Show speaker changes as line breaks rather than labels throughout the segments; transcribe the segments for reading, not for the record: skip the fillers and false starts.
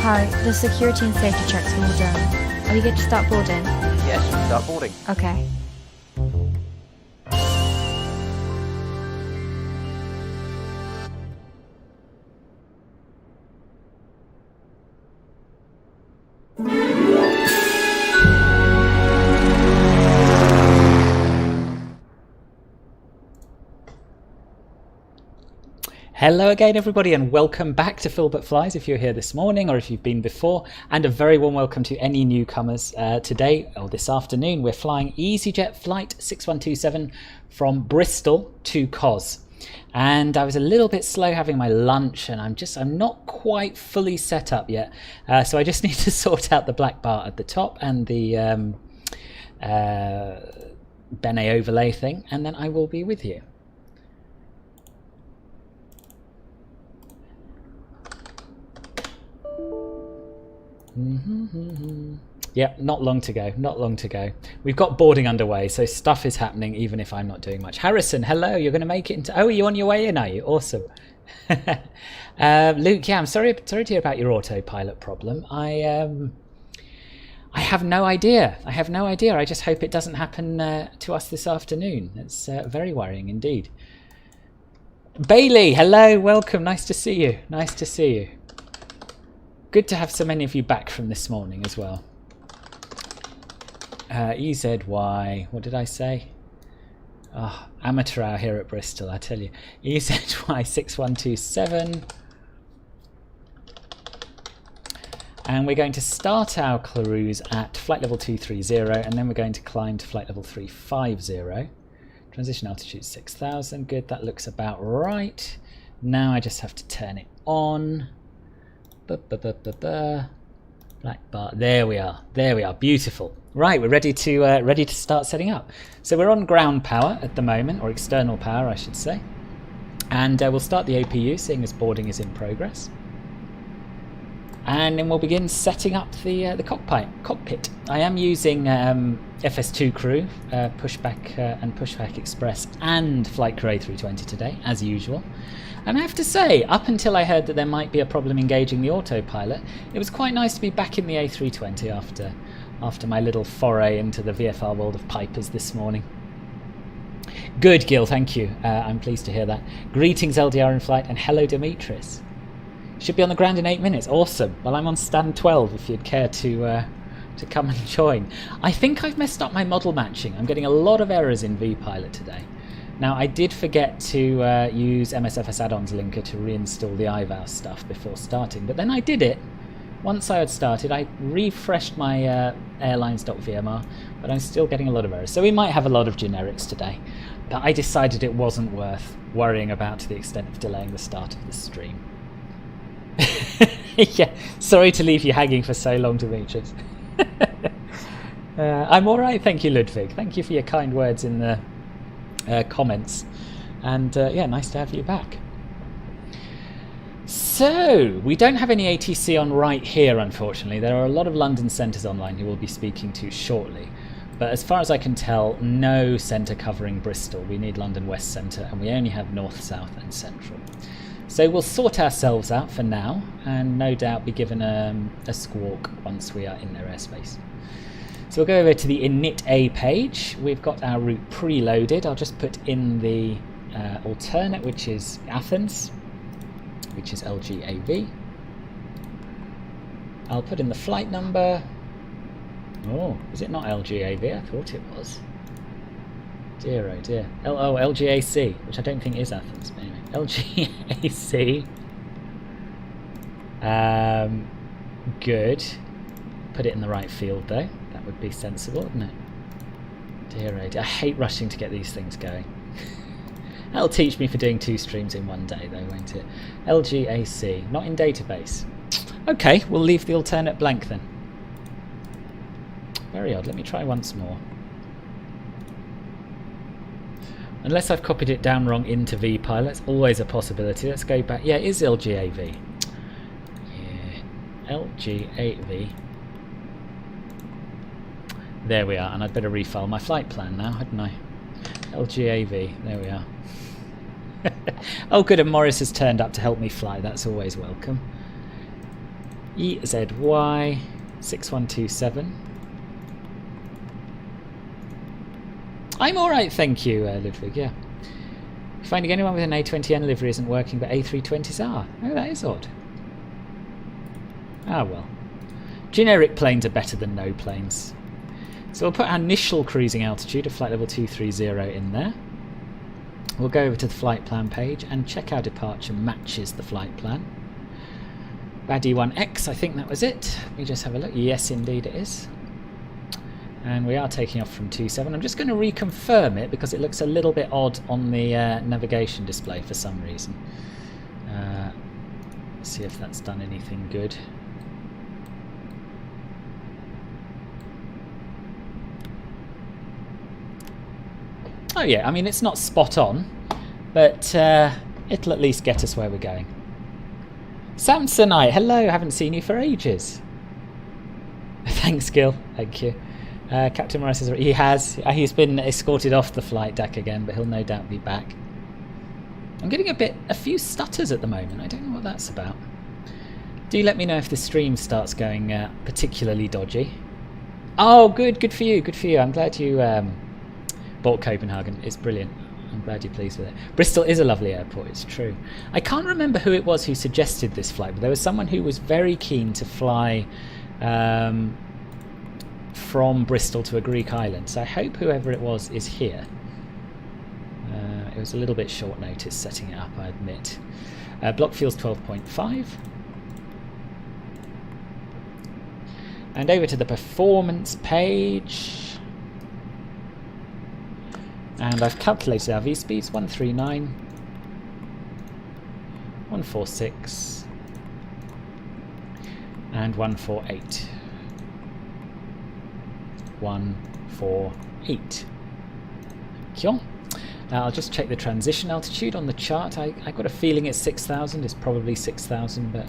Hi, the security and safety checks are all done. Are we good to start boarding?
Yes, you can start boarding.
Okay.
Hello again everybody and welcome back to Philbert Flies if you're here this morning or if you've been before, and a very warm welcome to any newcomers. Today or this afternoon we're flying EasyJet flight 6127 from Bristol to Cos, and I was a little bit slow having my lunch and I'm not quite fully set up yet, so I just need to sort out the black bar at the top and the Benet overlay thing, and then I will be with you. Yeah, not long to go, not long to go. We've got boarding underway, so stuff is happening even if I'm not doing much. Harrison, hello, you're going to make it into... Oh, are you on your way in, are you? Awesome. Luke, yeah, I'm sorry to hear about your autopilot problem. I have no idea. I just hope it doesn't happen to us this afternoon. It's very worrying indeed. Bailey, hello, welcome, nice to see you. Nice to see you. Good to have so many of you back from this morning as well. EZY, what did I say? Oh, amateur hour here at Bristol, I tell you. EZY6127. And we're going to start our cruise at flight level 230, and then we're going to climb to flight level 350. Transition altitude 6,000, good, that looks about right. Now I just have to turn it on. Black bar. There we are. Beautiful. Right, we're ready to start setting up. So we're on ground power at the moment, or external power, I should say. And we'll start the APU, seeing as boarding is in progress. And then we'll begin setting up the cockpit. I am using FS2 crew, pushback and pushback express, and flight crew A320 today, as usual. And I have to say, up until I heard that there might be a problem engaging the autopilot, it was quite nice to be back in the A320 after my little foray into the VFR world of Pipers this morning. Good, Gil, thank you. I'm pleased to hear that. Greetings, LDR in flight, and hello, Demetris. Should be on the ground in 8 minutes. Awesome. Well, I'm on stand 12 if you'd care to come and join. I think I've messed up my model matching. I'm getting a lot of errors in VPilot today. Now, I did forget to use MSFS add-ons linker to reinstall the iVow stuff before starting, but then I did it. Once I had started, I refreshed my airlines.vmr, but I'm still getting a lot of errors. So we might have a lot of generics today, but I decided it wasn't worth worrying about to the extent of delaying the start of the stream. Yeah, sorry to leave you hanging for so long, Demetrius. I'm all right, thank you, Ludwig. Thank you for your kind words in the comments, and yeah, nice to have you back. So we don't have any ATC on right here, unfortunately. There are a lot of London centres online who we'll be speaking to shortly, but as far as I can tell, no centre covering Bristol. We need London West Centre, and we only have North, South and Central. So we'll sort ourselves out for now, and no doubt be given a squawk once we are in their airspace. So we'll go over to the init A page. We've got our route preloaded. I'll just put in the alternate, which is Athens, which is LGAV. I'll put in the flight number. Oh, is it not LGAV? I thought it was. Dear, oh dear. Oh, LGAC, which I don't think is Athens, but anyway. LGAC. Good. Put it in the right field, though. That would be sensible, wouldn't it? Dear, oh dear. I hate rushing to get these things going. That'll teach me for doing 2 streams in one day, though, won't it? LGAC. Not in database. Okay, we'll leave the alternate blank then. Very odd. Let me try once more. Unless I've copied it down wrong into VPilot, it's always a possibility. Let's go back. Yeah, it is LGAV. Yeah, LGAV. There we are, and I'd better refile my flight plan now, hadn't I? LGAV, there we are. Oh good, and Morris has turned up to help me fly, that's always welcome. EZY6127. I'm alright, thank you, Ludwig, yeah. Finding anyone with an A20N livery isn't working, but A320s are. Oh, that is odd. Ah, well. Generic planes are better than no planes. So we'll put our initial cruising altitude of flight level 230 in there. We'll go over to the flight plan page and check our departure matches the flight plan. ADD-ONS, I think that was it. Let me just have a look. Yes, indeed it is. And we are taking off from 27. I'm just going to reconfirm it because it looks a little bit odd on the navigation display for some reason. See if that's done anything good. Oh yeah, I mean it's not spot on, but it'll at least get us where we're going. Samsonite, hello, haven't seen you for ages. Thanks, Gil, thank you. Captain Morris says he's been escorted off the flight deck again, but he'll no doubt be back. I'm getting a few stutters at the moment. I don't know what that's about. Do let me know if the stream starts going particularly dodgy. Oh, good for you, good for you. I'm glad you bought Copenhagen. It's brilliant. I'm glad you're pleased with it. Bristol is a lovely airport, it's true. I can't remember who it was who suggested this flight, but there was someone who was very keen to fly from Bristol to a Greek island, so I hope whoever it was is here. It was a little bit short notice setting it up, I admit. Block fuel's 12.5. And over to the performance page. And I've calculated our V-speeds, 139, 146, and 148. 148. Cool. I'll just check the transition altitude on the chart. I got a feeling it's 6,000. It's probably 6,000, but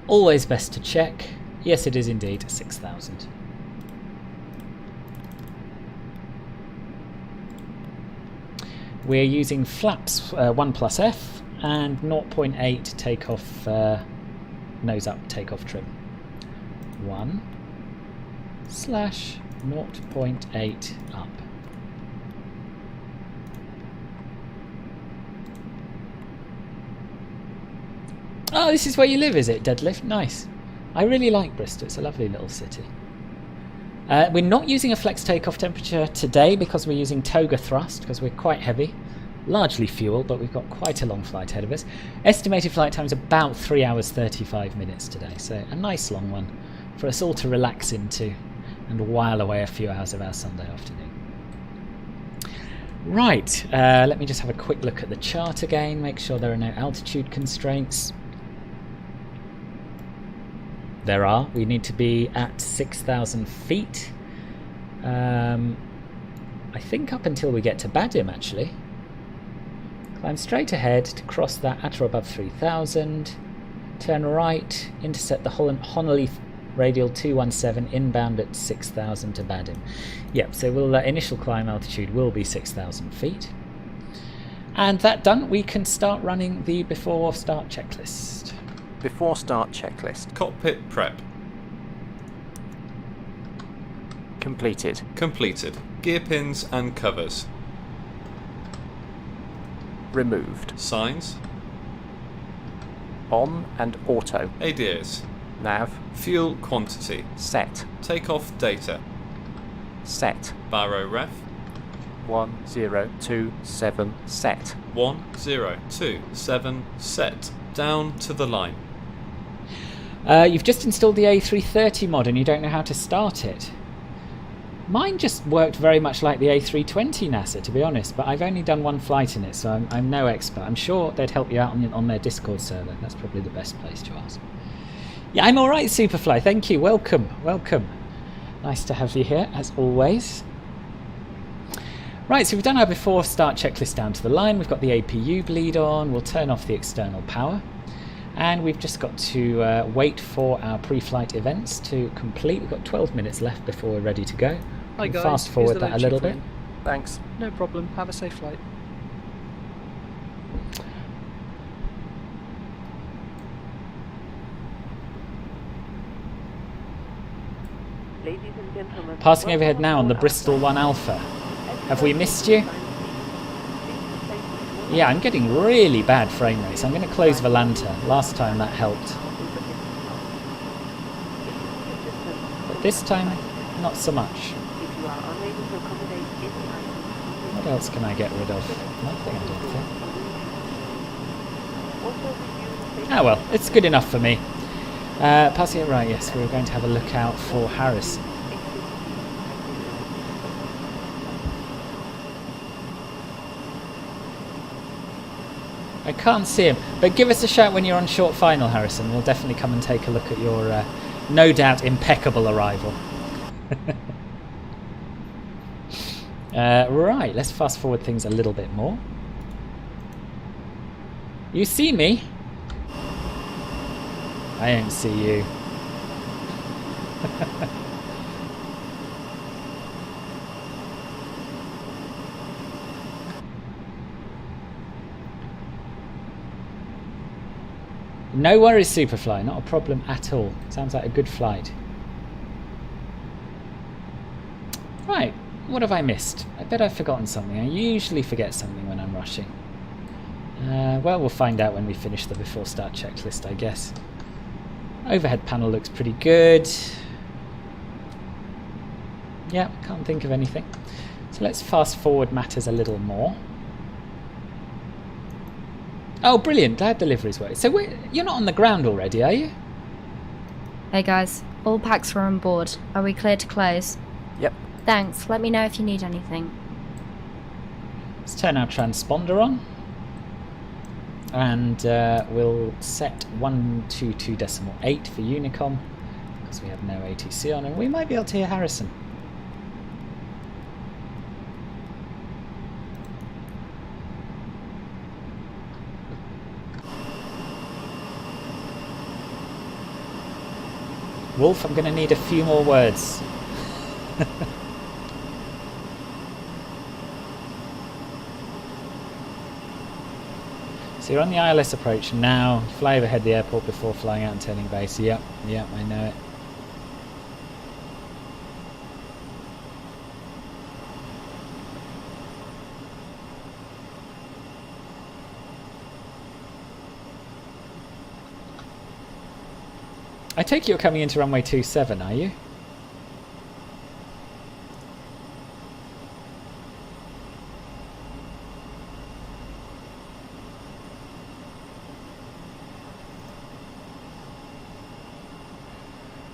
always best to check. Yes, it is indeed 6,000. We're using flaps 1 plus F and 0.8 takeoff, nose up takeoff trim. 1/0.8 up. Oh, this is where you live, is it, Deadlift? Nice. I really like Bristol. It's a lovely little city. We're not using a flex takeoff temperature today because we're using toga thrust because we're quite heavy. Largely fuel, but we've got quite a long flight ahead of us. Estimated flight time is about 3 hours 35 minutes today, so a nice long one for us all to relax into and while away a few hours of our Sunday afternoon. Right, let me just have a quick look at the chart again, make sure there are no altitude constraints. There are. We need to be at 6,000 feet. I think up until we get to Badim, actually. Climb straight ahead to cross that at or above 3,000. Turn right, intercept the Honolulu radial 217 inbound at 6,000 to Badim. Yep, so we'll, initial climb altitude will be 6,000 feet. And that done, we can start running the before start checklist.
Before start checklist.
Cockpit prep.
Completed.
Completed. Gear pins and covers.
Removed.
Signs.
On and auto.
ADOs.
Nav.
Fuel quantity.
Set.
Takeoff data.
Set.
Baro ref.
1027 set.
1027 set. Down to the line.
You've just installed the A330 mod and you don't know how to start it. Mine just worked very much like the A320 NASA, to be honest, but I've only done one flight in it, so I'm no expert. I'm sure they'd help you out on their Discord server. That's probably the best place to ask. Yeah, I'm alright, Superfly. Thank you. Welcome. Welcome. Nice to have you here, as always. Right, so we've done our before start checklist down to the line. We've got the APU bleed on. We'll turn off the external power. And we've just got to wait for our pre-flight events to complete. We've got 12 minutes left before we're ready to go.
Hi guys,
fast forward that a little bit.
Thanks.
No problem. Have a safe flight.
Passing overhead now on the Bristol 1 Alpha. Have we missed you? Yeah, I'm getting really bad frame rates. I'm going to close Volanta. Last time that helped. But this time, not so much. What else can I get rid of? Nothing, I don't think. Ah well, it's good enough for me. Passing it right, yes, we were going to have a look out for Harrison. I can't see him, but give us a shout when you're on short final, Harrison. We'll definitely come and take a look at your, no doubt, impeccable arrival. Right, let's fast forward things a little bit more. You see me? I don't see you. No worries, Superfly. Not a problem at all. Sounds like a good flight. Right. What have I missed? I bet I've forgotten something. I usually forget something when I'm rushing. Well, we'll find out when we finish the before start checklist, I guess. Overhead panel looks pretty good. Yeah, can't think of anything. So let's fast forward matters a little more. Oh, brilliant. Glad deliveries work. So you're not on the ground already, are you?
Hey guys, all packs are on board. Are we clear to close?
Yep.
Thanks, let me know if you need anything.
Let's turn our transponder on. And we'll set 122.8 for Unicom, because we have no ATC on, and we might be able to hear Harrison. Wolf, I'm going to need a few more words. So you're on the ILS approach now. Fly overhead the airport before flying out and turning base. Yep, I know it. I take you're coming into runway 27, are you?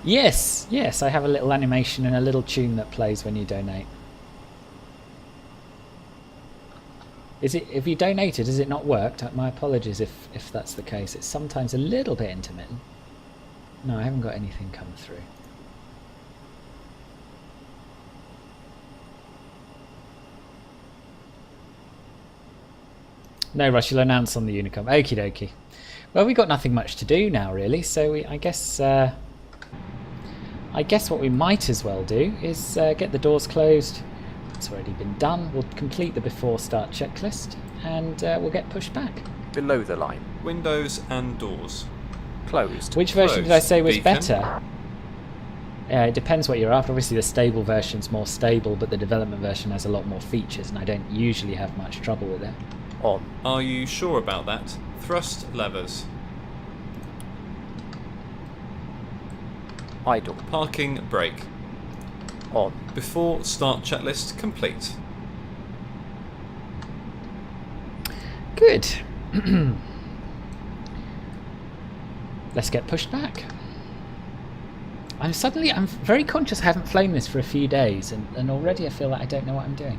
Yes, I have a little animation and a little tune that plays when you donate. If you donated, has it not worked? My apologies if that's the case. It's sometimes a little bit intermittent. No, I haven't got anything come through. No rush, you'll announce on the Unicom. Okie dokie. Well, we've got nothing much to do now, really, so I guess what we might as well do is get the doors closed. It's already been done. We'll complete the before start checklist, and we'll get pushed back.
Below the line.
Windows and doors.
Closed.
Which version did I say was
Beacon.
better? Yeah, it depends what you're after. Obviously the stable version's more stable, but the development version has a lot more features, and I don't usually have much trouble with it.
On.
Are you sure about that? Thrust levers.
Idle.
Parking brake.
On.
Before start checklist complete.
Good. Let's get pushed back. I'm very conscious I haven't flown this for a few days, and already I feel like I don't know what I'm doing.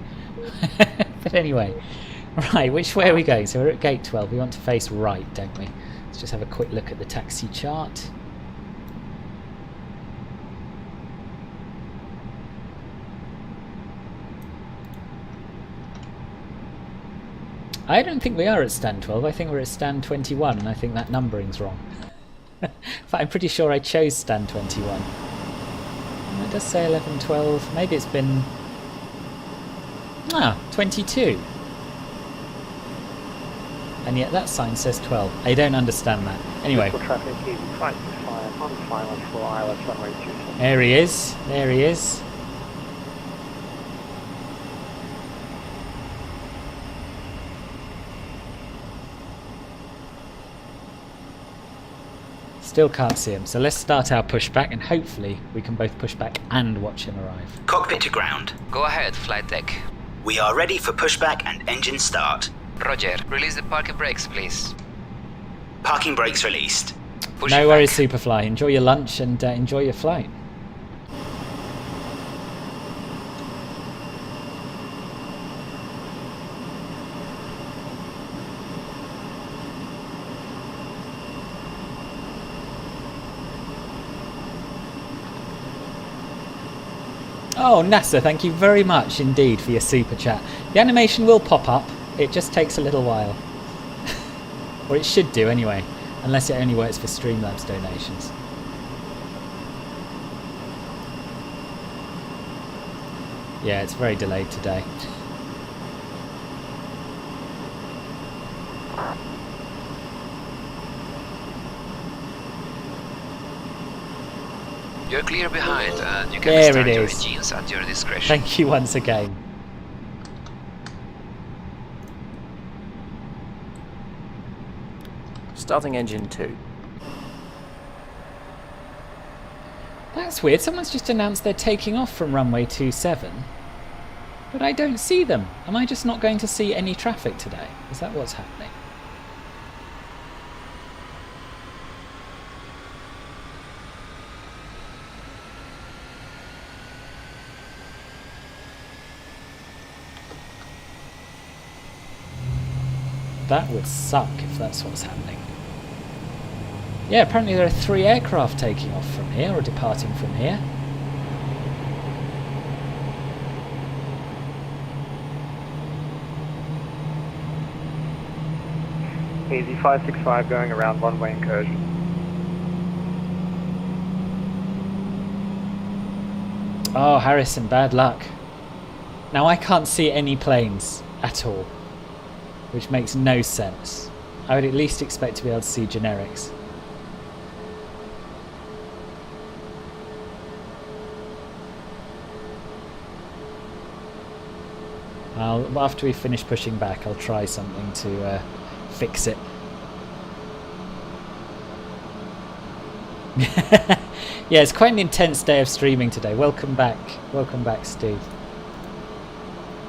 But anyway, right, which way are we going? So we're at gate 12. We want to face right, don't we? Let's just have a quick look at the taxi chart. I don't think we are at stand 12. I think we're at stand 21, and I think that numbering's wrong. But I'm pretty sure I chose stand 21. It does say 11, 12. Maybe it's been 22. And yet that sign says 12. I don't understand that. Anyway.
Traffic, EZY6127,
On final for ILS runway 27.
There he is. There he is. Still can't see him, so let's start our pushback and hopefully we can both push back and watch him arrive.
Cockpit to ground.
Go ahead, flight deck.
We are ready for pushback and engine start.
Roger. Release the parking brakes, please.
Parking brakes released.
Push
No
it
worries,
back.
Superfly. Enjoy your lunch and enjoy your flight. Oh, NASA, thank you very much indeed for your super chat. The animation will pop up, it just takes a little while. Or it should do anyway, unless it only works for Streamlabs donations. Yeah, it's very delayed today.
You're clear behind, and you can
There
start
it
your
is.
engines at your discretion.
Thank you once again.
Starting engine 2.
That's weird, someone's just announced they're taking off from runway 27, but I don't see them. Am I just not going to see any traffic today? Is that what's happening? That would suck if that's what's happening. Yeah, apparently there are 3 aircraft taking off from here, or departing from here.
EZY6127 going around one-way incursion.
Oh, Harrison, bad luck. Now I can't see any planes at all, which makes no sense. I would at least expect to be able to see generics. After we finish pushing back, I'll try something to fix it. Yeah, it's quite an intense day of streaming today. Welcome back, Steve.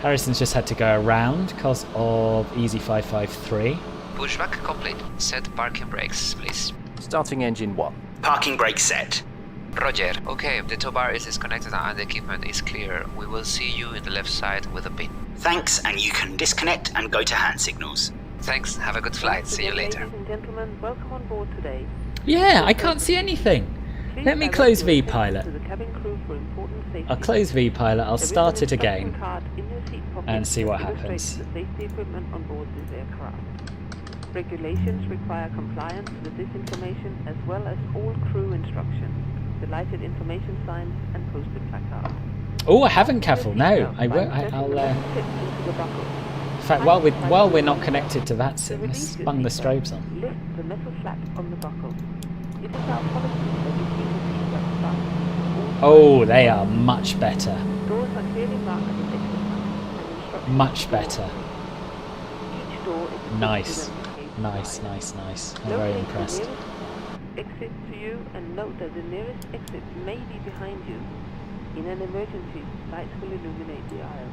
Harrison's just had to go around because of EZY553.
Pushback complete. Set parking brakes, please.
Starting engine 1.
Parking brakes set.
Roger. Okay, the tow bar is disconnected and the equipment is clear. We will see you in the left side with a pin.
Thanks, and you can disconnect and go to hand signals.
Thanks, have a good flight. See you later.
Ladies and gentlemen, welcome on board today.
Yeah, I can't see anything.
Please
Let me
direct
close
your attention
VPilot.
to the cabin crew for important safety.
I'll close VPilot, I'll
There is
start
an
it again.
instruction card in your seat pocket
and see what
that illustrates
happens.
the safety equipment on board this aircraft. Regulations require compliance with this information as well as all crew instructions, the lighted information signs and posted placards.
Oh, I haven't, Caffel. No, I will. I'll. In fact, while we're not connected to VATSIM, let's bung the strobes on.
Lift the metal flap on the buckle. It is our policy that you keep the seatbelt fastened.
Oh, they are much better.
Doors are clearly marked with exit and instructions.
Much better.
Each door is equipped
Nice.
with an indicator
Nice,
light.
nice, nice. I'm very
Locate
impressed.
the nearest exit to you and note that the nearest exit may be behind you. In an emergency, lights will illuminate the aisle.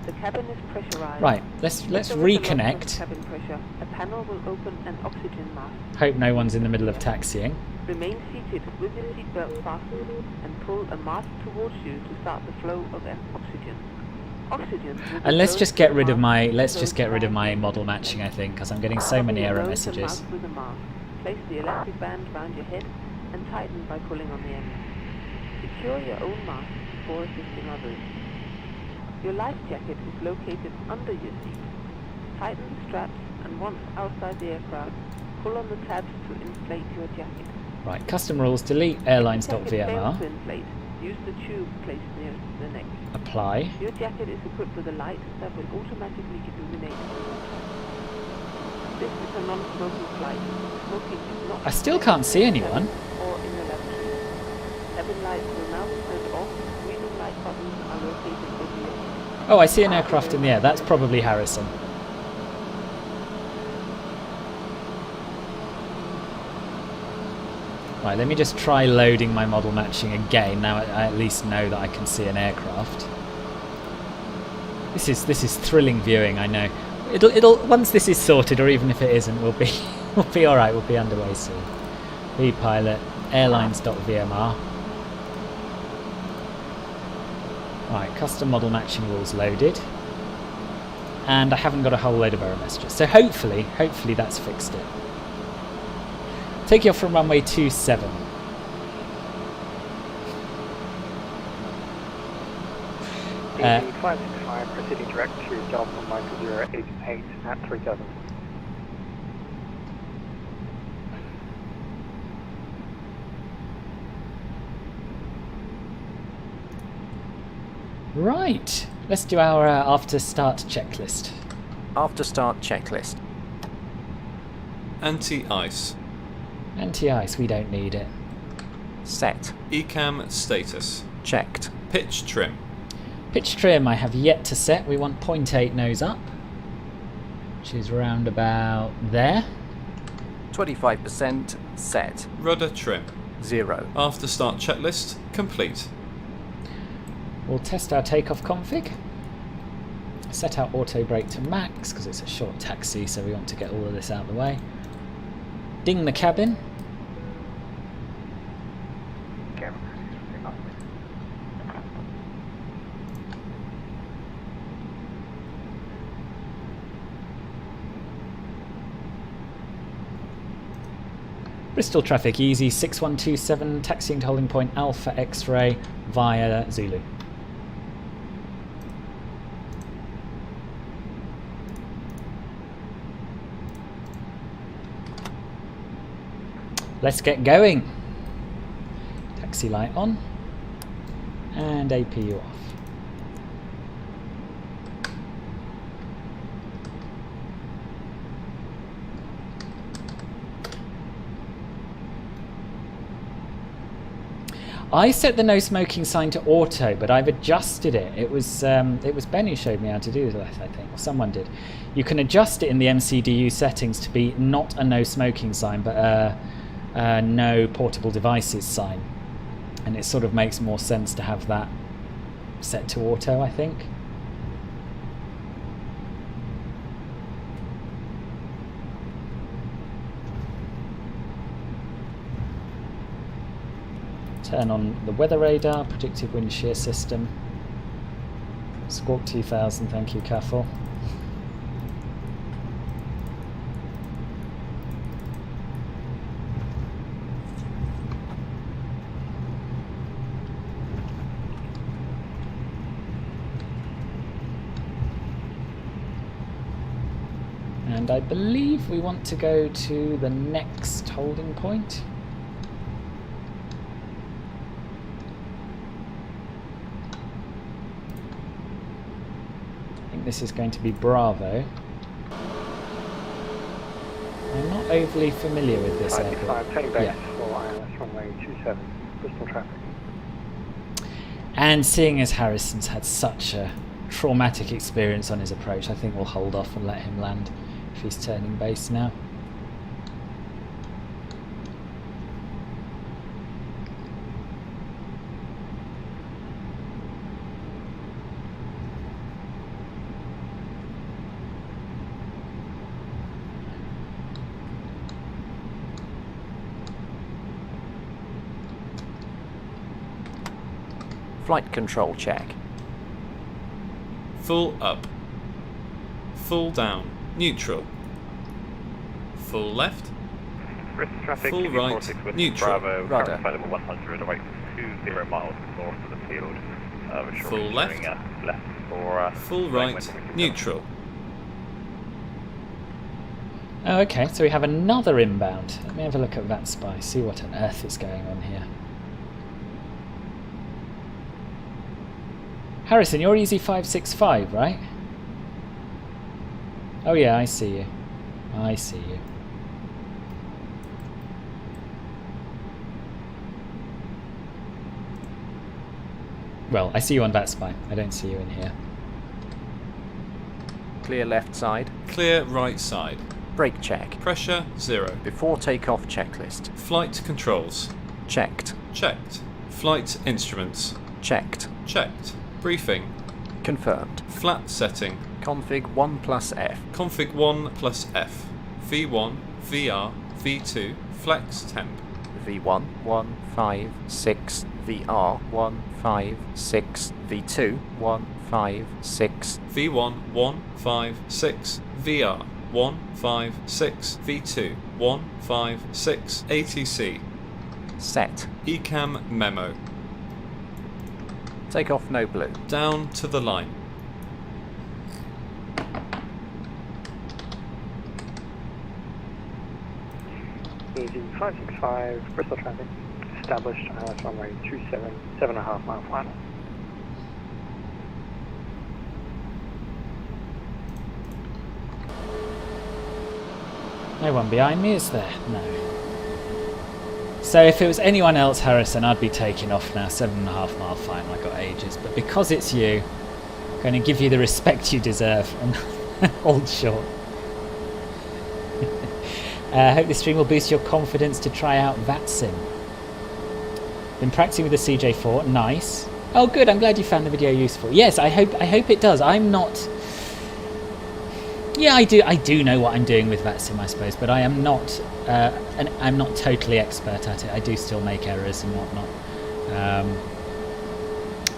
The cabin is pressurized.
Right, let's
If there is a loss of
reconnect.
cabin pressure, a panel will open an oxygen mask.
Hope no one's in the middle of taxiing.
Remain seated with your seatbelt fastened and pull a mask towards you to start the flow of oxygen. Oxygen. will be
And let's
flowing
just
through
get
the
rid of
mask
my
to
let's
those
just get rid of my
around you.
model matching, I think, because I'm getting so many
Cover
error
your nose and
messages.
mouth with a mask. Place the elastic band round your head and tighten by pulling on the end. Secure your own mask before assisting others. Your life jacket is located under your seat. Tighten the straps and once outside the aircraft, pull on the tabs to inflate your jacket.
Right, custom rules, delete
If the jacket fails
airlines.vmr,
to inflate, use the tube placed nearest to the neck.
apply.
Your jacket is equipped with a light that will automatically illuminate. This is a non-smoking flight. Smoking is not
I still can't see
permitted in
anyone.
cabin or in the lavatory. Cabin lights will now be turned off. Green light buttons are located with you.
Oh, I see an aircraft in the air. That's probably Harrison. Right, let me just try loading my model matching again. Now I at least know that I can see an aircraft. This is thrilling viewing, I know. It'll once this is sorted, or even if it isn't, we'll be all right. We'll be underway soon. Pilot airlines.vmr. Right, custom model matching rules loaded, and I haven't got a whole load of error messages. So hopefully that's fixed it. Take you off from runway 27.
EZY6127 proceeding direct to Delta Mike 088 at 37.
Right, let's do our after start checklist.
After start checklist.
Anti-ice.
Anti-ice, we don't need it.
Set.
ECAM status.
Checked.
Pitch trim.
Pitch trim I have yet to set. We want 0.8 nose up, which is round about there.
25% set.
Rudder trim.
0.
After start checklist complete.
We'll test our takeoff config. Set our auto brake to max because it's a short taxi, so we want to get all of this out of the way. Ding the cabin. Bristol traffic, EZY6127, taxiing to holding point Alpha X-ray via Zulu. Let's get going. Taxi light on and APU off. I set the no smoking sign to auto, but I've adjusted it. It was Ben who showed me how to do that, I think, or someone did. You can adjust it in the MCDU settings to be not a no smoking sign, but a no portable devices sign, and it sort of makes more sense to have that set to auto, I think. Turn on the weather radar, predictive wind shear system. Squawk 2000, thank you, Caffel. And I believe we want to go to the next holding point. I think this is going to be Bravo. I'm not overly familiar with this airport.
Yeah. For ILS runway 27, Bristol traffic.
And seeing as Harrison's had such a traumatic experience on his approach, I think we'll hold off and let him land if he's turning base now.
Flight control check.
Full up. Full down. Neutral. Full left.
Bristol traffic,
Full right. Neutral.
Bravo,
Rudder.
current flight level 100, away 20 miles north of the field.
Full left.
Left for,
Full right. Neutral.
Oh, okay, so we have another inbound. Let me have a look at VATSIM, see what on earth is going on here. Harrison, you're EZY6127, right? Oh yeah, I see you. I see you. Well, I see you on VATSIM. I don't see you in here.
Clear left side.
Clear right side.
Brake check.
Pressure 0.
Before takeoff checklist.
Flight controls.
Checked.
Checked. Flight instruments.
Checked.
Checked. Briefing.
Confirmed.
Flat setting.
Config 1 plus F.
Config 1 plus F. V1, VR, V2, flex temp.
V1 156, VR 156, V2 156,
V1 156, VR 156, V2 156, ATC.
set.
ECAM memo.
Take off no blue.
Down to the line.
EZY6127, Bristol traffic, established runway 27, 7.5 mile final.
No one behind me, is there? No. So if it was anyone else, Harrison, I'd be taking off now. 7.5 mile final, I got ages. But because it's you, I'm going to give you the respect you deserve and hold short. I hope this stream will boost your confidence to try out VATSIM. Been practicing with the CJ4, nice. Oh good, I'm glad you found the video useful. Yes, I hope it does. I'm not... Yeah, I do know what I'm doing with VATSIM, I suppose, but I am not I'm not totally expert at it. I do still make errors and whatnot.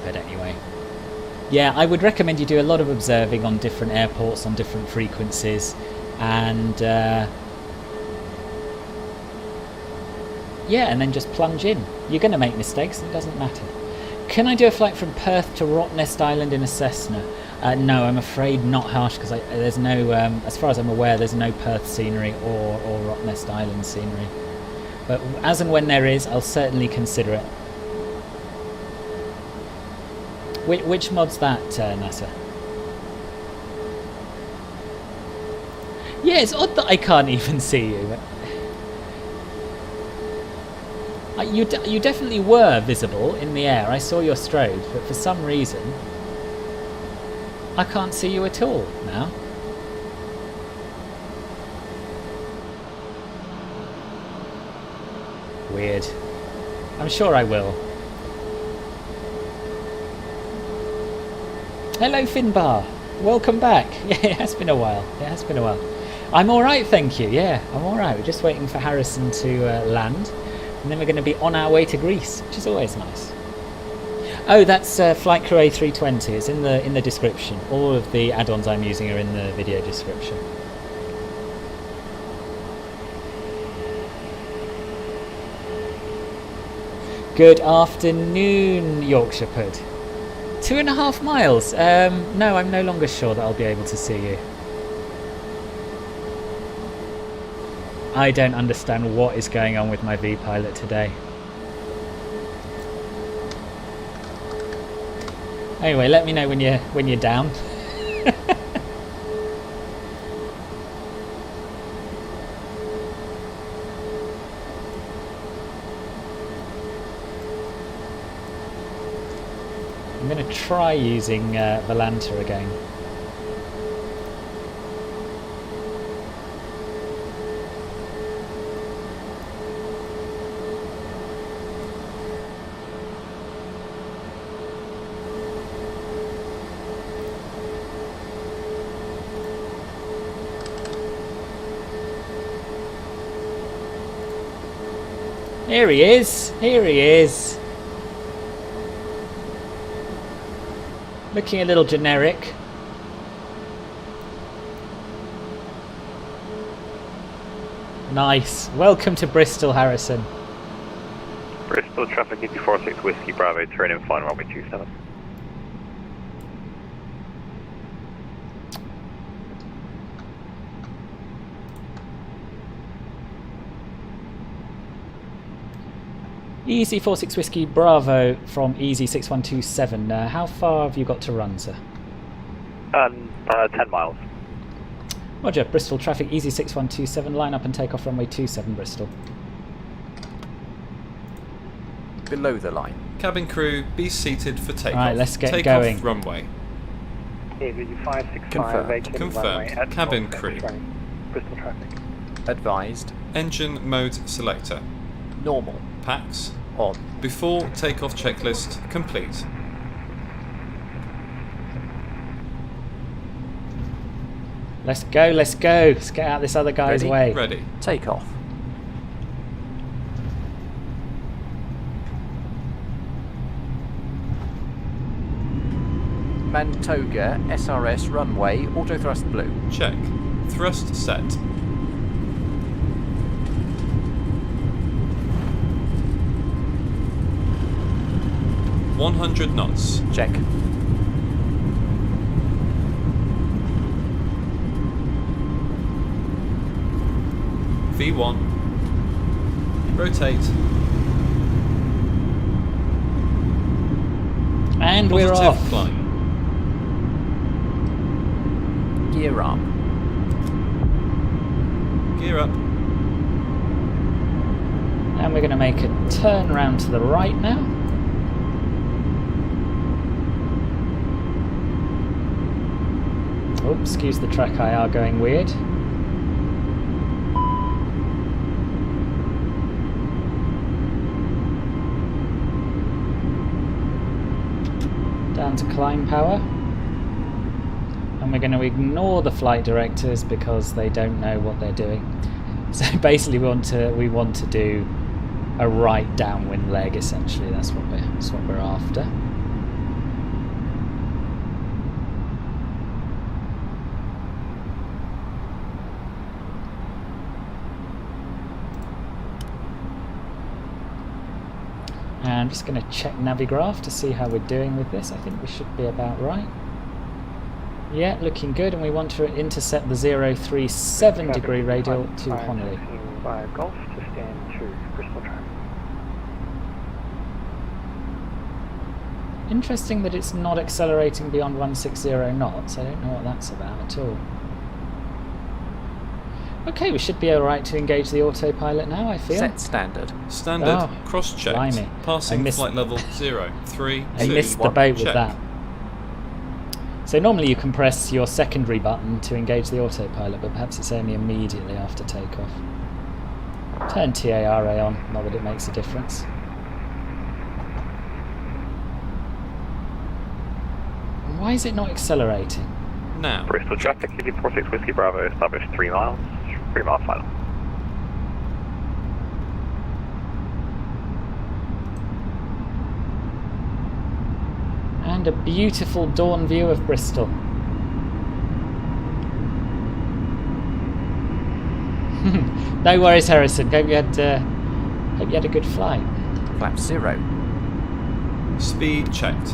But anyway. Yeah, I would recommend you do a lot of observing on different airports, on different frequencies, and yeah, and then just plunge in. You're going to make mistakes, it doesn't matter. Can I do a flight from Perth to Rottnest Island in a Cessna? No, I'm afraid not, Harsh, because there's no, as far as I'm aware, there's no Perth scenery or Rottnest Island scenery. But as and when there is, I'll certainly consider it. Which mod's that, NASA? Yeah, it's odd that I can't even see you. You definitely were visible in the air. I saw your strobe, but for some reason, I can't see you at all now. Weird. I'm sure I will. Hello, Finbar. Welcome back. Yeah, it has been a while. It has been a while. I'm all right, thank you. Yeah, I'm all right. We're just waiting for Harrison to land. And then we're going to be on our way to Greece, which is always nice. Oh, that's Flight Crew A320. It's in the description. All of the add-ons I'm using are in the video description. Good afternoon, Yorkshire Pud. 2.5 miles. No, I'm no longer sure that I'll be able to see you. I don't understand what is going on with my V-Pilot today. Anyway, let me know when you're down. I'm going to try using Volanta again. Here he is! Here he is! Looking a little generic. Nice. Welcome to Bristol, Harrison.
Bristol traffic 846 Whiskey Bravo, turn in final runway 27.
EZY46 Whiskey Bravo from EZY6127. How far have you got to run, sir?
10 miles.
Roger, Bristol traffic EZY6127, line up and take off runway 27 Bristol.
below the line.
Cabin crew, be seated for takeoff.
Right, let's get
Takeoff
going.
runway.
EZY6127
Confirmed.
vacating
Confirmed.
runway at
Cabin
North
crew.
S20. Bristol traffic.
Advised.
Engine mode selector.
Normal.
Packs.
On.
Before takeoff checklist complete.
Let's go, let's go. Let's get out this other guy's
Ready?
way.
Ready.
Take off. Mantoga SRS runway, auto thrust blue.
Check. Thrust set. .100 knots.
Check.
V1. Rotate.
And we're
Positive
off.
climb.
Gear up.
Gear up.
And we're going to make a turn round to the right now. Oh, excuse the track IR going weird. Down to climb power. And we're going to ignore the flight directors because they don't know what they're doing. So basically we want to do a right downwind leg essentially. That's what we're after. And I'm just going to check Navigraph to see how we're doing with this. I think we should be about right. Yeah, looking good, and we want to intercept the 037 degree radial to Honolulu.
Via Gulf to stand to Bristol traffic.
Interesting that it's not accelerating beyond 160 knots. I don't know what that's about at all. Okay, we should be alright to engage the autopilot now, I feel.
Set standard.
Standard.
Oh,
Cross-checked.
blimey.
Passing
I missed-
flight level 03.
I missed the boat with
Check.
that. So normally you can press your secondary button to engage the autopilot, but perhaps it's only immediately after takeoff. Turn TARA on, not that it makes a difference. Why is it not accelerating?
Now.
Bristol traffic, EZY46 Whiskey Bravo, established 3 miles, 3 mile final.
And a beautiful dawn view of Bristol. No worries, Harrison. Hope you had a good flight.
Flap 0.
Speed checked.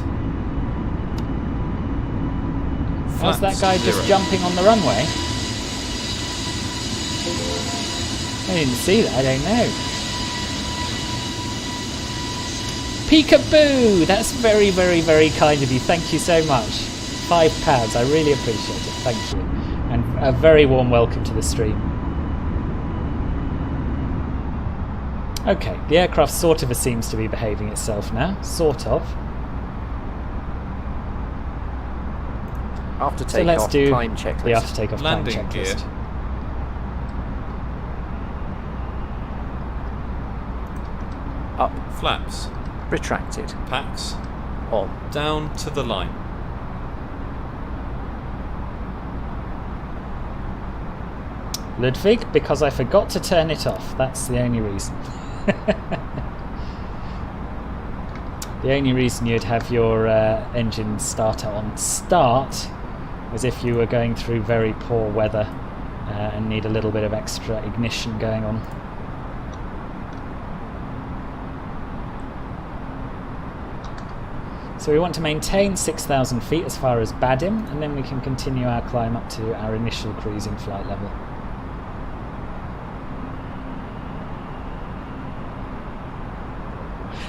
How's that
Flaps
guy
0.
just jumping on the runway? I didn't see that, I don't know. Peekaboo! That's very, very, very kind of you. Thank you so much. £5. I really appreciate it. Thank you. And a very warm welcome to the stream. Okay, the aircraft sort of seems to be behaving itself now. Sort of.
After
So let's
takeoff,
do
climb checklist.
the after takeoff climb
Landing gear.
checklist.
Up.
Flaps.
Retracted.
Packs.
On.
Down to the line.
Ludwig, because I forgot to turn it off. That's the only reason. The only reason you'd have your engine starter on start was if you were going through very poor weather and need a little bit of extra ignition going on. So we want to maintain 6,000 feet as far as Badim, and then we can continue our climb up to our initial cruising flight level.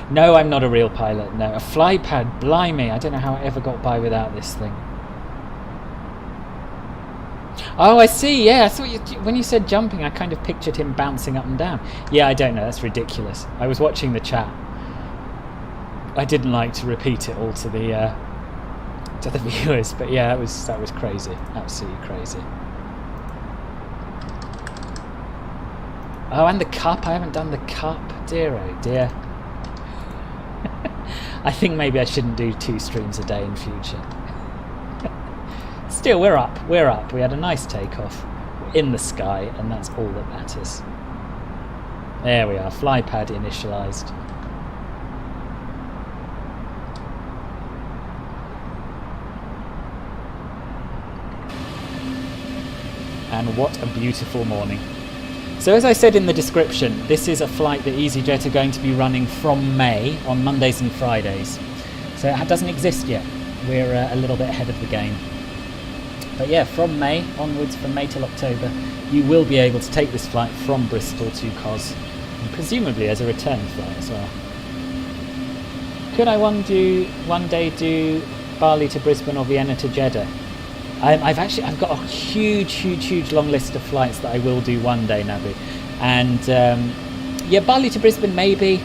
No, I'm not a real pilot, no. A fly pad, blimey, I don't know how I ever got by without this thing. Oh, I see, yeah, I thought when you said jumping, I kind of pictured him bouncing up and down. Yeah, I don't know, that's ridiculous. I was watching the chat, I didn't like to repeat it all to the viewers, but yeah, that was crazy, absolutely crazy. Oh, and the cup, I haven't done the cup, dear oh dear. I think maybe I shouldn't do 2 streams a day in future. Still, we're up, we had a nice takeoff, we're in the sky, and that's all that matters. There we are, fly pad initialized. And what a beautiful morning. So as I said in the description, this is a flight that EasyJet are going to be running from May on Mondays and Fridays. So it doesn't exist yet. We're a little bit ahead of the game. But yeah, from May onwards, from May till October, you will be able to take this flight from Bristol to Cos, and presumably as a return flight as well. Could I one day do Bali to Brisbane or Vienna to Jeddah? I've got a huge long list of flights that I will do one day, Nabi, and yeah, Bali to Brisbane maybe,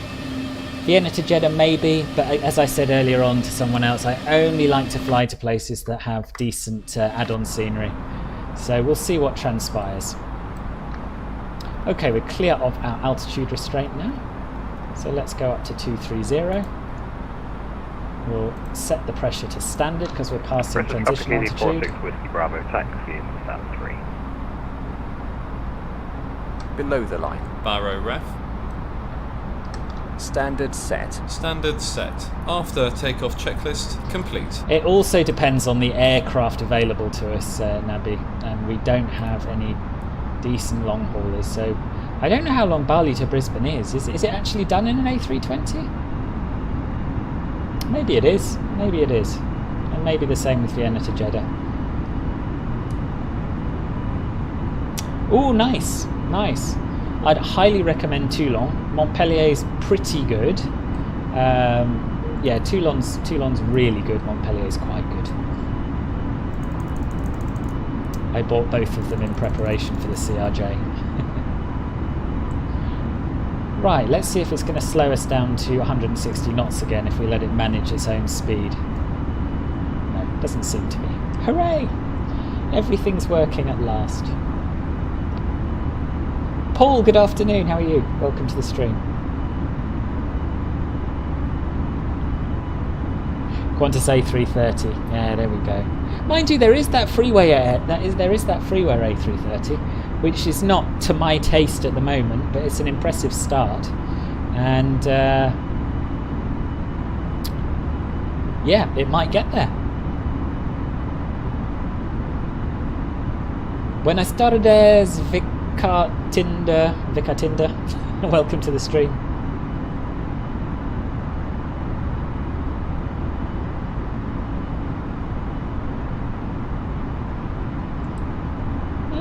Vienna to Jeddah maybe, but as I said earlier on to someone else, I only like to fly to places that have decent add-on scenery, so we'll see what transpires. Okay, we're clear of our altitude restraint now, so let's go up to 230. We'll set the pressure to standard because we're passing transition altitude.
46 Whiskey Bravo, taxi in stand 3.
Below the line.
Barrow ref.
Standard set.
Standard set. After takeoff checklist complete.
It also depends on the aircraft available to us, Nabi, and we don't have any decent long haulers, so I don't know how long Bali to Brisbane is. Is it actually done in an A320? Maybe it is, and maybe the same with Vienna to Jeddah. Oh, nice. I'd highly recommend Toulon. Montpellier's pretty good. Yeah, Toulon's really good. Montpellier's quite good. I bought both of them in preparation for the CRJ. Right, let's see if it's going to slow us down to 160 knots again if we let it manage its own speed. No, it doesn't seem to be. Hooray! Everything's working at last. Paul, good afternoon, how are you? Welcome to the stream. Qantas A330, yeah, there we go. Mind you, there is that freeway A330, which is not to my taste at the moment, but it's an impressive start. And yeah, it might get there. Buenas tardes, Vikatinda. Welcome to the stream.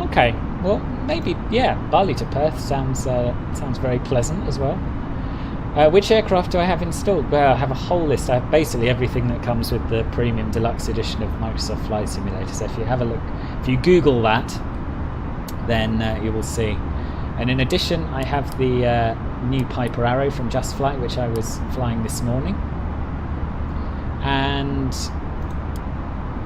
Okay, well, maybe, yeah, Bali to Perth sounds very pleasant as well. Which aircraft do I have installed? Well, I have a whole list. I have basically everything that comes with the Premium Deluxe Edition of Microsoft Flight Simulator. So if you have a look, if you Google that, then you will see. And in addition, I have the new Piper Arrow from Just Flight, which I was flying this morning. And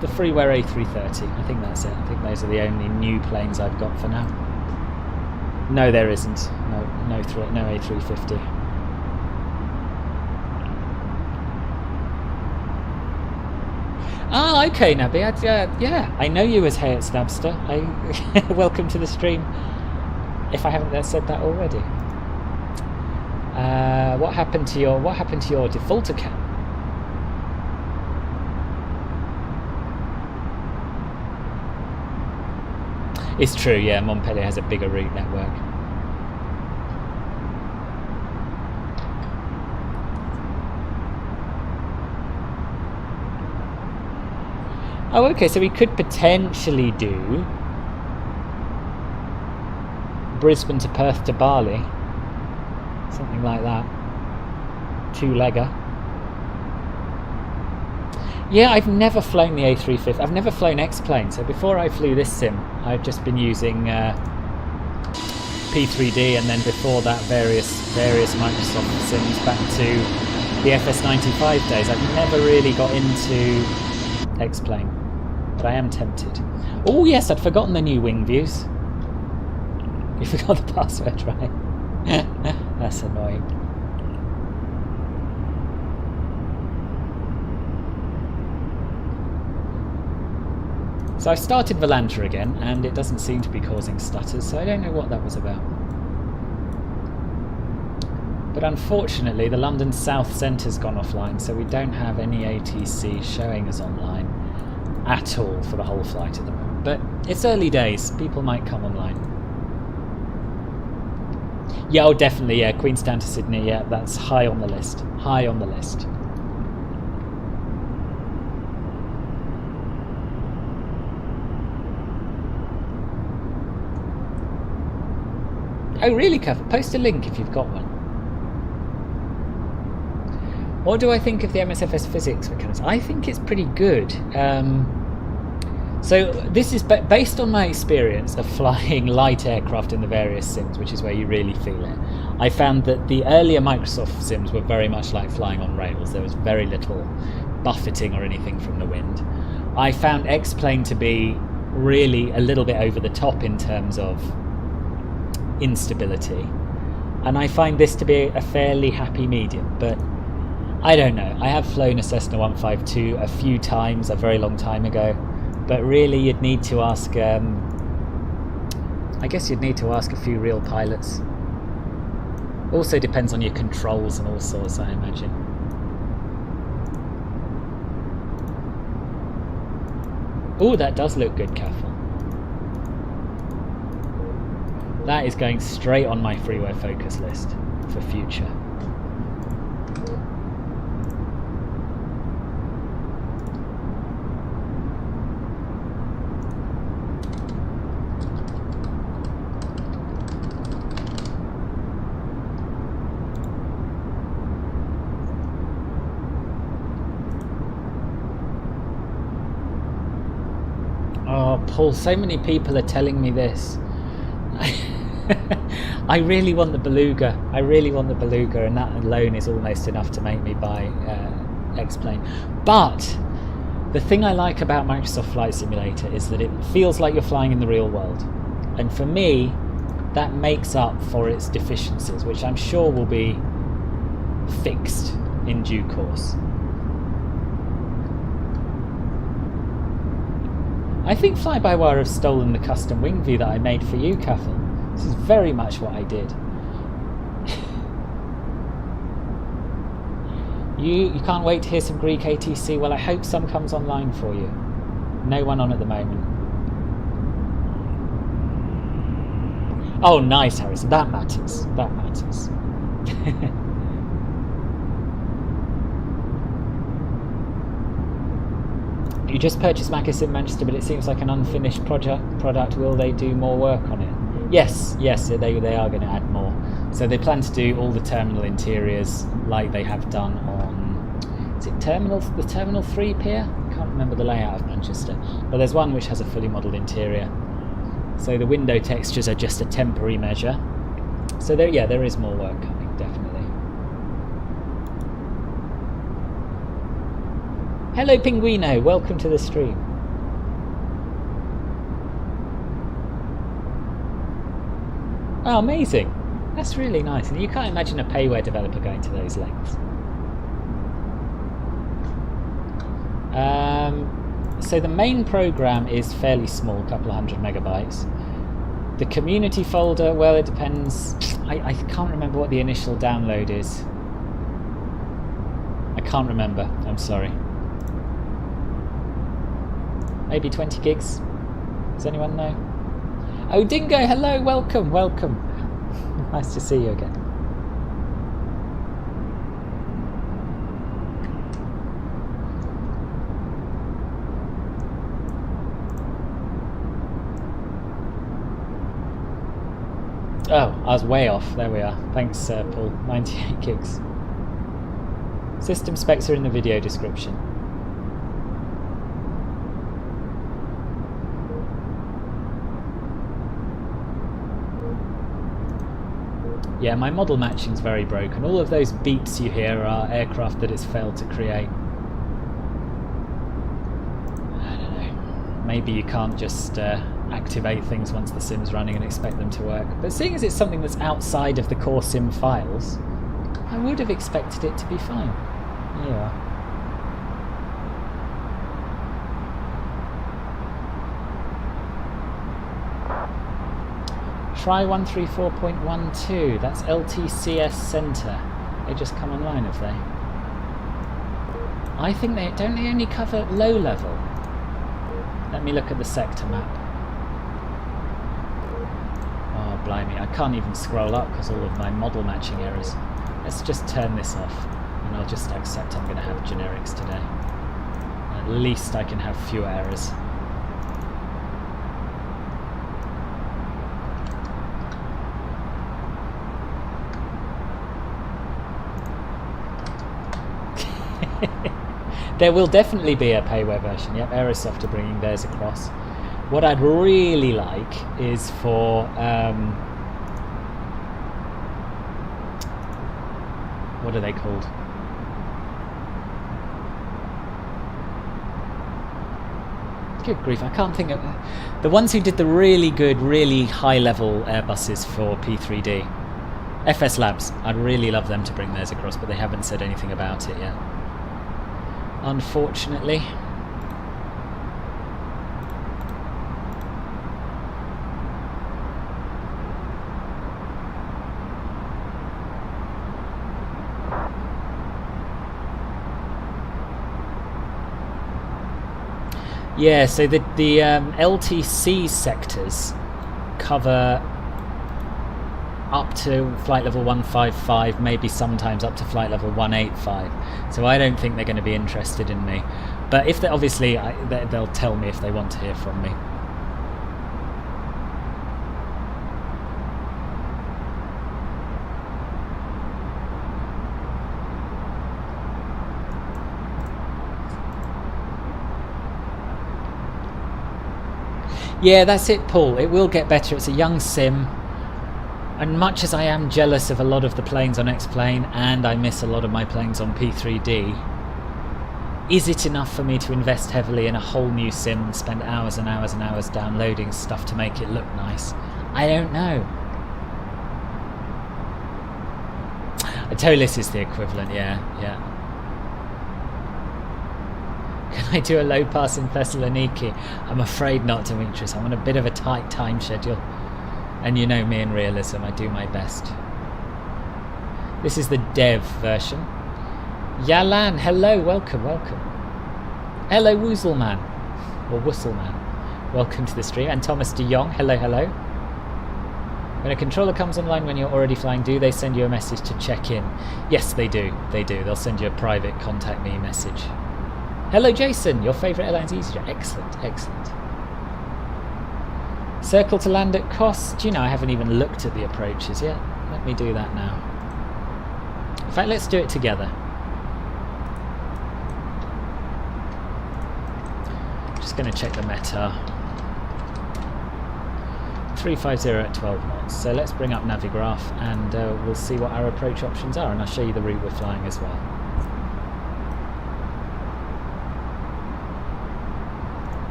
the Freeware A330. I think that's it. I think those are the only new planes I've got for now. No, there isn't. No A350. Ah, okay, Nabi. Yeah, I know you as Hey at Snabster. Welcome to the stream. If I haven't said that already. What happened to your defaulter cam? It's true, yeah, Montpellier has a bigger route network. Oh, okay, so we could potentially do Brisbane to Perth to Bali. Something like that. 2-legger. Yeah, I've never flown the A350. I've never flown X-Plane, so before I flew this sim, I've just been using P3D, and then before that various Microsoft sims back to the FS95 days. I've never really got into X-Plane, but I am tempted. Oh yes, I'd forgotten the new wing views. You forgot the password, right? That's annoying. So I've started Volanta again, and it doesn't seem to be causing stutters, so I don't know what that was about. But unfortunately, the London South Centre's gone offline, so we don't have any ATC showing us online at all for the whole flight at the moment. But it's early days, people might come online. Yeah, oh definitely, yeah, Queenstown to Sydney, yeah, that's high on the list. High on the list. Oh really, Kev? Post a link if you've got one. What do I think of the MSFS physics mechanism? I think it's pretty good. So this is based on my experience of flying light aircraft in the various sims, which is where you really feel it. I found that the earlier Microsoft sims were very much like flying on rails. There was very little buffeting or anything from the wind. I found X-Plane to be really a little bit over the top in terms of instability, and I find this to be a fairly happy medium, but I don't know. I have flown a Cessna 152 a few times, a very long time ago, but really you'd need to ask, I guess you'd need to ask a few real pilots. Also depends on your controls and all sorts, I imagine. Oh, that does look good, Caffel. That is going straight on my freeware focus list for future. Oh, Paul, so many people are telling me this. I really want the Beluga. I really want the Beluga, and that alone is almost enough to make me buy X-Plane. But the thing I like about Microsoft Flight Simulator is that it feels like you're flying in the real world. And for me, that makes up for its deficiencies, which I'm sure will be fixed in due course. I think Fly-by-Wire have stolen the custom wing view that I made for you, Caffel. This is very much what I did. You can't wait to hear some Greek ATC? Well, I hope some comes online for you. No one on at the moment. Oh, nice, Harrison. That matters. That matters. You just purchased Macus in Manchester, but it seems like an unfinished product. Will they do more work on it? Yes, they are going to add more. So they plan to do all the terminal interiors like they have done on, is it the Terminal 3 pier? I can't remember the layout of Manchester, but there's one which has a fully modelled interior. So the window textures are just a temporary measure. So there is more work coming, definitely. Hello Pinguino, welcome to the stream. Oh, amazing. That's really nice. And you can't imagine a payware developer going to those lengths. So the main program is fairly small, a couple of 100 megabytes. The community folder, well, it depends. I can't remember what the initial download is. I can't remember, I'm sorry. Maybe 20 gigs? Does anyone know? Oh, Dingo, hello, welcome. Nice to see you again. Oh, I was way off. There we are. Thanks, Paul. 98 gigs. System specs are in the video description. Yeah, my model matching's very broken. All of those beeps you hear are aircraft that it's failed to create. I don't know. Maybe you can't just activate things once the sim's running and expect them to work. But seeing as it's something that's outside of the core sim files, I would have expected it to be fine. There you are. Try 134.12, that's LTCS Centre. They just come online, have they? I think they only cover low level? Let me look at the sector map. Oh, blimey, I can't even scroll up because all of my model matching errors. Let's just turn this off, and I'll just accept I'm going to have generics today. At least I can have fewer errors. There will definitely be a payware version. Yep, Aerosoft are bringing theirs across. What I'd really like is for what are they called? Good grief, I can't think of the ones who did the really good, really high-level Airbuses for P3D. FS Labs. I'd really love them to bring theirs across, but they haven't said anything about it yet. Unfortunately. Yeah, so the LTC sectors cover up to flight level 155, maybe sometimes up to flight level 185. So I don't think they're going to be interested in me. But if they obviously, they'll tell me if they want to hear from me. Yeah, that's it, Paul. It will get better. It's a young sim. And much as I am jealous of a lot of the planes on X-Plane, and I miss a lot of my planes on P3D, is it enough for me to invest heavily in a whole new sim and spend hours and hours and hours downloading stuff to make it look nice? I don't know. A Tolis is the equivalent, yeah. Can I do a low pass in Thessaloniki? I'm afraid not, Demetrius. I'm on a bit of a tight time schedule. And you know me in realism, I do my best. This is the dev version. Yalan, hello, welcome. Hello, Woozleman, or Wussleman. Welcome to the stream. And Thomas de Jong, hello. When a controller comes online when you're already flying, do they send you a message to check in? Yes, they do. They'll send you a private contact me message. Hello, Jason, your favourite airline's Easyjet. Excellent. Circle to land at cost. Do you know, I haven't even looked at the approaches yet. Let me do that now. In fact, let's do it together. Just going to check the meta. 350 at 12 knots. So let's bring up Navigraph and we'll see what our approach options are, and I'll show you the route we're flying as well.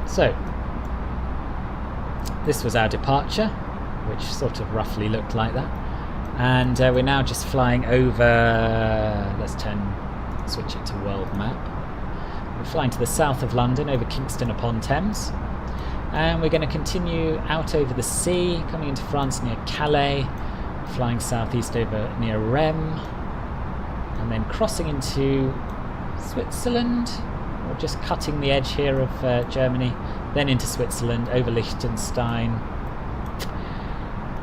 So, this was our departure, which sort of roughly looked like that. And we're now just flying over, let's switch it to world map. We're flying to the south of London, over Kingston upon Thames. And we're going to continue out over the sea, coming into France near Calais, flying southeast over near Rheims, and then crossing into Switzerland, or just cutting the edge here of Germany, then into Switzerland, over Liechtenstein,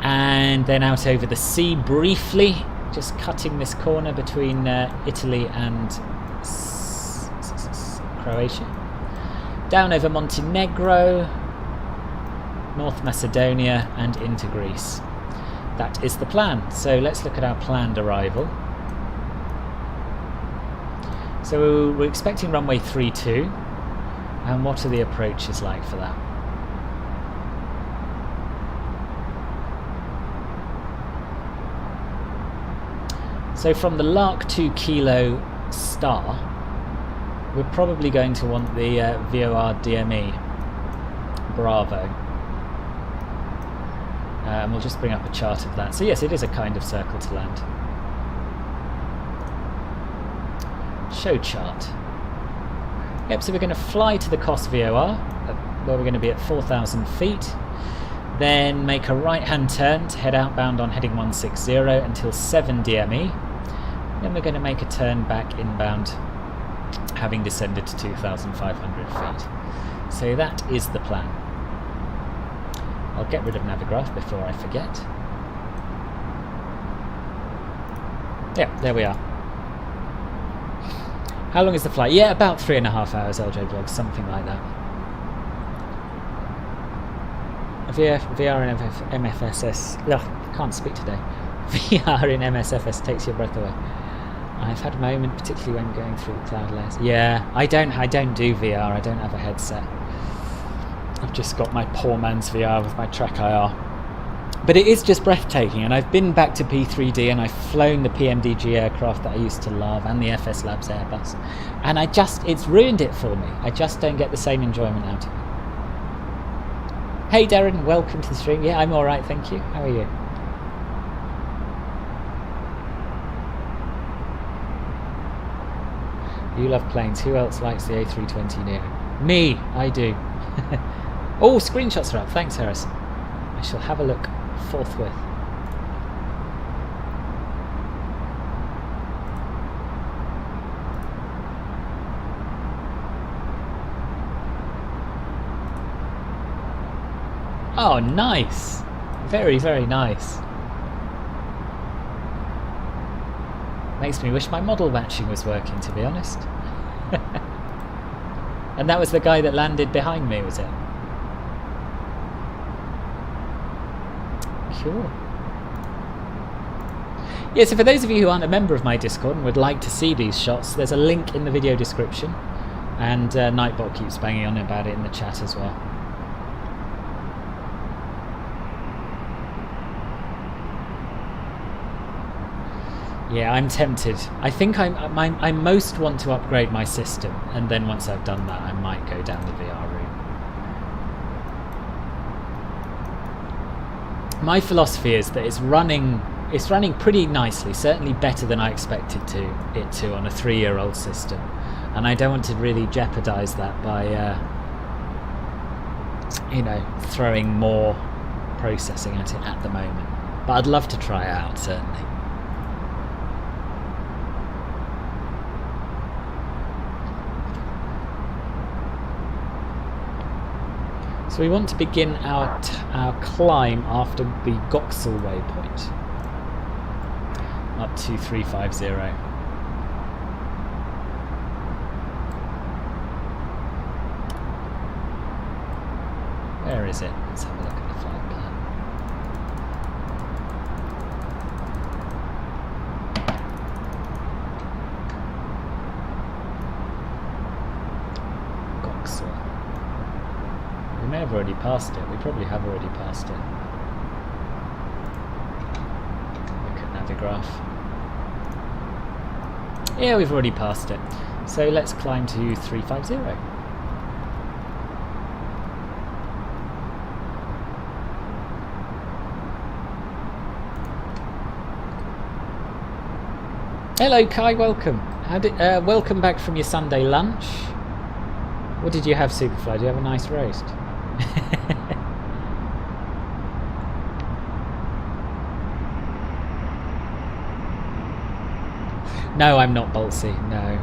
and then out over the sea briefly, just cutting this corner between Italy and Croatia, down over Montenegro, North Macedonia, and into Greece. That is the plan. So let's look at our planned arrival. So we're expecting runway 32, and what are the approaches like for that? So from the Lark 2 Kilo Star, we're probably going to want the VOR DME Bravo. And we'll just bring up a chart of that. So yes, it is a kind of circle to land. Show chart. Yep, so we're going to fly to the COS VOR, where we're going to be at 4,000 feet. Then make a right-hand turn to head outbound on heading 160 until 7 DME. Then we're going to make a turn back inbound, having descended to 2,500 feet. So that is the plan. I'll get rid of Navigraph before I forget. Yeah, there we are. How long is the flight? Yeah, about 3.5 hours, LJ Vlogs, something like that. VR and MFSS. Ugh, can't speak today. VR in MSFS takes your breath away. I've had a moment, particularly when going through the cloud layers. Yeah, I don't do VR. I don't have a headset. I've just got my poor man's VR with my Track IR. But it is just breathtaking, and I've been back to P3D and I've flown the PMDG aircraft that I used to love and the FS Labs Airbus, and it's ruined it for me. I just don't get the same enjoyment out of it. Hey Darren, welcome to the stream. Yeah, I'm alright, thank you. How are you? You love planes. Who else likes the A320 Neo? Me, I do. Oh, screenshots are up. Thanks, Harrison. I shall have a look forthwith. Oh, nice. Very, very nice. Makes me wish my model matching was working, to be honest. And that was the guy that landed behind me, was it? Cool. Yeah, so for those of you who aren't a member of my Discord and would like to see these shots, there's a link in the video description, and Nightbot keeps banging on about it in the chat as well. Yeah, I'm tempted. I think I most want to upgrade my system, and then once I've done that, I might go down the VR route. My philosophy is that it's running pretty nicely, certainly better than I expected it to on a 3-year-old system, and I don't want to really jeopardize that by throwing more processing at it at the moment. But I'd love to try it out, certainly. So we want to begin our climb after the Goxel waypoint, up to 350. Where is it? Let's have a look at the flight plan. Goxel. We may have already passed it. We probably have already passed it. Look at Navigraph. Yeah, we've already passed it. So let's climb to 350. Hello Kai, welcome. Welcome back from your Sunday lunch. What did you have, Superfly? Did you have a nice roast? No, I'm not Bolsey, no.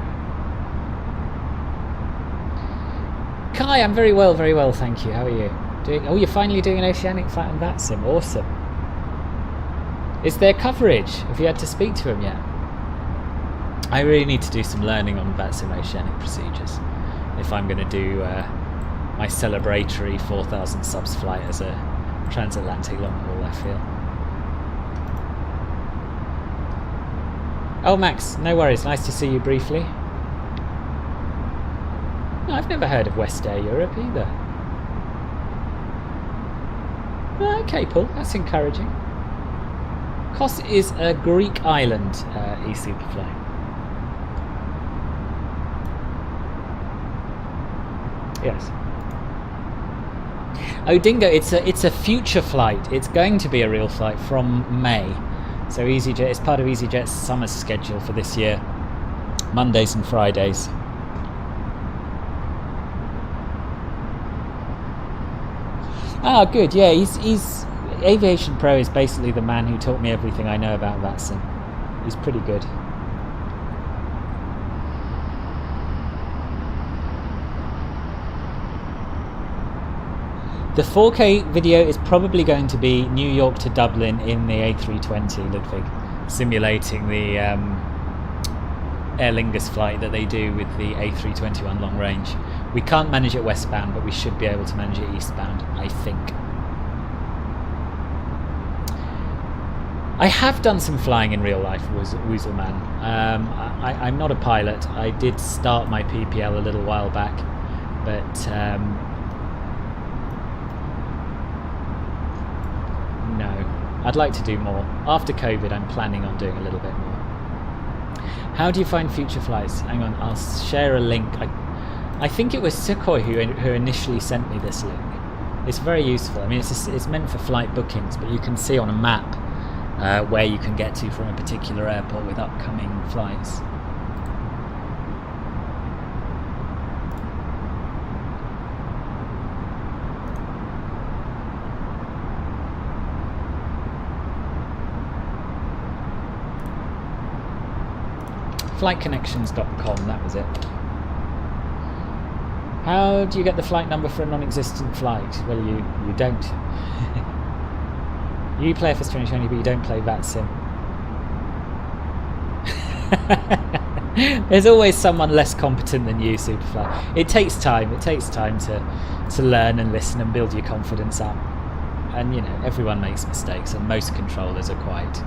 Kai, I'm very well, thank you. How are you? Oh, you're finally doing an Oceanic flight on VATSIM. Awesome. Is there coverage? Have you had to speak to him yet? I really need to do some learning on VATSIM Oceanic procedures if I'm going to do my celebratory 4,000 subs flight as a transatlantic long haul, I feel. Oh, Max, no worries. Nice to see you briefly. No, I've never heard of West Air Europe either. Okay, Paul, that's encouraging. Kos is a Greek island, eSuperfly. Yes. Oh, Dingo, it's a future flight. It's going to be a real flight from May. So EasyJet is part of EasyJet's summer schedule for this year. Mondays and Fridays. Ah, good. Yeah, he's Aviation Pro is basically the man who taught me everything I know about VATSIM. He's pretty good. The 4K video is probably going to be New York to Dublin in the A320, Ludwig, simulating the Aer Lingus flight that they do with the A321 long range. We can't manage it westbound, but we should be able to manage it eastbound, I think. I have done some flying in real life, Weaselman. I'm not a pilot. I did start my PPL a little while back, but no. I'd like to do more. After COVID, I'm planning on doing a little bit more. How do you find future flights? Hang on, I'll share a link. I think it was Sukhoi who initially sent me this link. It's very useful. I mean, it's meant for flight bookings, but you can see on a map where you can get to from a particular airport with upcoming flights. Flightconnections.com, that was it. How do you get the flight number for a non-existent flight? Well, you don't. You play FS 2020, but you don't play VATSIM. There's always someone less competent than you, Superfly. It takes time. It takes time to learn and listen and build your confidence up. And, you know, everyone makes mistakes, and most controllers are quite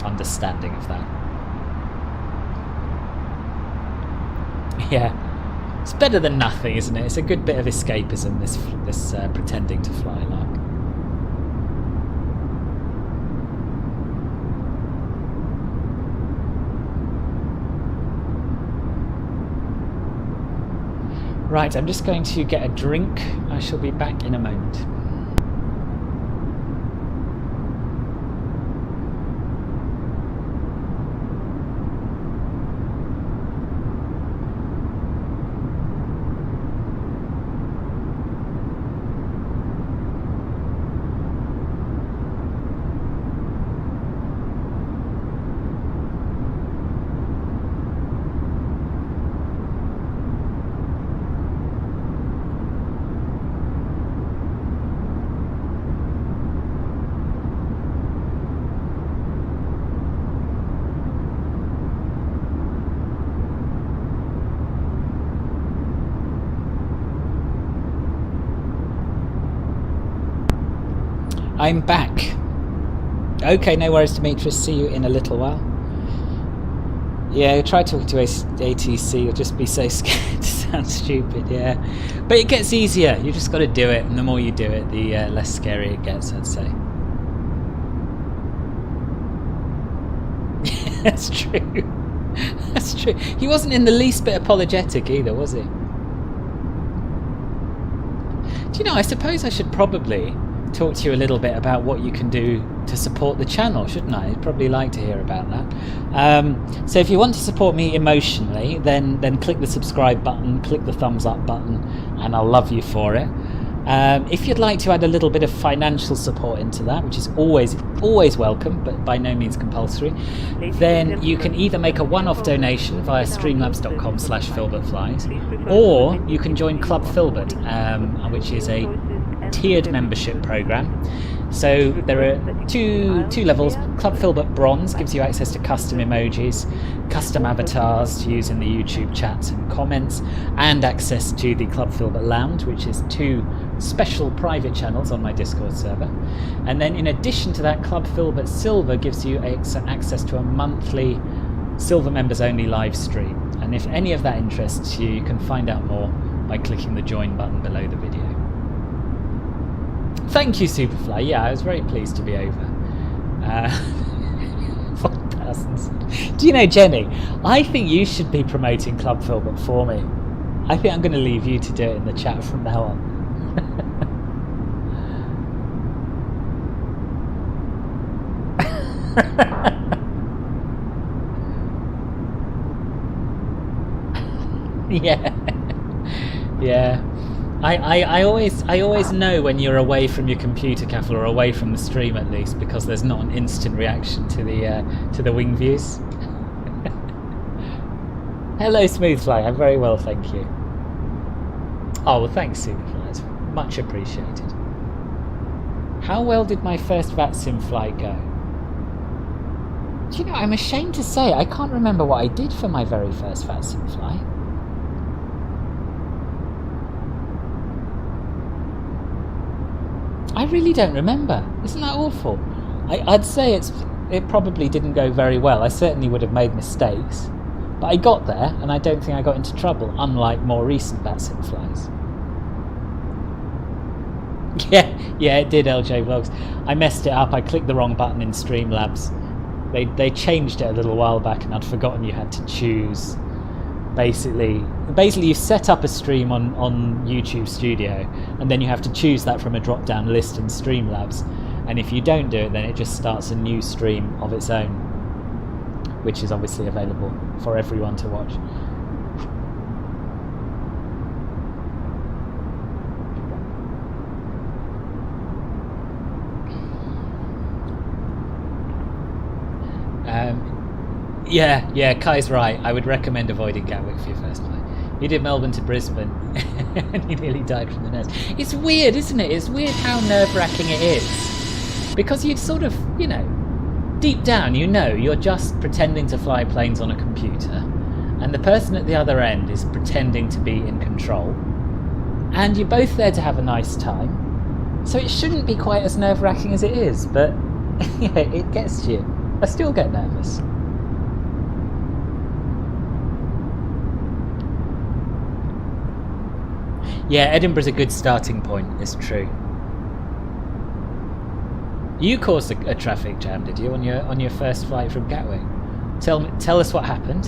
understanding of that. Yeah, it's better than nothing, isn't it? It's a good bit of escapism, this pretending to fly lark. Right, I'm just going to get a drink. I shall be back in a moment. I'm back. Okay, no worries, Demetrius. See you in a little while. Yeah, try talking to ATC. You'll just be so scared to sound stupid, yeah. But it gets easier. You just got to do it, and the more you do it, the less scary it gets, I'd say. That's true. That's true. He wasn't in the least bit apologetic either, was he? Do you know, I suppose I should probably talk to you a little bit about what you can do to support the channel, shouldn't I? I'd probably like to hear about that. So if you want to support me emotionally, then click the subscribe button, click the thumbs up button, and I'll love you for it. If you'd like to add a little bit of financial support into that, which is always welcome, but by no means compulsory, then you can either make a one-off donation via streamlabs.com/filbertflies, or you can join Club Filbert, which is a tiered membership program. So there are two levels. Club Filbert Bronze gives you access to custom emojis, custom avatars to use in the YouTube chats and comments, and access to the Club Filbert Lounge, which is 2 special private channels on my Discord server. And then in addition to that, Club Filbert Silver gives you access to a monthly Silver members only live stream. And if any of that interests you, you can find out more by clicking the join button below the video. Thank you, Superfly. Yeah, I was very pleased to be over. $4,000. Do you know, Jenny, I think you should be promoting Club Filbert for me. I think I'm going to leave you to do it in the chat from now on. Yeah. I always know when you're away from your computer, Caffel, or away from the stream at least, because there's not an instant reaction to the wing views. Hello, Smoothfly. I'm very well, thank you. Oh well, thanks, Superfly. It's much appreciated. How well did my first VATSIM flight go? Do you know, I'm ashamed to say I can't remember what I did for my very first VATSIM flight. I really don't remember. Isn't that awful? I'd say it probably didn't go very well. I certainly would have made mistakes. But I got there, and I don't think I got into trouble, unlike more recent VATSIM flights. Yeah, it did, LJ Vlogs. I messed it up. I clicked the wrong button in Streamlabs. They changed it a little while back, and I'd forgotten you had to choose. Basically you set up a stream on YouTube Studio, and then you have to choose that from a drop-down list in Streamlabs. And if you don't do it, then it just starts a new stream of its own, which is obviously available for everyone to watch. Yeah, Kai's right. I would recommend avoiding Gatwick for your first flight. You did Melbourne to Brisbane and you nearly died from the nerves. It's weird, isn't it? It's weird how nerve-wracking it is. Because you sort of, you know, deep down you know you're just pretending to fly planes on a computer, and the person at the other end is pretending to be in control, and you're both there to have a nice time. So it shouldn't be quite as nerve-wracking as it is, but yeah, it gets to you. I still get nervous. Yeah, Edinburgh's a good starting point, it's true. You caused a traffic jam, did you, on your first flight from Gatwick? Tell us what happened.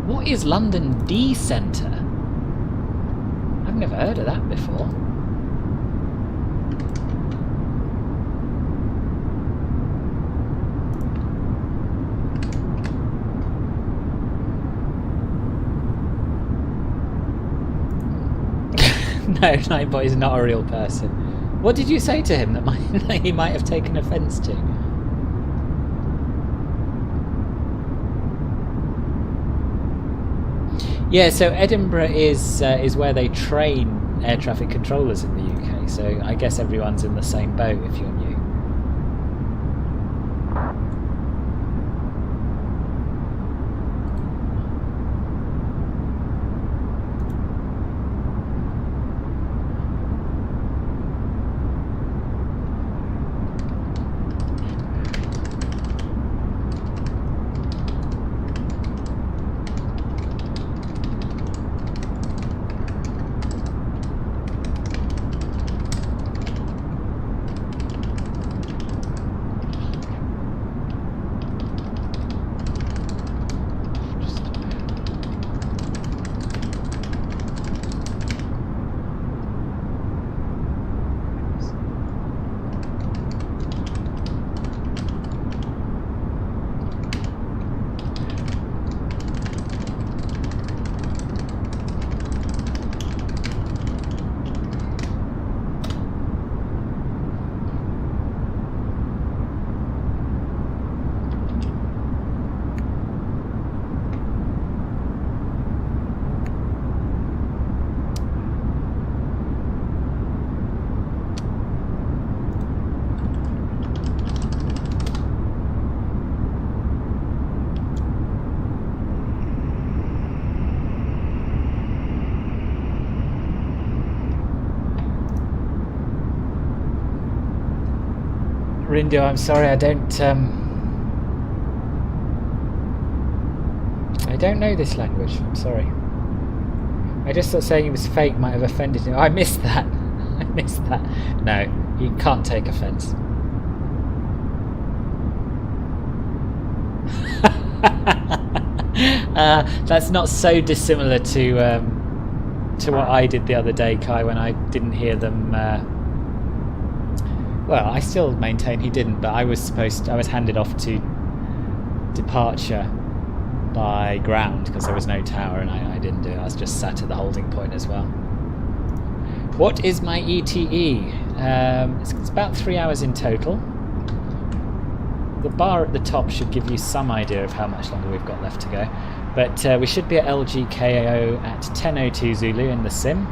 What is London D Centre? I've never heard of that before. No, Nightbot is not a real person. What did you say to him that he might have taken offence to? Yeah, so Edinburgh is where they train air traffic controllers in the UK, so I guess everyone's in the same boat if you're new. Rindo, I'm sorry, I don't know this language. I'm sorry. I just thought saying it was fake might have offended him. I missed that. I missed that. No, he can't take offence. That's not so dissimilar to what I did the other day, Kai, when I didn't hear them. Well, I still maintain he didn't, but I was handed off to departure by ground because there was no tower, and I didn't do it. I was just sat at the holding point as well. What is my ETE? It's about 3 hours in total. The bar at the top should give you some idea of how much longer we've got left to go. But we should be at LGKO at 10:02 Zulu in the sim.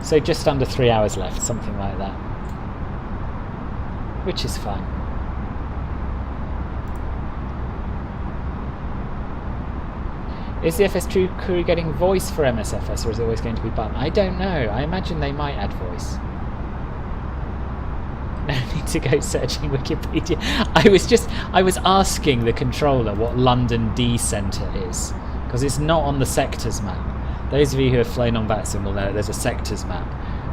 So just under 3 hours left, something like that. Which is fine. Is the FS2 crew getting voice for MSFS, or is it always going to be button? I don't know. I imagine they might add voice. No need to go searching Wikipedia. I was asking the controller what London D Centre is, because it's not on the sectors map. Those of you who have flown on VATSIM will know there's a sectors map,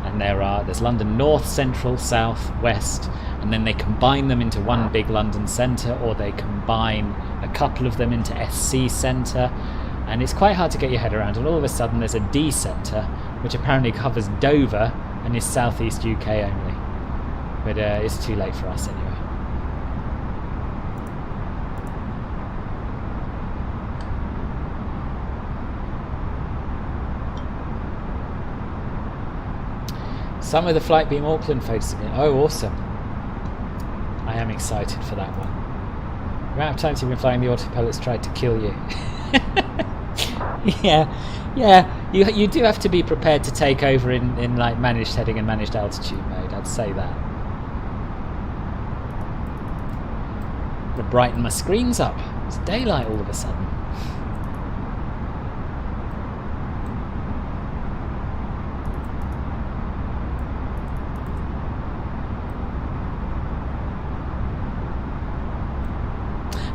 and there's London North, Central, South, West, and then they combine them into one big London centre, or they combine a couple of them into SC Centre, and it's quite hard to get your head around. And all of a sudden there's a D Centre, which apparently covers Dover and is southeast UK only. But it's too late for us anyway. Some of the Flight Beam Auckland photos of me. Oh, awesome. I am excited for that one. The amount of times you've been flying the autopilot's tried to kill you. Yeah. You do have to be prepared to take over in like managed heading and managed altitude mode, I'd say that. To brighten my screens up. It's daylight all of a sudden.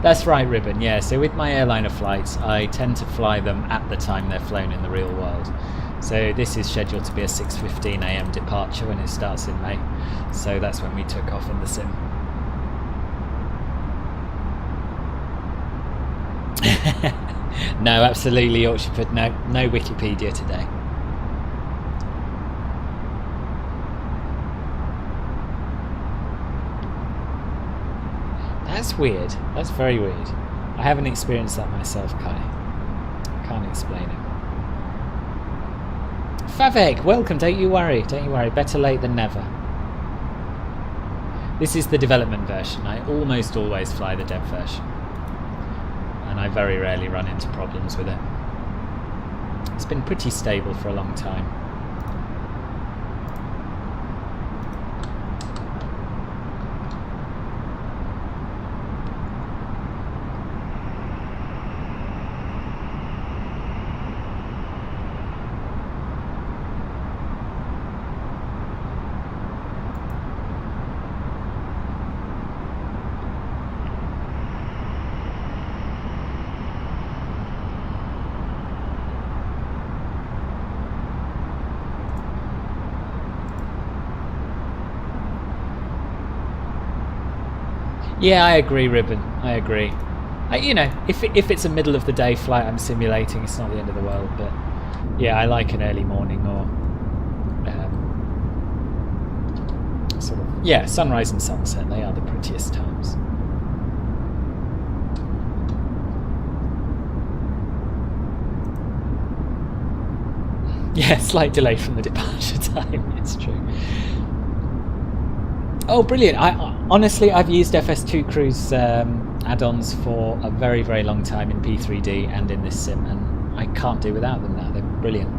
That's right, Ribbon, yeah. So with my airliner flights, I tend to fly them at the time they're flown in the real world. So this is scheduled to be a 6:15 AM departure when it starts in May. So that's when we took off in the sim. No, absolutely, Yorkshire. No Wikipedia today. That's weird. That's very weird. I haven't experienced that myself, Kai. Can't explain it. Faveg, welcome. Don't you worry. Don't you worry. Better late than never. This is the development version. I almost always fly the dev version. And I very rarely run into problems with it. It's been pretty stable for a long time. Yeah, I agree, Ribbon. I agree. You know, if it's a middle of the day flight I'm simulating, it's not the end of the world. But yeah, I like an early morning or sort of sunrise and sunset. They are the prettiest times. Yeah, slight delay from the departure time. It's true. Oh, brilliant. Honestly, I've used FS2 Crew's add-ons for a very, very long time in P3D and in this sim, and I can't do without them now. They're brilliant.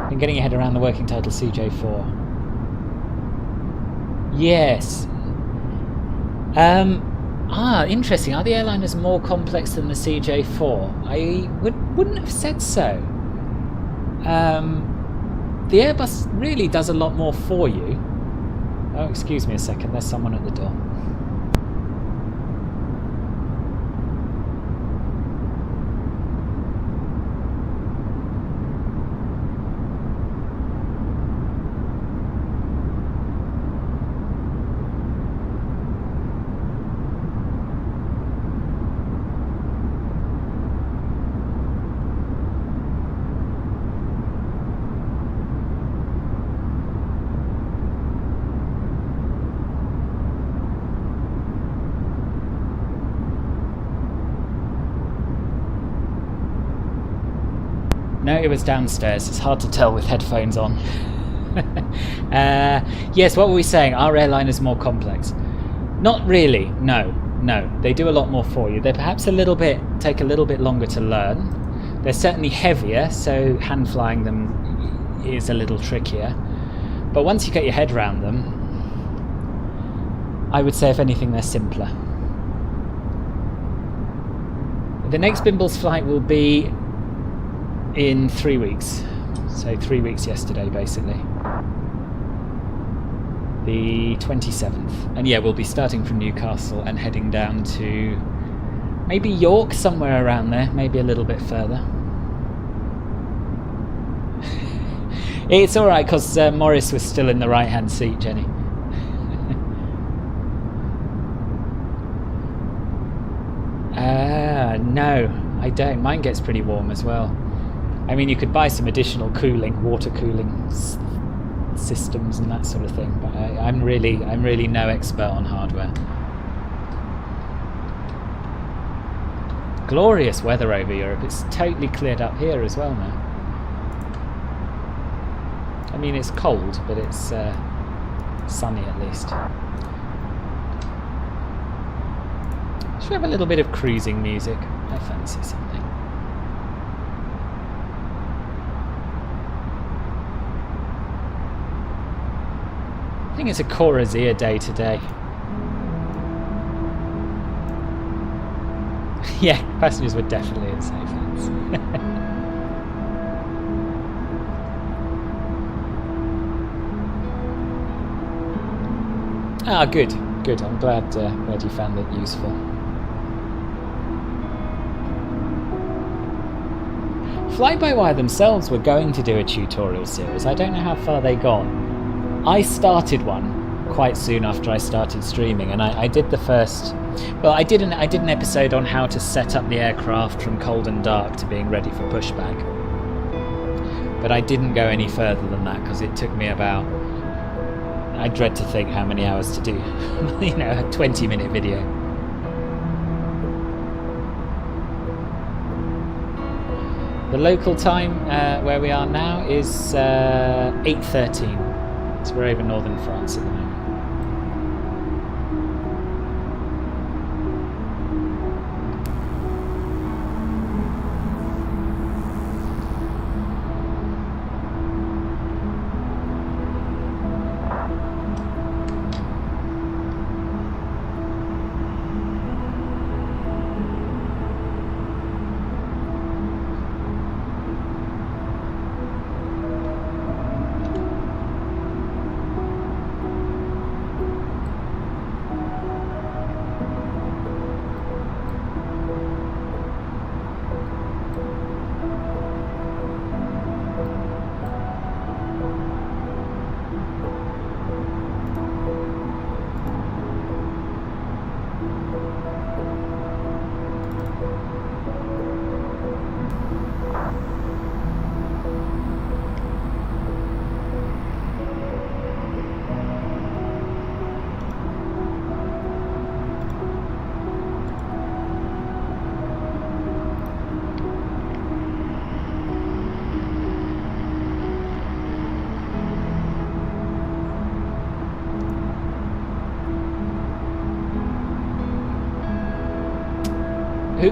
Been getting your head around the working title CJ4. Yes. Interesting. Are the airliners more complex than the CJ4? I wouldn't have said so. The Airbus really does a lot more for you. Oh, excuse me a second, there's someone at the door. No, it was downstairs. It's hard to tell with headphones on. Yes, what were we saying? Our airline is more complex. Not really, no. They do a lot more for you. They perhaps take a little bit longer to learn. They're certainly heavier, so hand flying them is a little trickier. But once you get your head around them, I would say if anything they're simpler. The next Bimbles flight will be in 3 weeks. So 3 weeks yesterday, basically. The 27th. And yeah, we'll be starting from Newcastle and heading down to maybe York, somewhere around there, maybe a little bit further. It's alright, because Morris was still in the right-hand seat, Jenny. No, I don't. Mine gets pretty warm as well. I mean, you could buy some additional water cooling systems and that sort of thing, but I'm really no expert on hardware. Glorious weather over Europe. It's totally cleared up here as well now. I mean, it's cold, but it's sunny at least. Should we have a little bit of cruising music? I fancy something. I think it's a Corazia day today. Yeah, passengers were definitely in safe hands. Ah, good. I'm glad you found it useful. Fly-by-wire themselves were going to do a tutorial series. I don't know how far they got. I started one quite soon after I started streaming, and I did the first. Well, I did an episode on how to set up the aircraft from cold and dark to being ready for pushback. But I didn't go any further than that because it took me about. I dread to think how many hours to do. You know, a 20-minute video. The local time where we are now is 8:13. So we're over northern France at the moment.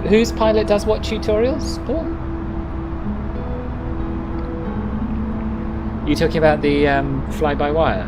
Whose pilot does what tutorials, Paul? You talking about the fly-by-wire?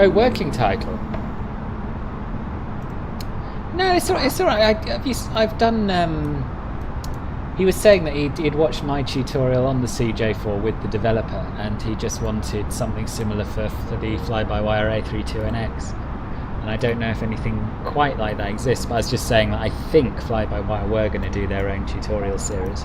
Oh, working title. No, it's all right. I've done He was saying that he'd watched my tutorial on the CJ4 with the developer, and he just wanted something similar for the fly-by-wire A320X. And I don't know if anything quite like that exists, but I was just saying that I think fly-by-wire were going to do their own tutorial series.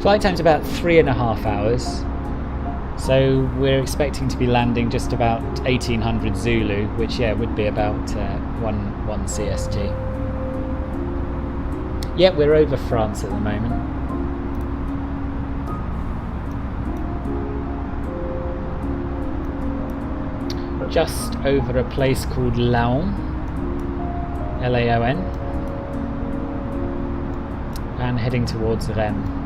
Flight time's about 3.5 hours. So we're expecting to be landing just about 1800 Zulu, which would be about 1 CST. Yeah, we're over France at the moment. Just over a place called Laon, Laon, and heading towards Rennes.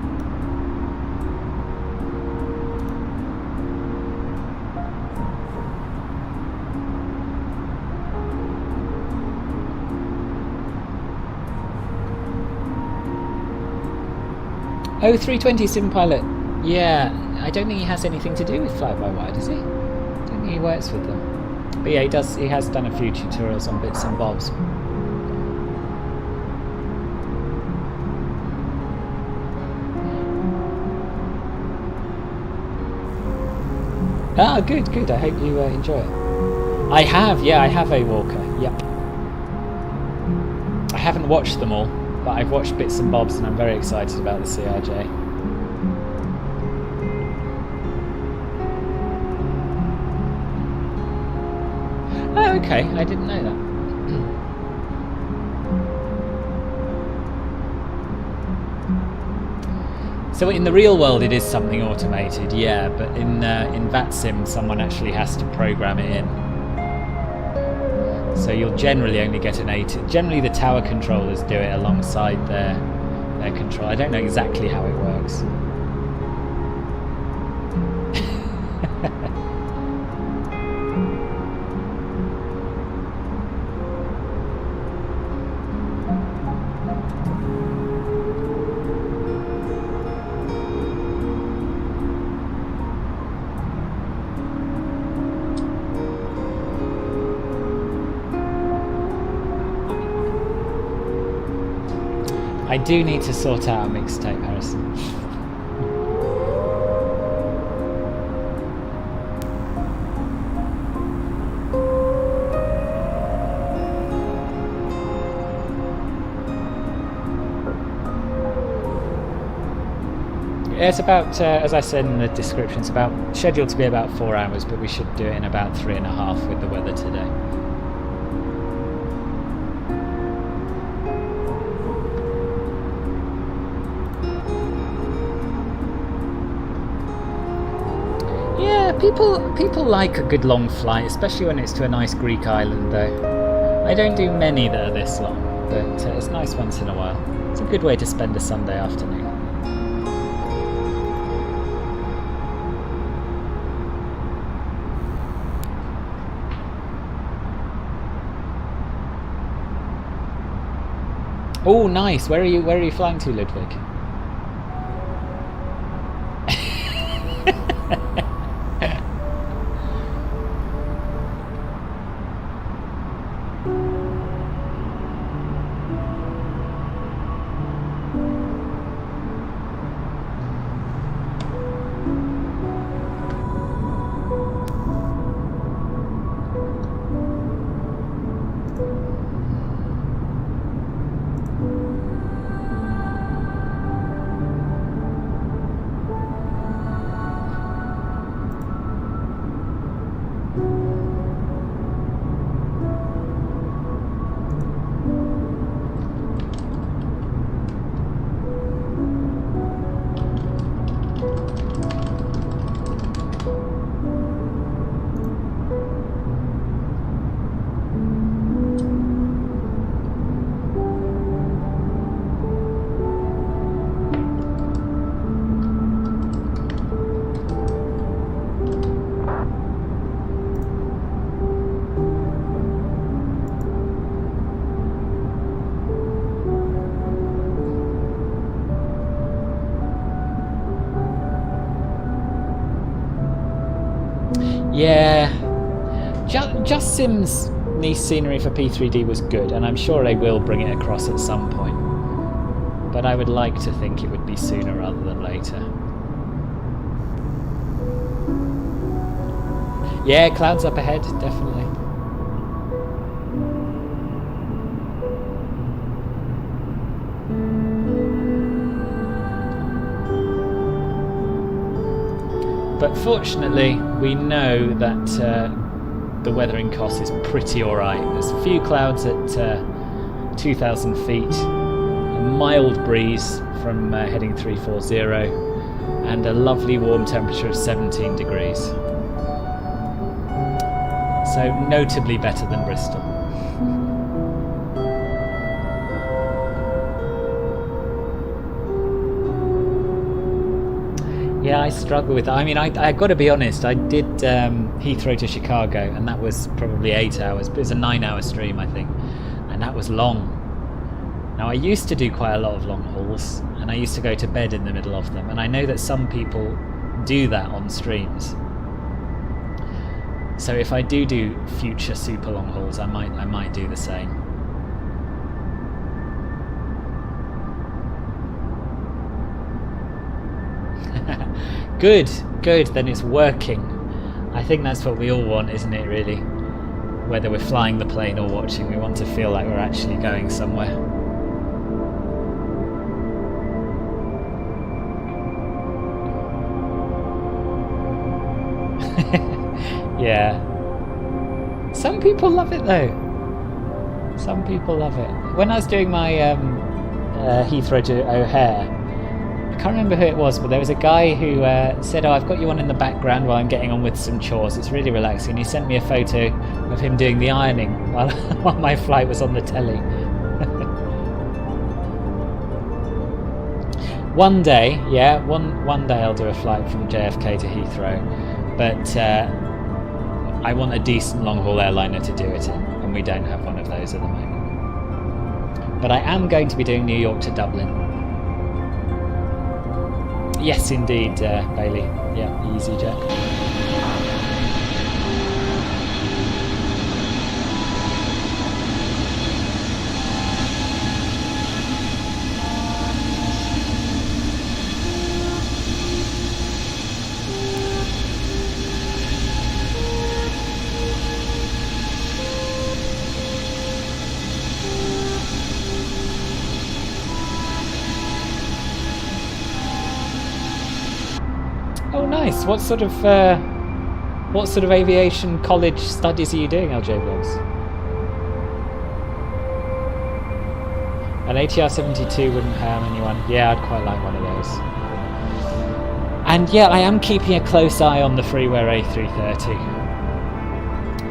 Oh, 320 sim pilot. Yeah, I don't think he has anything to do with fly-by-wire, does he? I don't think he works with them. But yeah, he does. He has done a few tutorials on bits and bobs. Ah, good, good. I hope you enjoy it. I have, yeah, I have a Walker. Yep. I haven't watched them all, but I've watched bits and bobs, and I'm very excited about the CRJ. Oh, okay, I didn't know that. So in the real world it is something automated, yeah, but in VATSIM someone actually has to program it in. So you'll generally only get an 8. Generally the tower controllers do it alongside their control. I don't know exactly how it works. I do need to sort out a mixtape, Harrison. It's about, as I said in the description, it's about scheduled to be about 4 hours, but we should do it in about 3.5 with the weather today. People like a good long flight, especially when it's to a nice Greek island though. I don't do many that are this long, but it's nice once in a while. It's a good way to spend a Sunday afternoon. Oh, nice. Where are you flying to, Ludwig? Yeah, Just Sim's Nice scenery for P3D was good, and I'm sure they will bring it across at some point. But I would like to think it would be sooner rather than later. Yeah, clouds up ahead, definitely. But fortunately, we know that the weather in Kos is pretty alright. There's a few clouds at 2,000 feet, a mild breeze from heading 340, and a lovely warm temperature of 17 degrees. So notably better than Bristol. Yeah, I struggle with that. I mean, I got to be honest, I did Heathrow to Chicago, and that was probably 8 hours, but it was a 9-hour stream, I think, and that was long. Now, I used to do quite a lot of long hauls, and I used to go to bed in the middle of them, and I know that some people do that on streams. So if I do future super long hauls, I might do the same. Good, then it's working. I think that's what we all want, isn't it, really? Whether we're flying the plane or watching, we want to feel like we're actually going somewhere. Yeah. Some people love it, though. Some people love it. When I was doing my Heathrow to O'Hare, I can't remember who it was, but there was a guy who said, "Oh, I've got you on in the background while I'm getting on with some chores. It's really relaxing." He sent me a photo of him doing the ironing while my flight was on the telly. One day, yeah, one day I'll do a flight from JFK to Heathrow, but I want a decent long-haul airliner to do it in, and we don't have one of those at the moment. But I am going to be doing New York to Dublin. Yes, indeed, Bailey. Yeah, EasyJet. Oh, nice. What sort of aviation college studies are you doing, LJ Vlogs? An ATR-72 wouldn't harm anyone. Yeah, I'd quite like one of those. And yeah, I am keeping a close eye on the freeware A330.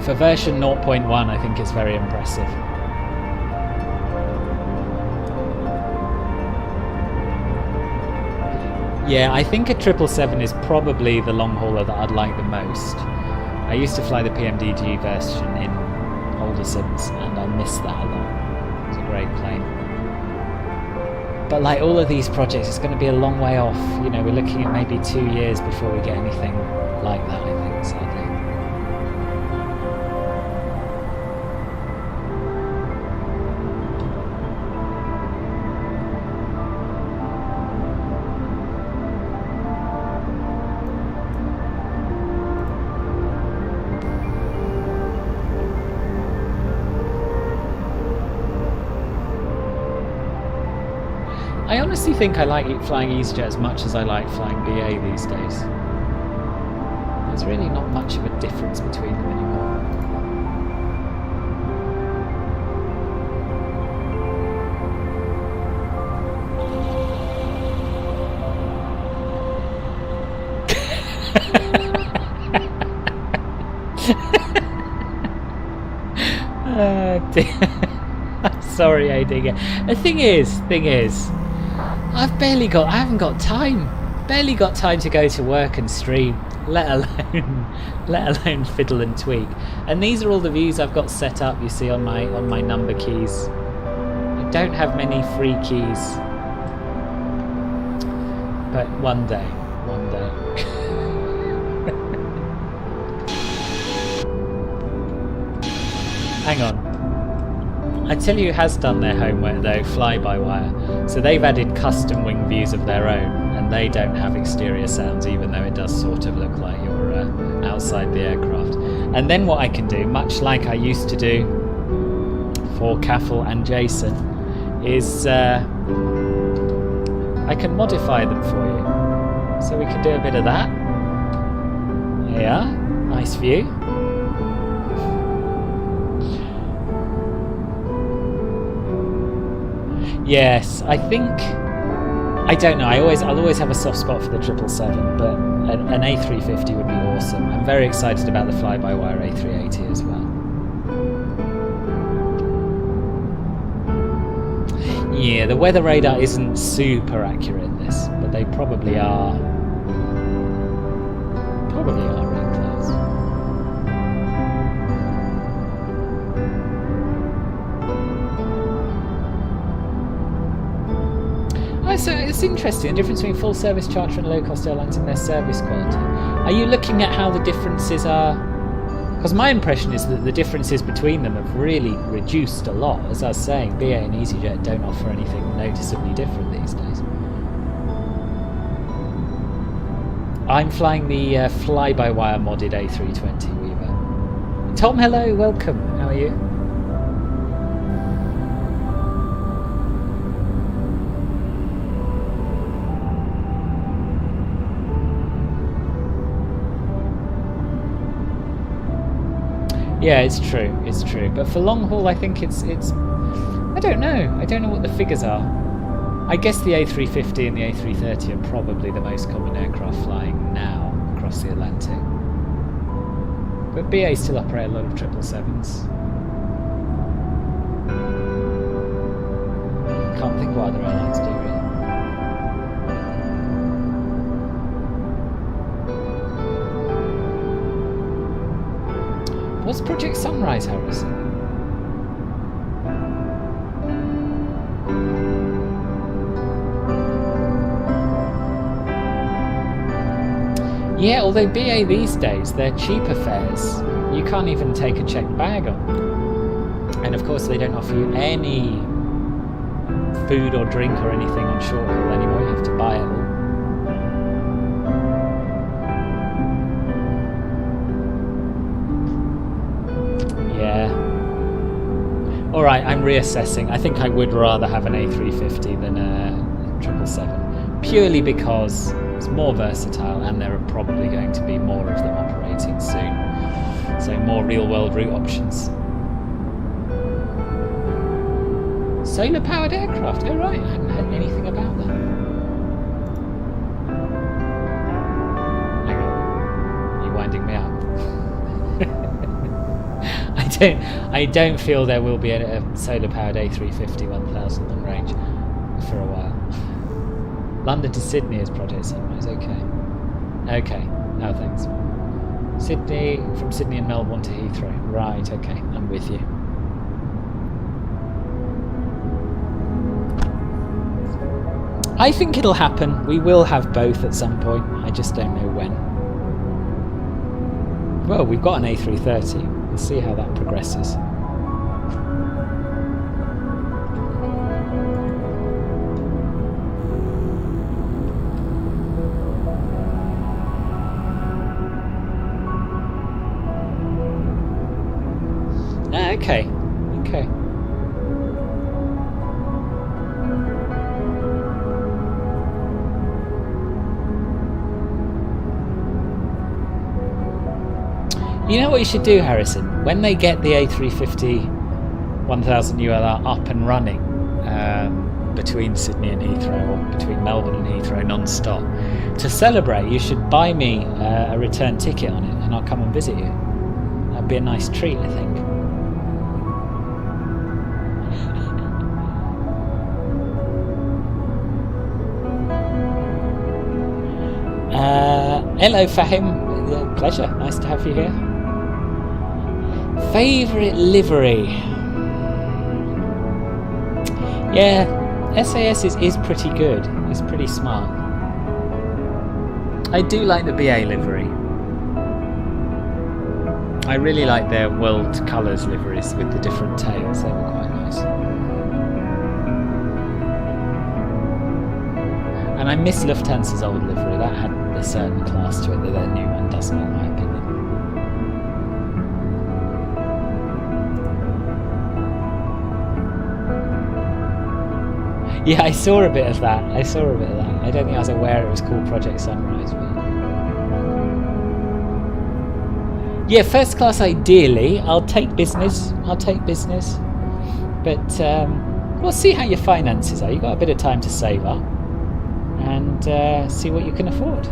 For version 0.1, I think it's very impressive. Yeah, I think a 777 is probably the long hauler that I'd like the most. I used to fly the PMDG version in older sims, and I miss that a lot. It's a great plane. But like all of these projects, it's going to be a long way off. You know, we're looking at maybe 2 years before we get anything like that, I think, sadly. I honestly think I like flying EasyJet as much as I like flying BA these days. There's really not much of a difference between them anymore. I'm sorry, AD. The thing is, I haven't got time. Barely got time to go to work and stream, let alone fiddle and tweak. And these are all the views I've got set up. You see on my number keys. I don't have many free keys, but one day. Hang on. I tell you who has done their homework though, fly-by-wire. So they've added custom wing views of their own, and they don't have exterior sounds, even though it does sort of look like you're outside the aircraft. And then what I can do, much like I used to do for Caffel and Jason, is I can modify them for you. So we can do a bit of that. Yeah, nice view. Yes, I think, I don't know, I'll always have a soft spot for the 777, but an A350 would be awesome. I'm very excited about the fly-by-wire A380 as well. Yeah, the weather radar isn't super accurate in this, but they probably are really close. Oh, so it's interesting, the difference between full service charter and low-cost airlines and their service quality. Are you looking at how the differences are? Because my impression is that the differences between them have really reduced a lot. As I was saying, BA and EasyJet don't offer anything noticeably different these days. I'm flying the fly-by-wire modded A320 Weaver. Tom, hello, welcome. How are you? Yeah, it's true. It's true. But for long haul, I think it's. I don't know. I don't know what the figures are. I guess the A350 and the A330 are probably the most common aircraft flying now across the Atlantic. But BA still operate a lot of 777s. Can't think what other airlines do really. What's Project Sunrise, Harrison? Yeah, although BA these days, they're cheaper fares. You can't even take a checked bag on. And of course they don't offer you any food or drink or anything on short haul anymore. You have to buy it all. Alright, I'm reassessing. I think I would rather have an A350 than a 777. Purely because it's more versatile and there are probably going to be more of them operating soon. So more real-world route options. Solar-powered aircraft? Oh right, I hadn't heard anything about that. Hang on. Are you winding me up? I don't feel there will be a solar-powered A350 1000 long range for a while. London to Sydney is Project Sunrise. Okay. No thanks. From Sydney and Melbourne to Heathrow. Right. Okay. I'm with you. I think it'll happen. We will have both at some point. I just don't know when. Well, we've got an A330. We'll see how that progresses. Okay. You know what you should do, Harrison? When they get the A350 1000 ULR up and running between Sydney and Heathrow, or between Melbourne and Heathrow non-stop, to celebrate, you should buy me a return ticket on it and I'll come and visit you. That'd be a nice treat, I think. Hello, Fahim. Pleasure. Nice to have you here. Favourite livery? Yeah, SAS is pretty good. It's pretty smart. I do like the BA livery. I really like their world colours liveries with the different tails. They were quite nice. And I miss Lufthansa's old livery. That had a certain class to it that their new one doesn't, in my opinion. Yeah, I saw a bit of that. I don't think I was aware it was called Project Sunrise. But... yeah, first class ideally. I'll take business. But we'll see how your finances are. You've got a bit of time to save up and see what you can afford.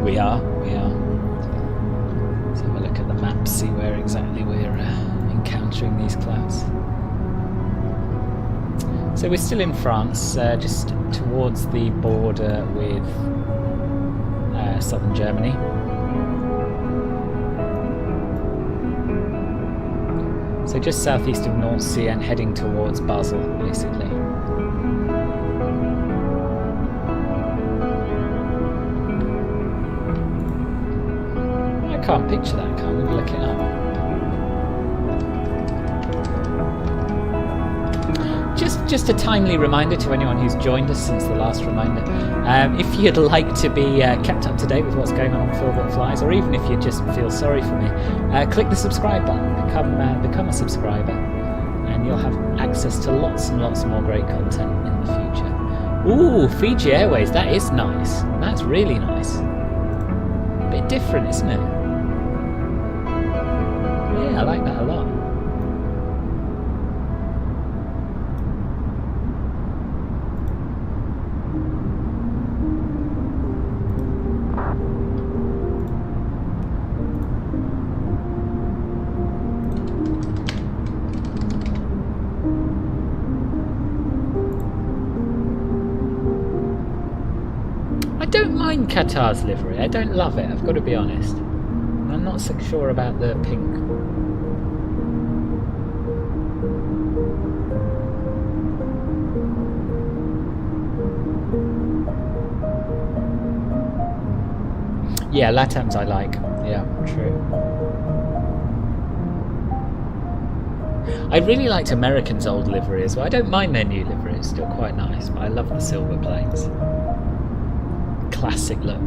We are. Let's have a look at the map, see where exactly we're encountering these clouds. So we're still in France, just towards the border with southern Germany. So just southeast of North Sea and heading towards Basel, basically. I can't picture that, can't we? Look it up. Just a timely reminder to anyone who's joined us since the last reminder. If you'd like to be kept up to date with what's going on Philbert Flies, or even if you just feel sorry for me, click the subscribe button, become a subscriber, and you'll have access to lots and lots more great content in the future. Ooh, Fiji Airways, that is nice. That's really nice. A bit different, isn't it? Yeah, I like that a lot. I don't mind Qatar's livery. I don't love it, I've got to be honest. I'm not so sure about the pink. Yeah, LATAM's I like. Yeah, true. I really liked American's old livery as well. I don't mind their new livery, it's still quite nice, but I love the silver plates. Classic look.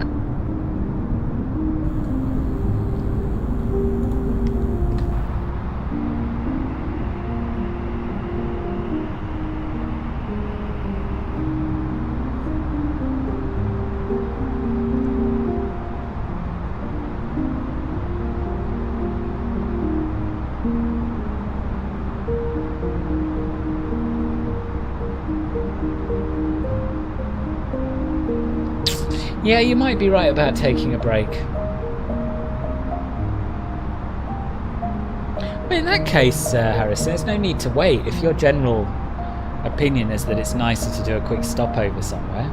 Yeah, you might be right about taking a break. But in that case, Harris, there's no need to wait. If your general opinion is that it's nicer to do a quick stopover somewhere,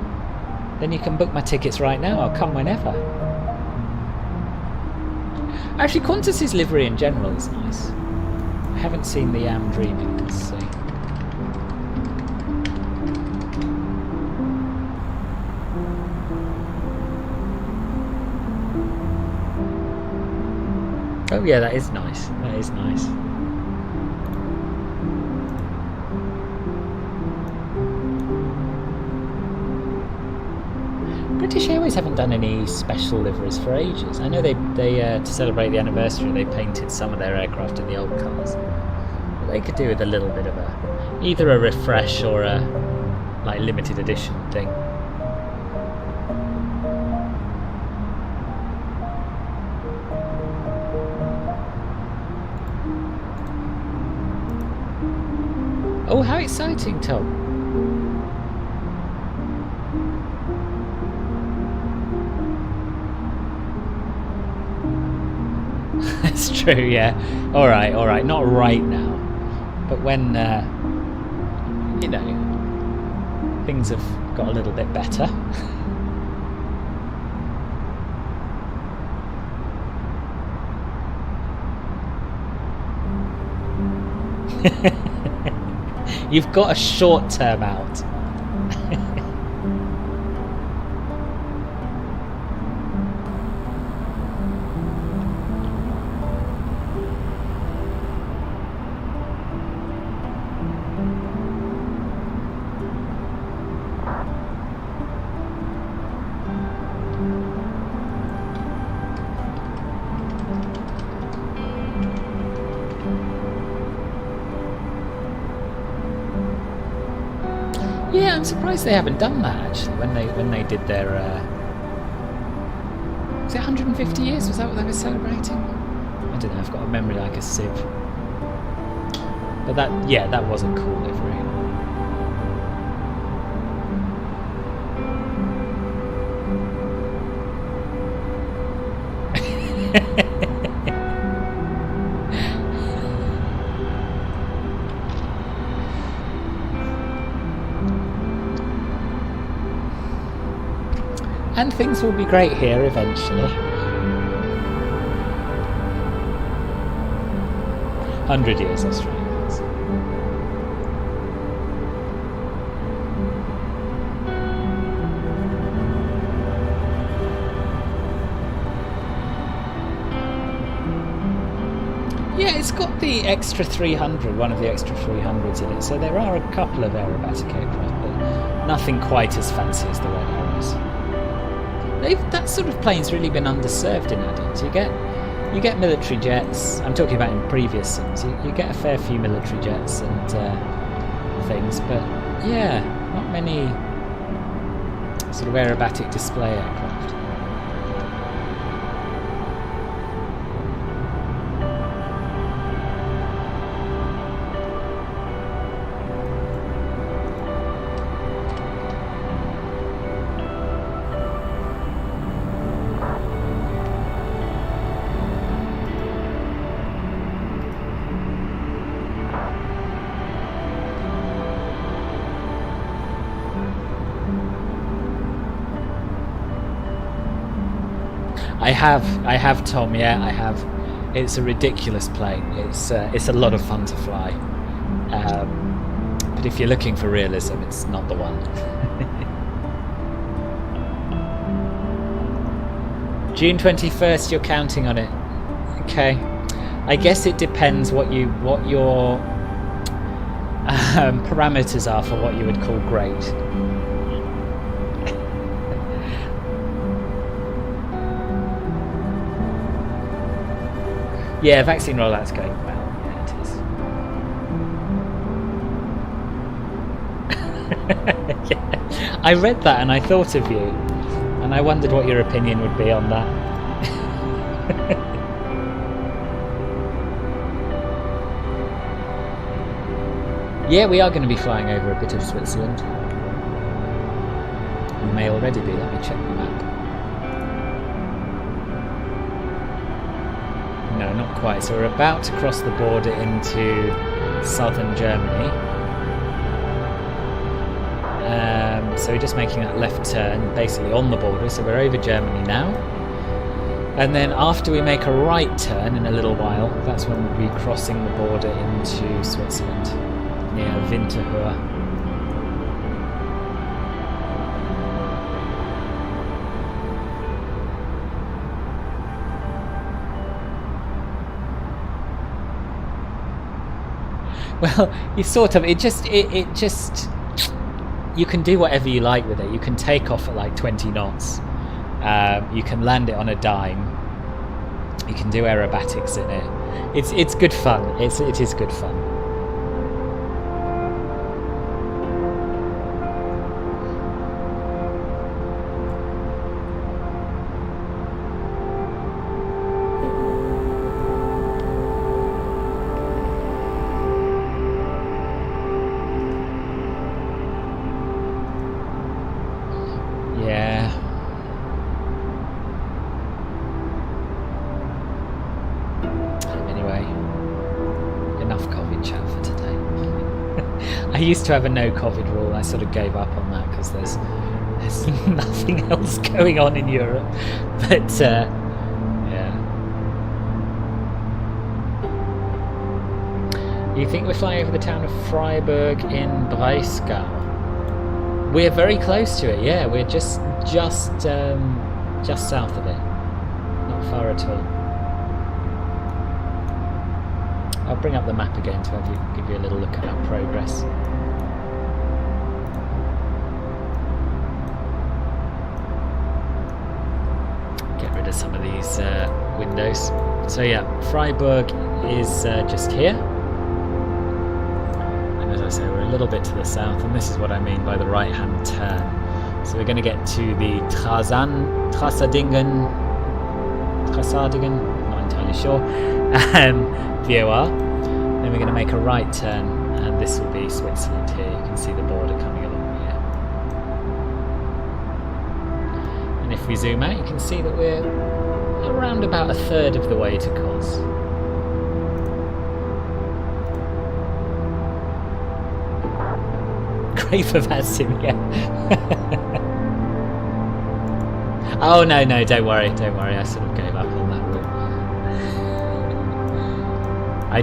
then you can book my tickets right now. I'll come whenever. Actually, Qantas's livery in general is nice. I haven't seen the Am Dreaming, let's see. Oh yeah, that is nice. That is nice. British Airways haven't done any special liveries for ages. I know they to celebrate the anniversary, they painted some of their aircraft in the old colours. But they could do with a little bit of either a refresh or a like limited edition thing. Oh, how exciting, Tom. That's true, yeah. Alright, not right now. But when, you know, things have got a little bit better. You've got a short term out. Yeah, I'm surprised they haven't done that actually. When they did their, was it 150 years? Was that what they were celebrating? I don't know. I've got a memory like a sieve. But that was a cool livery. And things will be great here eventually. 100 years Australia. Yeah, it's got the extra 300, one of the extra 300s in it, so there are a couple of aerobatic aircraft, but nothing quite as fancy as the Red Arrows. That sort of plane's really been underserved in adults. You get military jets. I'm talking about in previous sims. You get a fair few military jets and things, but yeah, not many sort of aerobatic display aircraft. I have, Tom. Yeah, I have. It's a ridiculous plane. It's a lot of fun to fly. But if you're looking for realism, it's not the one. June 21st. You're counting on it. Okay. I guess it depends what your parameters are for what you would call great. Yeah, vaccine rollout's going well. Yeah, it is. Yeah. I read that and I thought of you, and I wondered what your opinion would be on that. Yeah, we are going to be flying over a bit of Switzerland. We may already be. Let me check the map. No, not quite. So we're about to cross the border into southern Germany. So we're just making that left turn, basically on the border. So we're over Germany now. And then after we make a right turn in a little while, that's when we'll be crossing the border into Switzerland, near Winterthur. Well, you sort of, it just, you can do whatever you like with it. You can take off at like 20 knots. You can land it on a dime. You can do aerobatics in it. It's good fun. It is good fun. used to have a no COVID rule. I sort of gave up on that because there's nothing else going on in Europe. But yeah. You think we're flying over the town of Freiburg in Breisgau? We're very close to it. Yeah, we're just south of it. Not far at all. I'll bring up the map again to give you a little look at our progress. Get rid of some of these windows. So yeah, Freiburg is just here. And as I say, we're a little bit to the south, and this is what I mean by the right-hand turn. So we're going to get to the Trassadingen, not entirely sure, VOR. Then we're going to make a right turn, and this will be Switzerland here. You can see the border coming along here. And if we zoom out, you can see that we're around about a third of the way to Kos. Great for VATSIM, yeah. Oh no, don't worry. I sort of gave up on that rule. I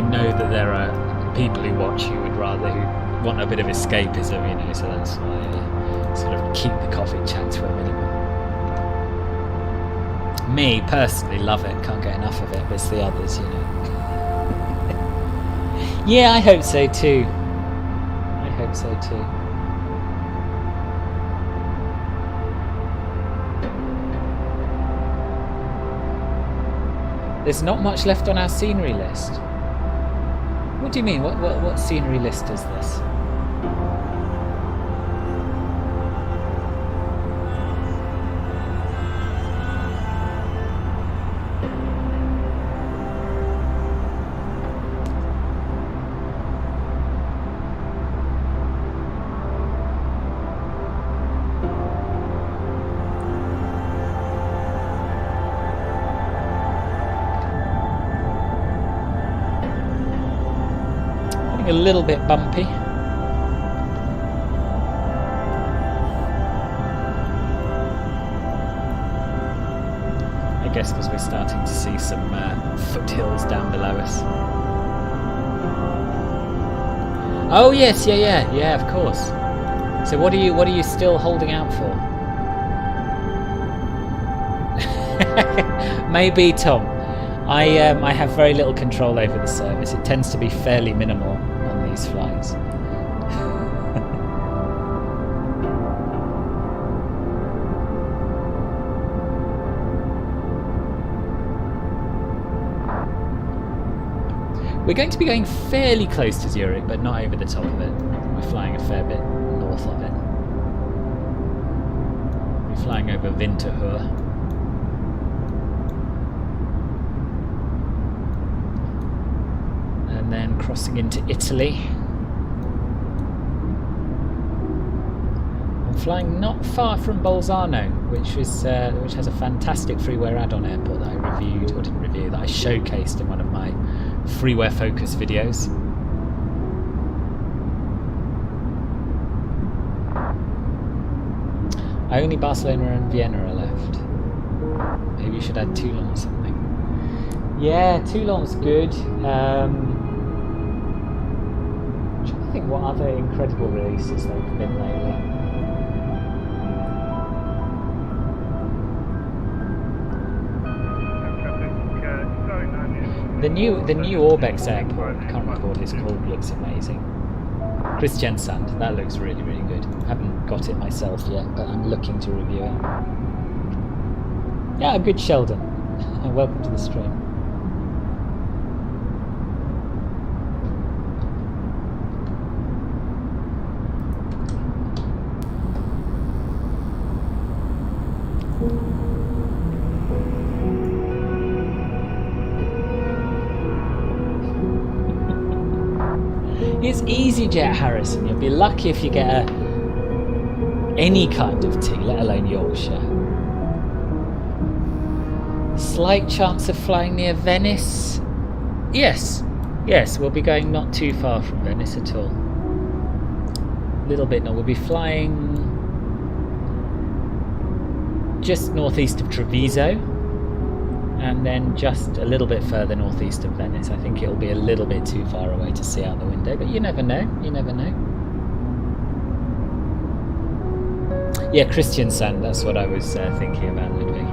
know that there are people who watch who want a bit of escapism, you know, so that's why I sort of keep the coffee chat to a minimum. Me, personally, love it, can't get enough of it, but it's the others, you know. Yeah, I hope so too. There's not much left on our scenery list. What do you mean? What scenery list is this? A little bit bumpy. I guess because we're starting to see some foothills down below us. Oh yes, yeah, of course. So what are you still holding out for? Maybe, Tom. I have very little control over the service. It tends to be fairly minimal on these flights. We're going to be going fairly close to Zurich, but not over the top of it. We're flying a fair bit north of it. We're flying over Winterthur. And then crossing into Italy. I'm flying not far from Bolzano, which has a fantastic freeware add-on airport that I that I showcased in one of my freeware focus videos. Only Barcelona and Vienna are left. Maybe you should add Toulon or something. Yeah, Toulon's good. I'm trying to think what other incredible releases they've been lately. The new Orbex airport, I can't remember what it's called, looks amazing. Kristiansand, that looks really, really good. I haven't got it myself yet, but I'm looking to review it. Yeah, good Sheldon. Welcome to the stream. It's EasyJet, Harrison. You'll be lucky if you get any kind of tea, let alone Yorkshire. Slight chance of flying near Venice? Yes, we'll be going not too far from Venice at all. little bit north. We'll be flying just northeast of Treviso, and then just a little bit further northeast of Venice. I think it'll be a little bit too far away to see out the window, but you never know. You never know. Yeah, Christiansand, that's what I was thinking about, Ludwig.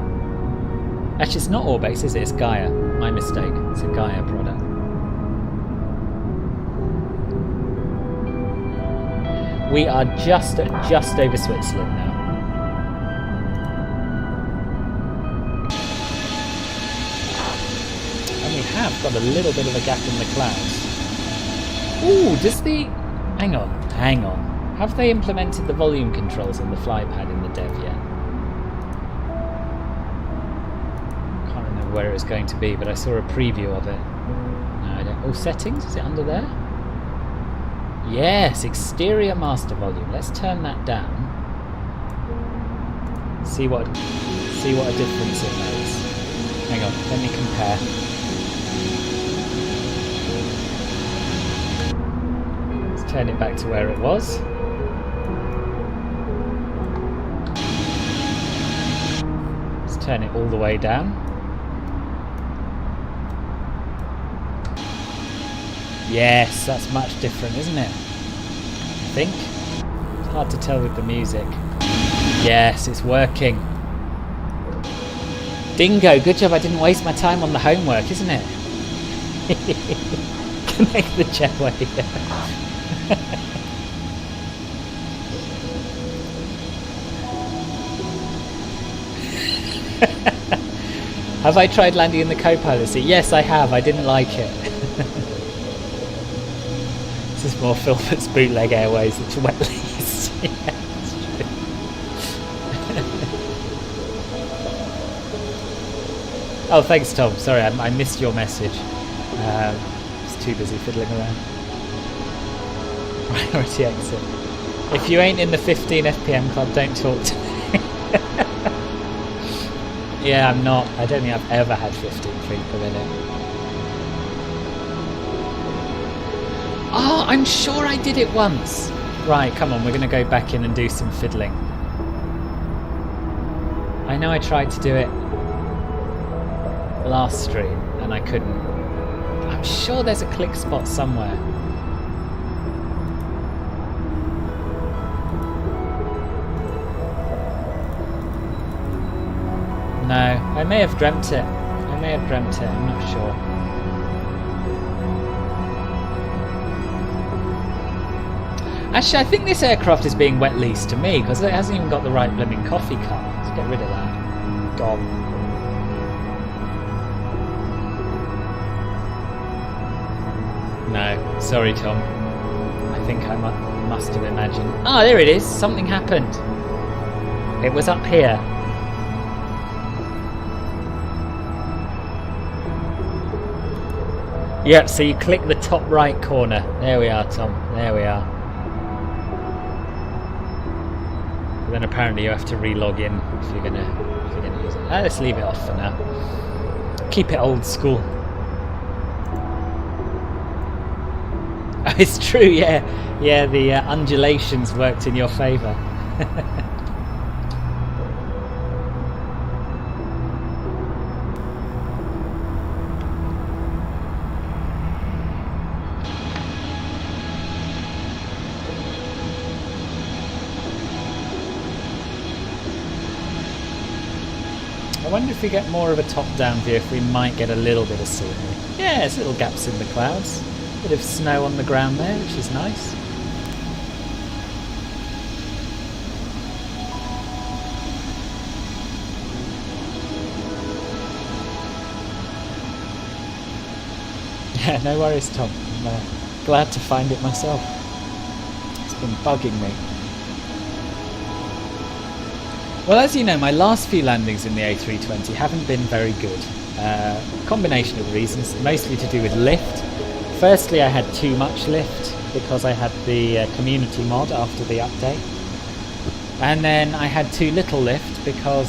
Actually, it's not Orbex, is it? It's Gaia. My mistake. It's a Gaia product. We are just over Switzerland now. And we have got a little bit of a gap in the clouds. Ooh, does the... Hang on. Have they implemented the volume controls on the flypad in the dev yet? Can't remember where it was going to be, but I saw a preview of it. No, I don't... Oh, settings? Is it under there? Yes, exterior master volume. Let's turn that down. See what a difference it makes. Hang on, let me compare. Let's turn it back to where it was. Let's turn it all the way down. Yes, that's much different, isn't it? I think. It's hard to tell with the music. Yes, it's working. Dingo, good job I didn't waste my time on the homework, isn't it? Connect the jetway. Have I tried landing in the co-pilot seat? Yes, I have. I didn't like it. This is more Philport's Bootleg Airways. It's wet lease. Yeah, that's true. Oh, thanks, Tom. Sorry, I missed your message. I was too busy fiddling around. Priority exit. If you ain't in the 15 FPM club, don't talk to me. Yeah, I'm not. I don't think I've ever had 15 feet per minute. Oh, I'm sure I did it once. Right, come on, we're going to go back in and do some fiddling. I know I tried to do it last stream and I couldn't. I'm sure there's a click spot somewhere. No, I may have dreamt it. I'm not sure. Actually, I think this aircraft is being wet leased to me because it hasn't even got the right blooming coffee cup. Let's get rid of that. Gone. No, sorry, Tom. I think I must have imagined. Ah, there it is. Something happened. It was up here. Yep, so you click the top right corner. There we are, Tom. There we are. Then apparently you have to re-log in if you're gonna use it. Let's leave it off for now. Keep it old school. Oh, it's true, yeah. Yeah, the undulations worked in your favour. I wonder if we get more of a top-down view, if we might get a little bit of scenery. Yeah, there's little gaps in the clouds. Bit of snow on the ground there, which is nice. Yeah, no worries, Tom. I'm glad to find it myself. It's been bugging me. Well, as you know, my last few landings in the A320 haven't been very good. A combination of reasons, mostly to do with lift. Firstly, I had too much lift because I had the community mod after the update. And then I had too little lift because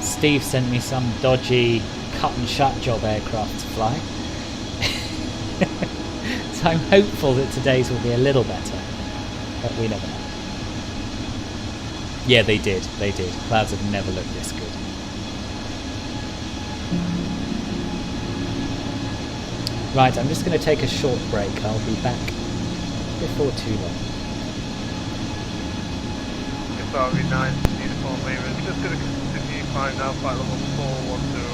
Steve sent me some dodgy cut and shut job aircraft to fly. So I'm hopeful that today's will be a little better. But we never know. Yeah, they did. They did. Clouds have never looked this good. Right, I'm just going to take a short break. I'll be back before too long.
RV9, uniform Raven, just going to continue flying now, flight level 410.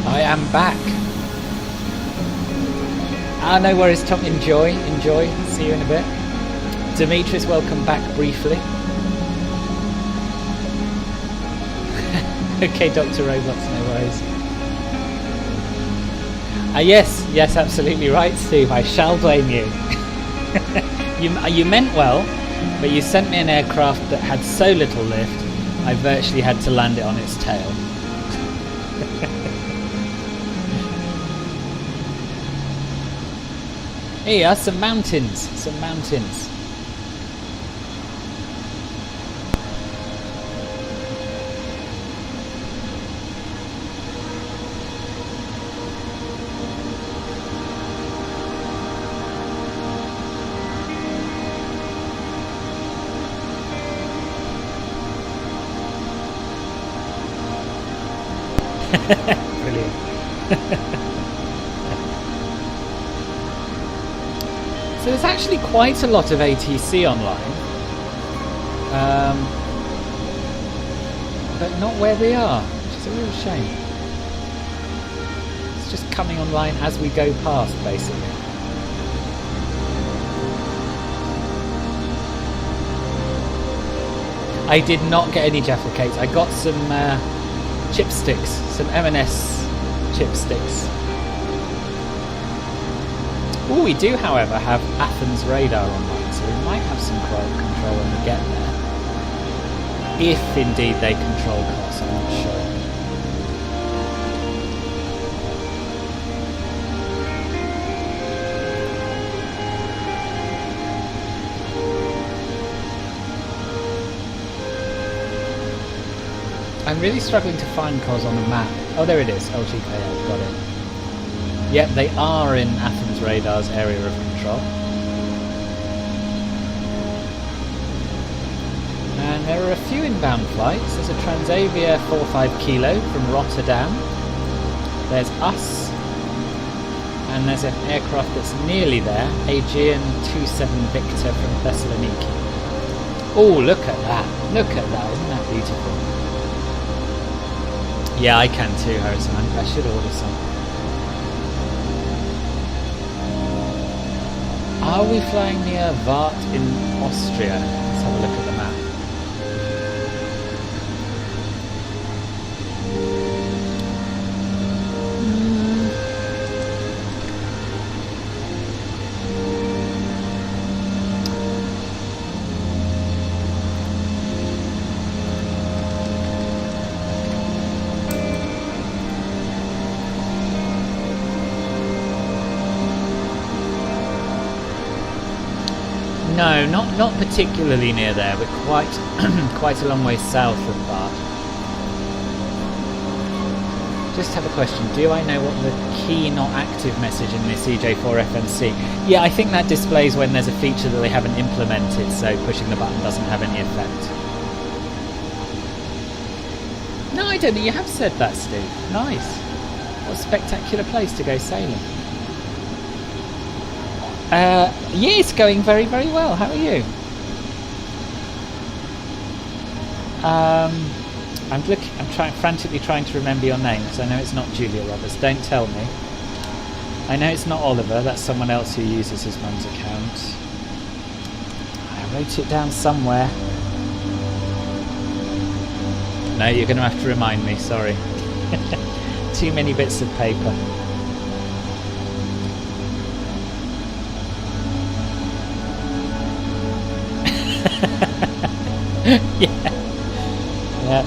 I am back. No worries, Tom. Enjoy. See you in a bit. Demetrius, welcome back briefly. Okay, Dr. Robots, no worries. Yes, absolutely right, Steve. I shall blame you. You meant well, but you sent me an aircraft that had so little lift, I virtually had to land it on its tail. Here, some mountains. Brilliant. So there's actually quite a lot of ATC online. but not where we are, which is a real shame. It's just coming online as we go past, basically. I did not get any Jaffa cakes. I got some chipsticks, some M&S chipsticks. Oh, we do, however, have Athens radar online, so we might have some control when we get there. If indeed they control costs, I'm not sure. I'm really struggling to find cos on the map. Oh, there it is. LGKO, got it. Yep, they are in Athens radar's area of control. And there are a few inbound flights. There's a Transavia 45 Kilo from Rotterdam. There's us. And there's an aircraft that's nearly there, Aegean 27 Victor from Thessaloniki. Oh, look at that. Look at that. Isn't that beautiful? Yeah, I can too, Harrison. I should order some. Are we flying near Vart in Austria? Let's have a look at the map. No, not particularly near there. We're quite quite a long way south of Bart. Just have a question. Do I know what the key not active message in this EJ4 FNC? Yeah, I think that displays when there's a feature that they haven't implemented, so pushing the button doesn't have any effect. No, I don't think you have said that, Steve. Nice. What a spectacular place to go sailing. Yeah, it's going very, very well. How are you? I'm frantically trying to remember your name because I know it's not Julia Roberts. Don't tell me. I know it's not Oliver. That's someone else who uses his mum's account. I wrote it down somewhere. No, you're going to have to remind me. Sorry. Too many bits of paper. Yeah.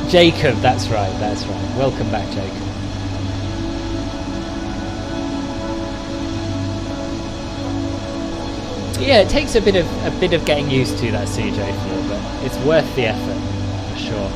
Jacob, that's right. Welcome back, Jacob. Yeah, it takes a bit of getting used to that CJ4, but it's worth the effort for sure.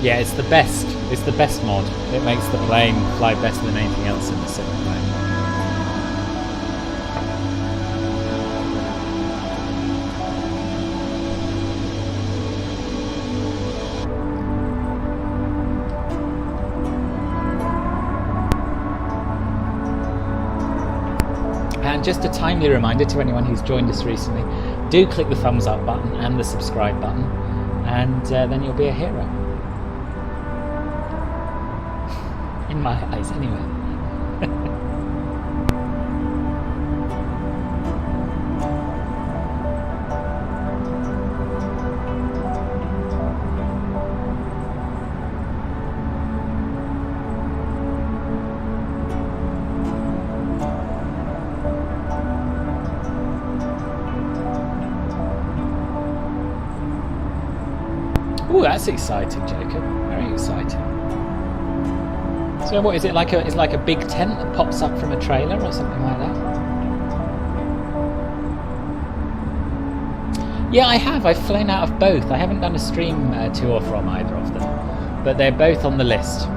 Yeah, it's the best. It's the best mod. It makes the plane fly better than anything else in the sim. And just a timely reminder to anyone who's joined us recently, do click the thumbs up button and the subscribe button, and then you'll be a hero. In my eyes, anyway. Oh, that's exciting, Jacob. Very exciting. So what is it like? It's like a big tent that pops up from a trailer or something like that? Yeah, I have. I've flown out of both. I haven't done a stream to or from either of them, but they're both on the list.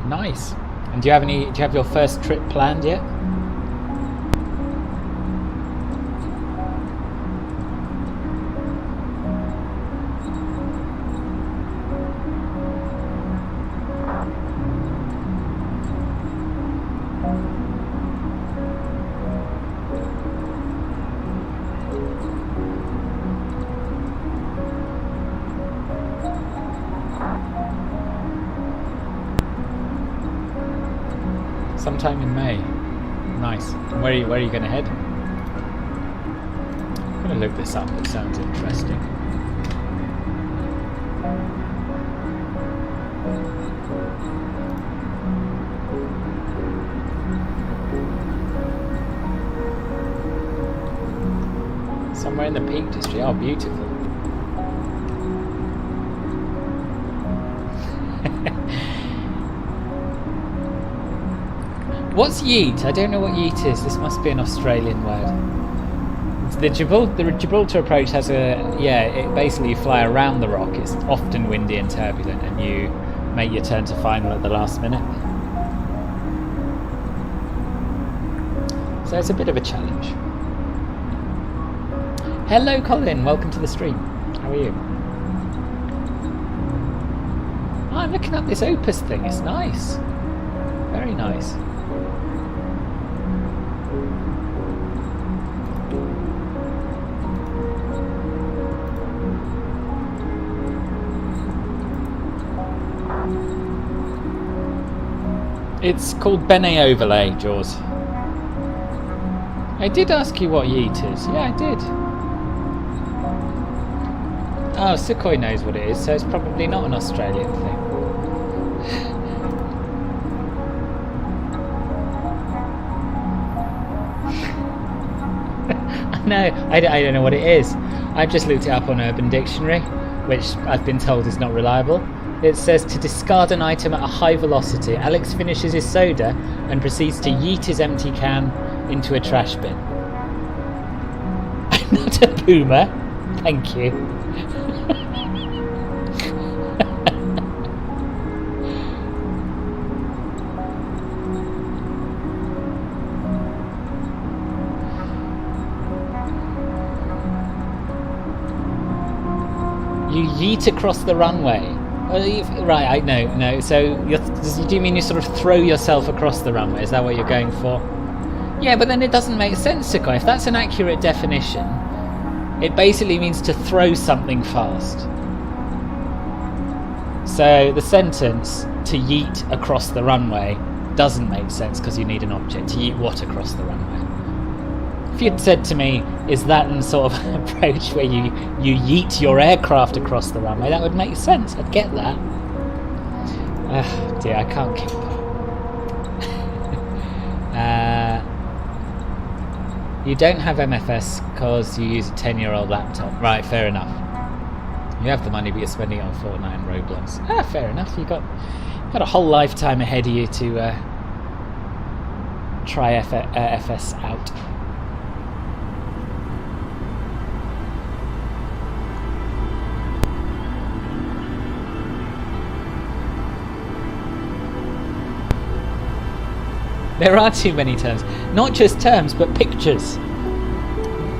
Nice. And do you have your first trip planned yet? Sometime in May. Nice. And where are you going to head? I'm going to look this up. It sounds interesting. Somewhere in the Peak District. Oh, beautiful. What's yeet? I don't know what yeet is. This must be an Australian word. The Gibraltar approach has it basically you fly around the rock. It's often windy and turbulent, and you make your turn to final at the last minute. So it's a bit of a challenge. Hello Colin, welcome to the stream. How are you? Oh, I'm looking up this Opus thing. It's nice. Very nice. It's called Bene Overlay, Jaws. I did ask you what yeet is. Yeah, I did. Oh, Sukhoi knows what it is, so it's probably not an Australian thing. No, I don't know what it is. I've just looked it up on Urban Dictionary, which I've been told is not reliable. It says to discard an item at a high velocity. Alex finishes his soda and proceeds to yeet his empty can into a trash bin. I'm not a boomer. Thank you. You yeet across the runway. Right, I know, no. So, do you mean you sort of throw yourself across the runway? Is that what you're going for? Yeah, but then it doesn't make sense, Sukhoi. If that's an accurate definition, it basically means to throw something fast. So the sentence, to yeet across the runway, doesn't make sense because you need an object. To yeet what across the runway? If you'd said to me, is that an sort of approach where you yeet your aircraft across the runway, that would make sense. I'd get that. Dear, I can't keep up. You don't have MFS because you use a 10-year-old laptop. Right, fair enough. You have the money, but you're spending it on Fortnite and Roblox. Fair enough. You got a whole lifetime ahead of you to try FS out. There are too many terms. Not just terms, but pictures.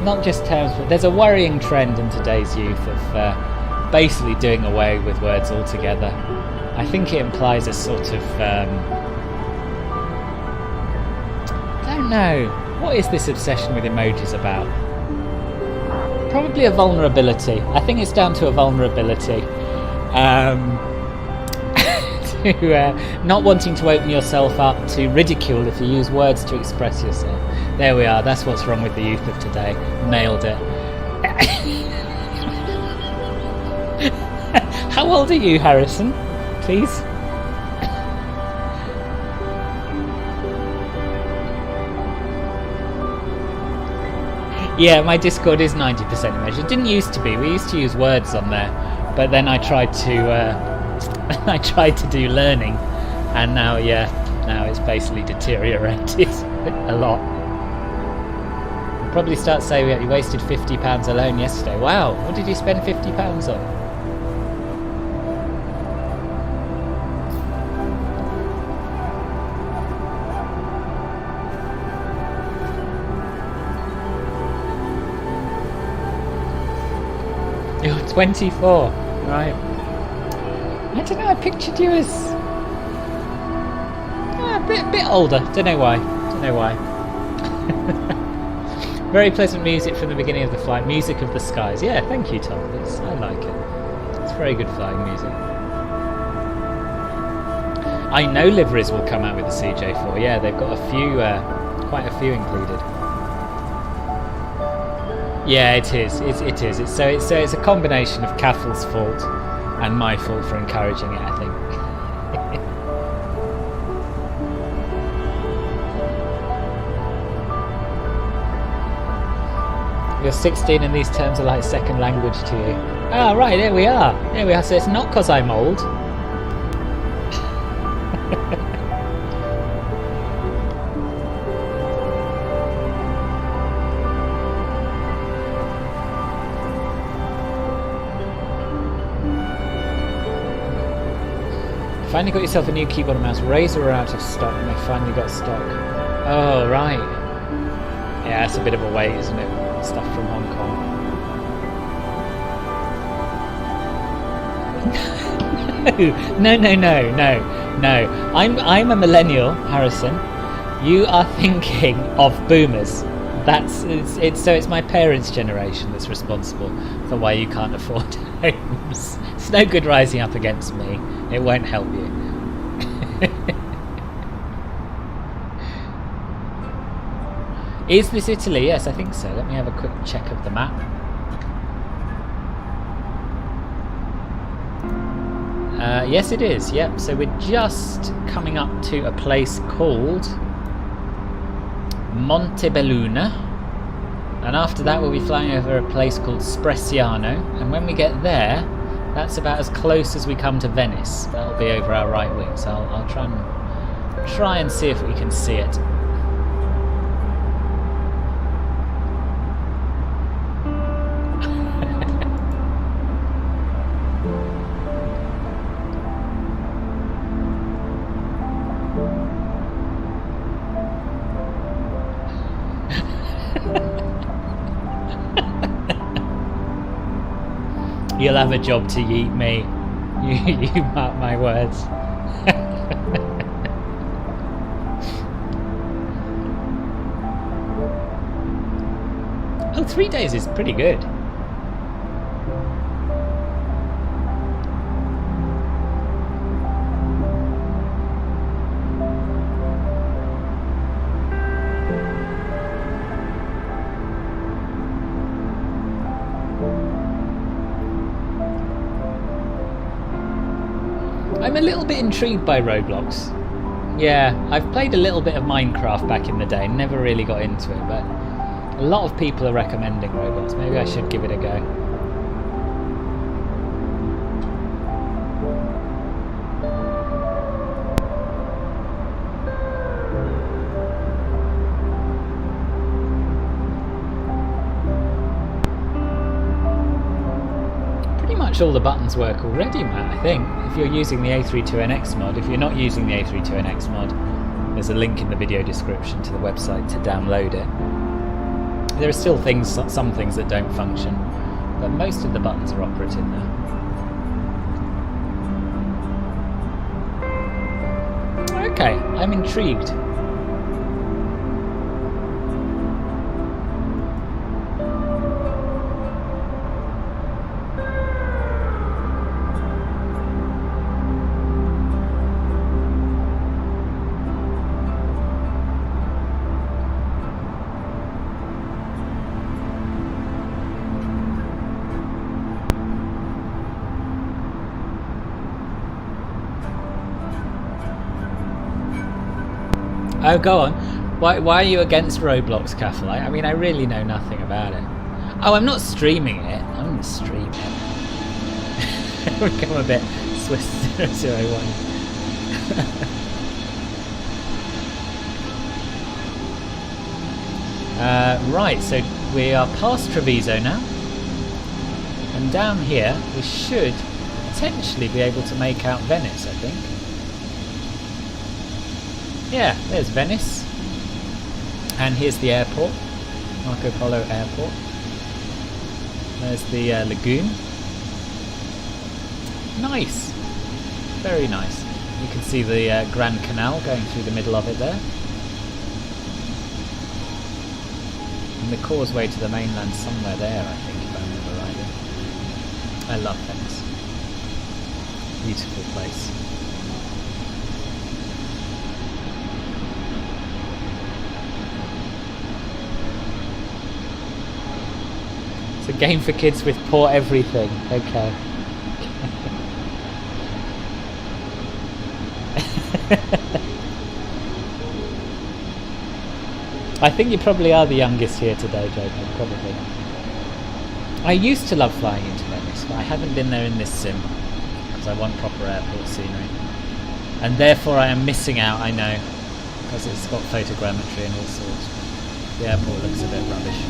Not just terms, but there's a worrying trend in today's youth of basically doing away with words altogether. I think it implies a sort of... I don't know. What is this obsession with emojis about? Probably a vulnerability. I think it's down to a vulnerability. To not wanting to open yourself up to ridicule if you use words to express yourself. There we are. That's what's wrong with the youth of today. Nailed it. How old are you, Harrison? Please? Yeah, my Discord is 90% emoji. It didn't used to be. We used to use words on there, but then I tried to I tried to do learning, and now it's basically deteriorated a lot. I'll probably start saying you wasted £50 alone yesterday. Wow, what did you spend £50 on? You're 24, right? I don't know, I pictured you as a bit older. Don't know why. Very pleasant music from the beginning of the flight. Music of the skies. Yeah, thank you, Tom. I like it. It's very good flying music. I know liveries will come out with the CJ4. Yeah, they've got a few, quite a few included. Yeah, it is. It is. It's a combination of CAFL's fault and my fault for encouraging it, I think. You're 16 and these terms are like second language to you. Ah, right, there we are. So it's not because I'm old. Finally got yourself a new keyboard and mouse. Razer are out of stock and they finally got stock. Oh, right. Yeah, it's a bit of a wait, isn't it? Stuff from Hong Kong. No. I'm a millennial, Harrison. You are thinking of boomers. It's my parents' generation that's responsible for why you can't afford homes. It's no good rising up against me. It won't help you. Is this Italy? Yes, I think so. Let me have a quick check of the map. Yes, it is. Yep. So we're just coming up to a place called Montebelluna, and after that we'll be flying over a place called Spresiano, and when we get there, that's about as close as we come to Venice. That'll be over our right wing, so I'll try and see if we can see it. You'll have a job to yeet me. You mark my words. Oh, 3 days is pretty good. I'm a little bit intrigued by Roblox. Yeah, I've played a little bit of Minecraft back in the day, never really got into it, but a lot of people are recommending Roblox. Maybe I should give it a go. All the buttons work already, Matt, I think, if you're using the A320NX mod. If you're not using the A320NX mod, there's a link in the video description to the website to download it. There are still some things that don't function, but most of the buttons are operative now. Okay, I'm intrigued. Oh, go on. Why are you against Roblox, Caffel? I mean, I really know nothing about it. Oh, I'm not streaming it. I'm going to stream it. Become a bit Swiss 001. Right, so we are past Treviso now. And down here we should potentially be able to make out Venice, I think. Yeah, there's Venice. And here's the airport, Marco Polo Airport. There's the lagoon. Nice, very nice. You can see the Grand Canal going through the middle of it there. And the causeway to the mainland somewhere there, I think, if I remember rightly. I love Venice. Beautiful place. It's a game for kids with poor everything. Okay. I think you probably are the youngest here today, Jacob, probably. I used to love flying into Venice, but I haven't been there in this sim, because I want proper airport scenery. And therefore I am missing out, I know, because it's got photogrammetry and all sorts. The airport looks a bit rubbish.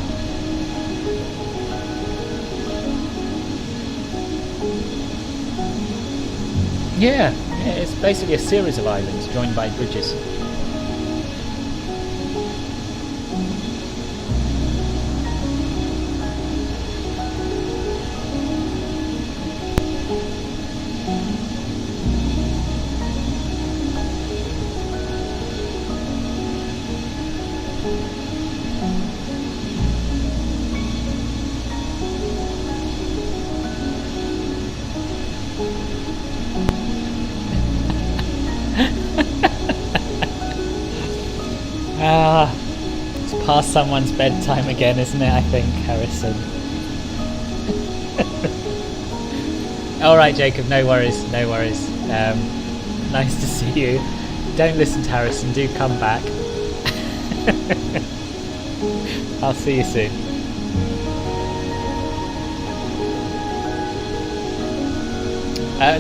Yeah, it's basically a series of islands joined by bridges. It's past someone's bedtime again, isn't it, I think, Harrison? Alright, Jacob, no worries, no worries. Nice to see you. Don't listen to Harrison, do come back. I'll see you soon.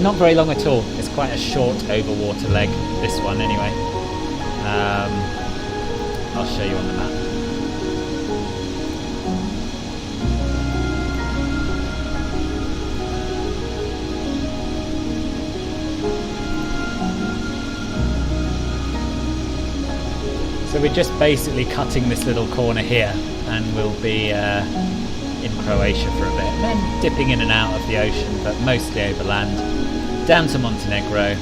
Not very long at all. It's quite a short overwater leg, this one anyway. I'll show you on the map. So we're just basically cutting this little corner here, and we'll be in Croatia for a bit, and then dipping in and out of the ocean, but mostly overland, down to Montenegro,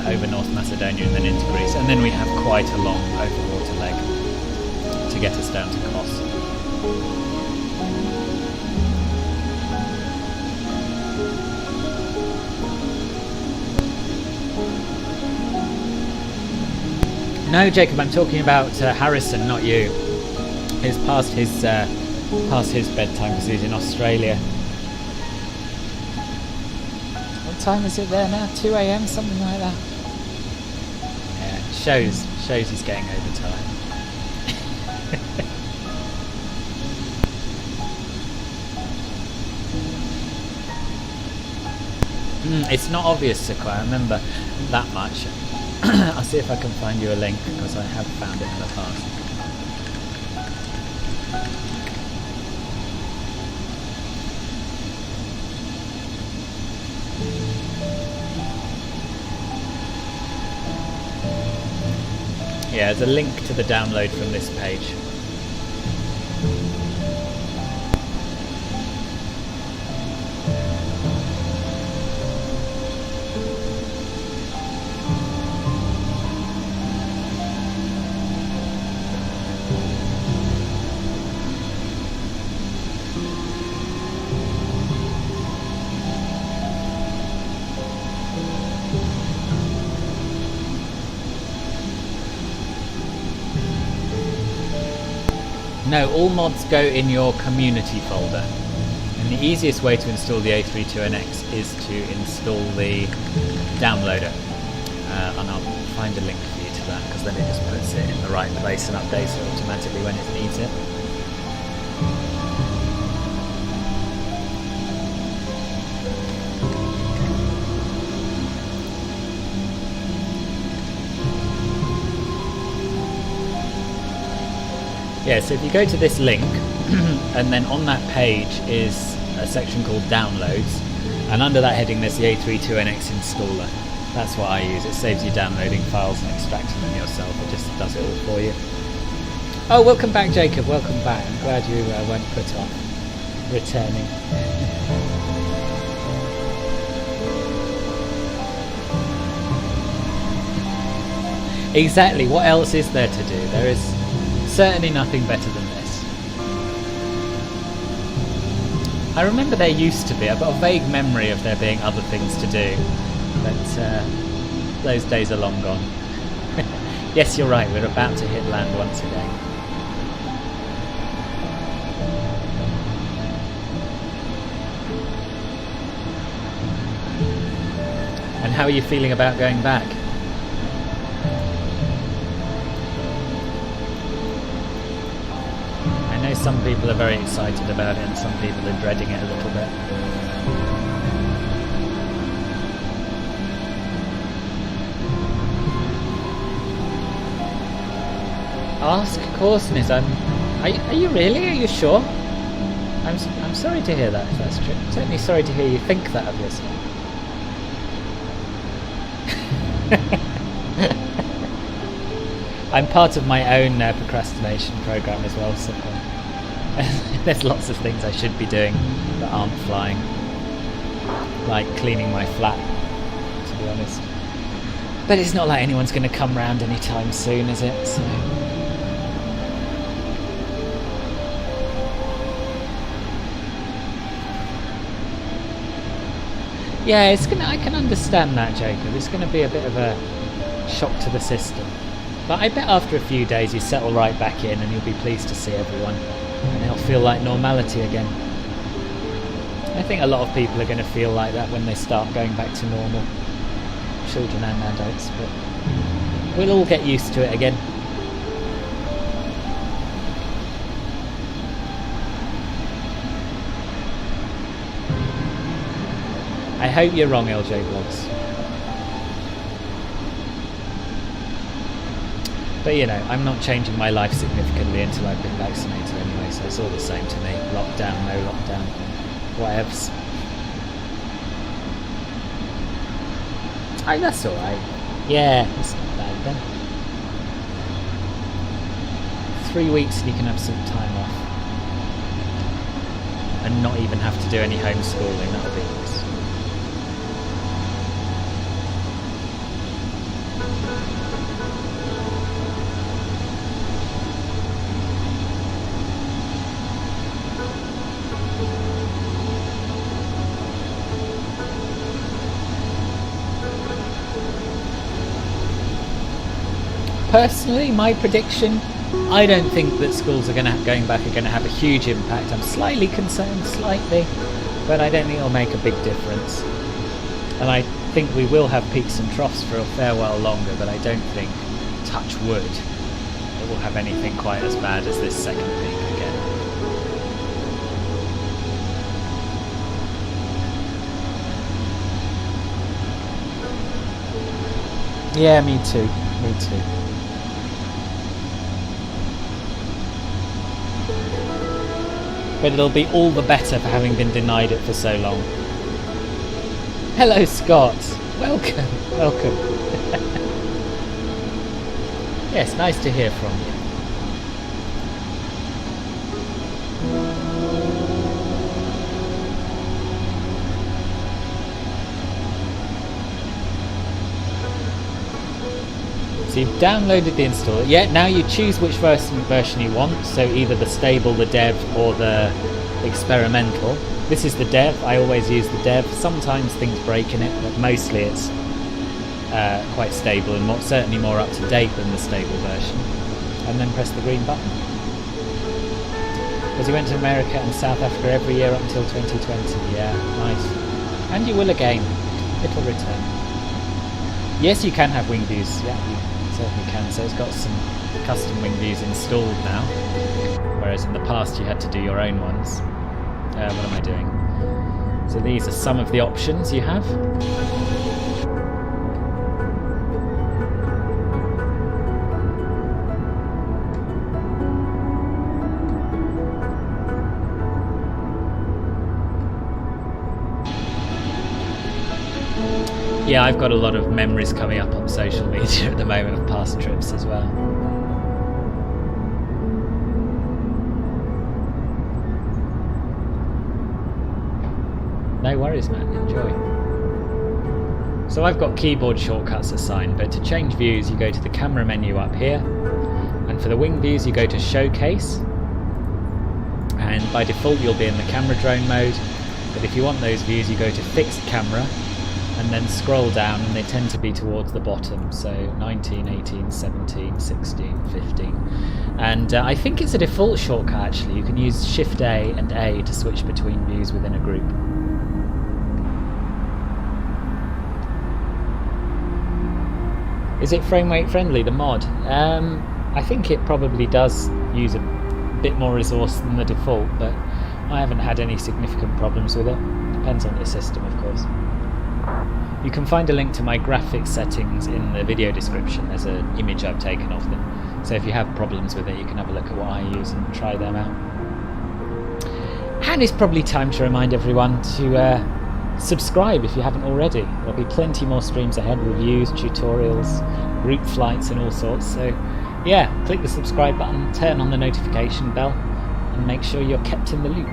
over North Macedonia and then into Greece, and then we have quite a long overwater leg to get us down to Kos. No, Jacob, I'm talking about Harrison, not you. It's past his bedtime because he's in Australia. What time is it there now? 2 AM, something like that. Yeah, shows he's getting overtime. It's not obvious, Sequoia, I remember that much. I'll see if I can find you a link, because I have found it in the past. Yeah, there's a link to the download from this page. No, all mods go in your community folder, and the easiest way to install the A320NX is to install the downloader, and I'll find a link for you to that, because then it just puts it in the right place and updates it automatically when it needs it. Yeah, so if you go to this link, and then on that page is a section called Downloads, and under that heading there's the A320NX installer. That's what I use. It saves you downloading files and extracting them yourself. It just does it all for you. Oh, welcome back, Jacob. Welcome back. I'm glad you weren't put off returning. Exactly. What else is there to do? There is certainly nothing better than this. I remember there used to be. I've got a vague memory of there being other things to do, but those days are long gone. Yes, you're right. We're about to hit land once again. And how are you feeling about going back? I know some people are very excited about it and some people are dreading it a little bit. Ask Courseness, are you really? Are you sure? I'm sorry to hear that, if that's true. I'm certainly sorry to hear you think that of yourself. I'm part of my own procrastination program as well, so there's lots of things I should be doing that aren't flying, like cleaning my flat, to be honest. But it's not like anyone's going to come round anytime soon, is it? So. Yeah, I can understand that, Jacob. It's going to be a bit of a shock to the system. But I bet after a few days you settle right back in and you'll be pleased to see everyone. And it'll feel like normality again. I think a lot of people are going to feel like that when they start going back to normal. Children and adults, but we'll all get used to it again. I hope you're wrong, LJ Vlogs. But you know, I'm not changing my life significantly until I've been vaccinated anyway, so it's all the same to me. Lockdown, no lockdown, whatevs. Oh, that's alright. Yeah, it's not bad then. 3 weeks and you can have some time off. And not even have to do any homeschooling, that'll be nice. Personally, my prediction, I don't think that schools are going back are going to have a huge impact. I'm slightly concerned, but I don't think it'll make a big difference. And I think we will have peaks and troughs for a fair while longer, but I don't think, touch wood, it will have anything quite as bad as this second peak again. Yeah, me too. But it'll be all the better for having been denied it for so long. Hello, Scott. Welcome. Yes, nice to hear from you. So you've downloaded the installer. Yeah, now you choose which version you want. So either the stable, the dev, or the experimental. This is the dev. I always use the dev. Sometimes things break in it, but mostly it's quite stable and certainly more up to date than the stable version. And then press the green button. Because you went to America and South Africa every year up until 2020. Yeah, nice. And you will again. It'll return. Yes, you can have wing views. Yeah, you certainly can. So it's got some custom wing views installed now, whereas in the past you had to do your own ones. What am I doing? So these are some of the options you have. Yeah, I've got a lot of memories coming up on social media at the moment of past trips as well. No worries, man. Enjoy. So I've got keyboard shortcuts assigned, but to change views you go to the camera menu up here, and for the wing views you go to showcase, and by default you'll be in the camera drone mode, but if you want those views you go to fixed camera and then scroll down, and they tend to be towards the bottom, so 19, 18, 17, 16, 15, and I think it's a default shortcut actually. You can use Shift A and A to switch between views within a group. Is it frame rate friendly, the mod? I think it probably does use a bit more resource than the default, but I haven't had any significant problems with it. Depends on your system, of course. You can find a link to my graphics settings in the video description. There's an image I've taken of them. So if you have problems with it, you can have a look at what I use and try them out. And it's probably time to remind everyone to subscribe if you haven't already. There'll be plenty more streams ahead, reviews, tutorials, group flights and all sorts. So yeah, click the subscribe button, turn on the notification bell, and make sure you're kept in the loop.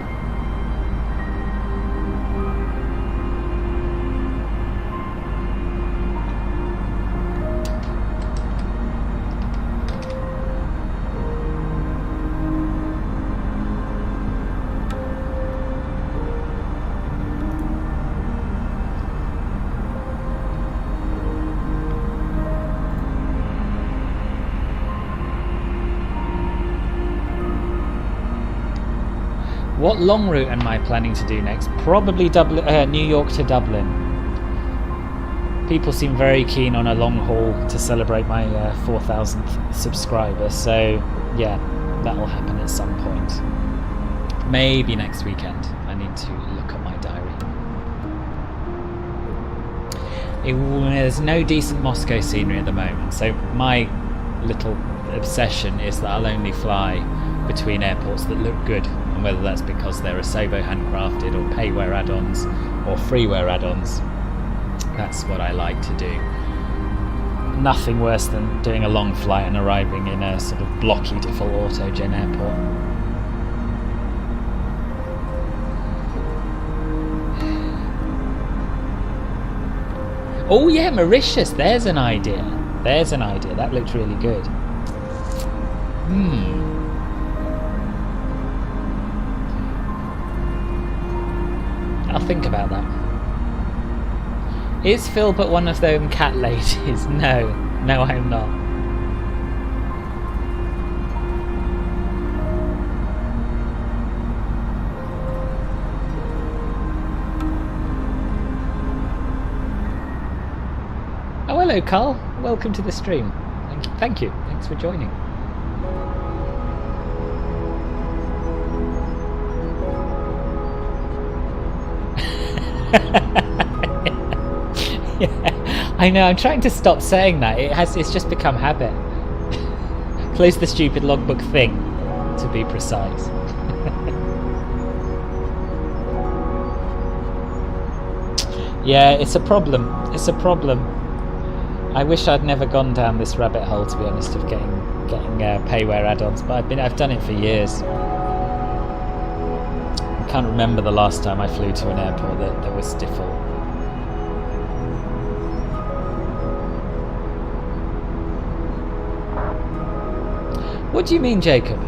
What long route am I planning to do next? Probably New York to Dublin. People seem very keen on a long haul to celebrate my 4,000th subscriber, so yeah, that'll happen at some point. Maybe next weekend. I need to look at my diary. There's no decent Moscow scenery at the moment, so my little obsession is that I'll only fly between airports that look good, and whether that's because they're Asobo handcrafted or payware add-ons or freeware add-ons, that's what I like to do. Nothing worse than doing a long flight and arriving in a sort of blocky default autogen airport. Oh yeah, Mauritius, there's an idea. There's an idea, that looked really good. I'll think about that. Is Phil but one of them cat ladies? No, I'm not. Oh, hello, Carl. Welcome to the stream. Thank you. Thanks for joining. Yeah, I know, I'm trying to stop saying that. It's just become habit. Close the stupid logbook thing, to be precise. Yeah, it's a problem. It's a problem. I wish I'd never gone down this rabbit hole, to be honest, of getting payware add-ons, but I've done it for years. I can't remember the last time I flew to an airport that was default. What do you mean, Jacob?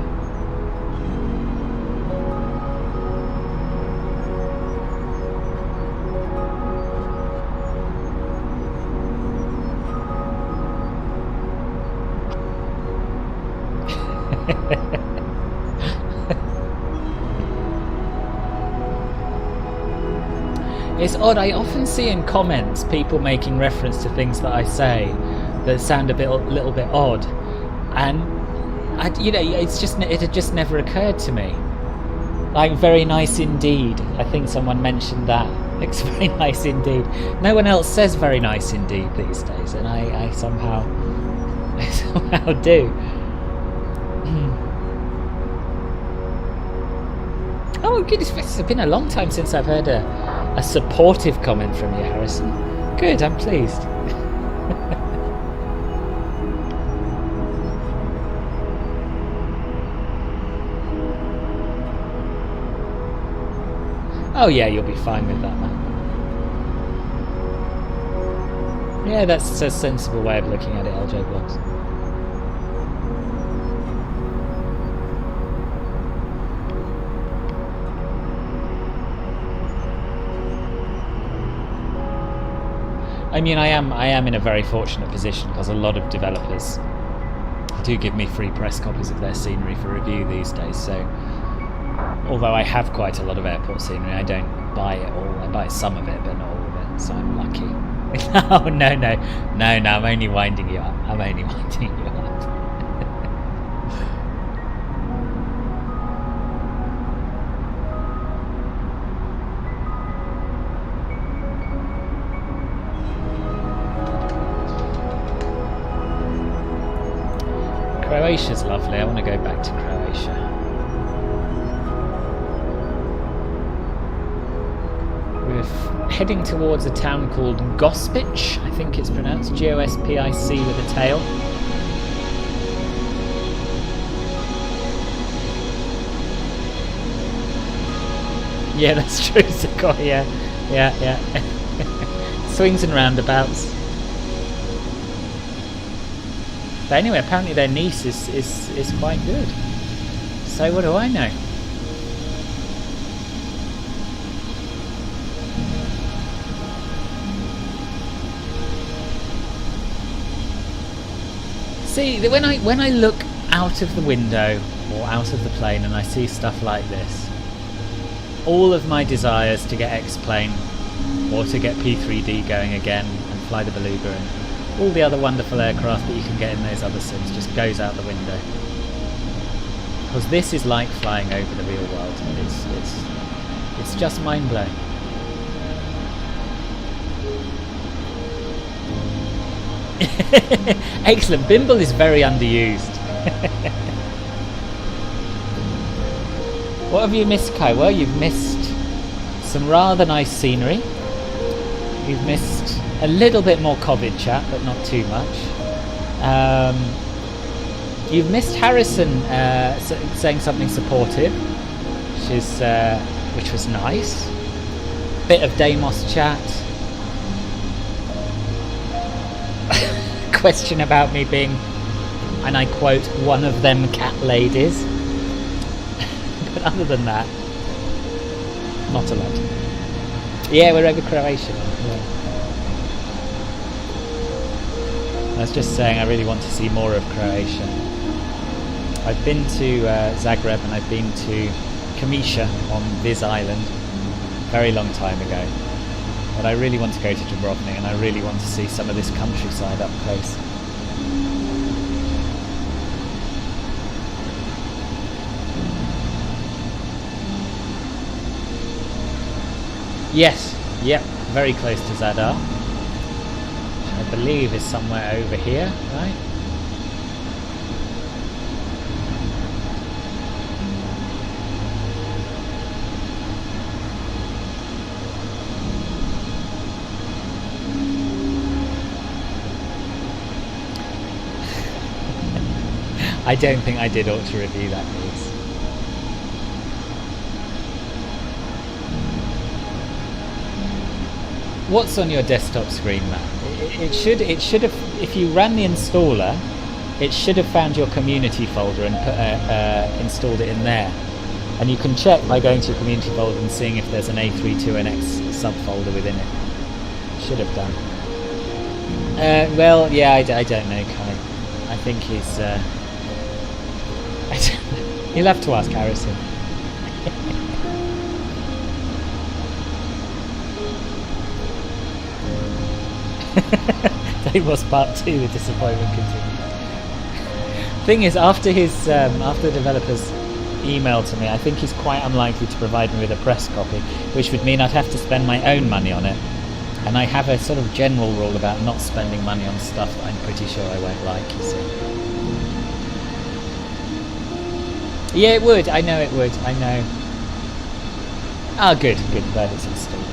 It's odd, I often see in comments people making reference to things that I say that sound a little bit odd, and it had just never occurred to me. Like, very nice indeed. I think someone mentioned that. It's very nice indeed. No one else says very nice indeed these days, and I somehow do. Oh goodness, it's been a long time since I've heard a supportive comment from you, Harrison. Good, I'm pleased. Oh yeah, you'll be fine with that, man. Yeah, that's a sensible way of looking at it, LJ Blocks. I mean, I am in a very fortunate position because a lot of developers do give me free press copies of their scenery for review these days. So, although I have quite a lot of airport scenery, I don't buy it all. I buy some of it, but not all of it. So I'm lucky. No, I'm only winding you up. I'm only winding you up. Croatia's lovely. I want to go back to Croatia. We're heading towards a town called Gospic, I think it's pronounced, Gospic with a tail. Yeah, that's true, Sequoia. Yeah. Swings and roundabouts. But anyway, apparently their niece is quite good. So what do I know? See, when I look out of the window or out of the plane and I see stuff like this, all of my desires to get X-Plane or to get P3D going again and fly the Beluga and all the other wonderful aircraft that you can get in those other sims just goes out the window. Because this is like flying over the real world. It's just mind-blowing. Excellent. Bimble is very underused. What have you missed, Kai? Well, you've missed some rather nice scenery. You've missed a little bit more COVID chat, but not too much. You've missed Harrison saying something supportive, which was nice. Bit of Deimos chat. Question about me being, and I quote, one of them cat ladies. But other than that, not a lot. Yeah, we're over Croatia. Yeah. I was just saying I really want to see more of Croatia. I've been to Zagreb and I've been to Kamiša on Vis Island a very long time ago. But I really want to go to Dubrovnik and I really want to see some of this countryside up close. Yes, yep, very close to Zadar. I believe is somewhere over here, right? I don't think I did ought to review that news. What's on your desktop screen, Matt? It should have, if you ran the installer, it should have found your community folder and installed it in there. And you can check by going to your community folder and seeing if there's an A320NX subfolder within it. Should have done. Well, yeah, I don't know, Kai. I think he's. You'll have to ask Harrison. Deimos Part 2, the disappointment continues. Thing is, after the developers emailed to me, I think he's quite unlikely to provide me with a press copy, which would mean I'd have to spend my own money on it. And I have a sort of general rule about not spending money on stuff that I'm pretty sure I won't like, you see. Yeah, it would. I know it would. I know. Ah, good. Glad it's installed.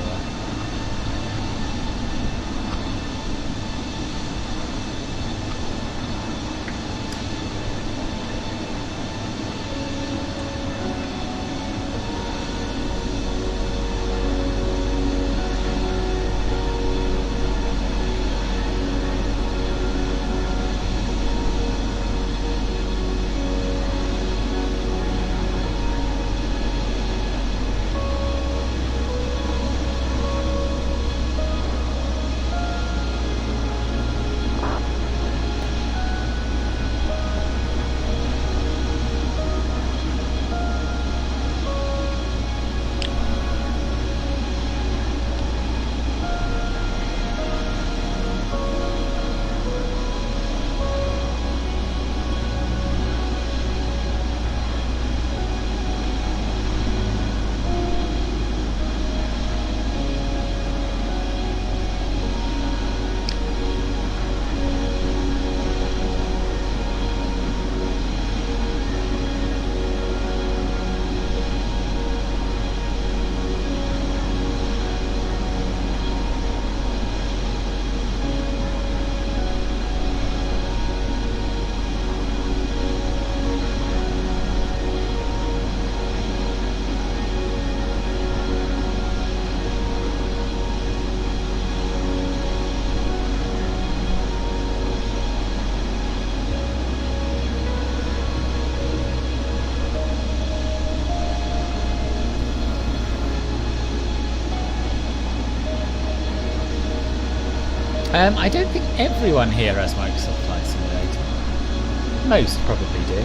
I don't think everyone here has Microsoft Flight Simulator. Most probably do.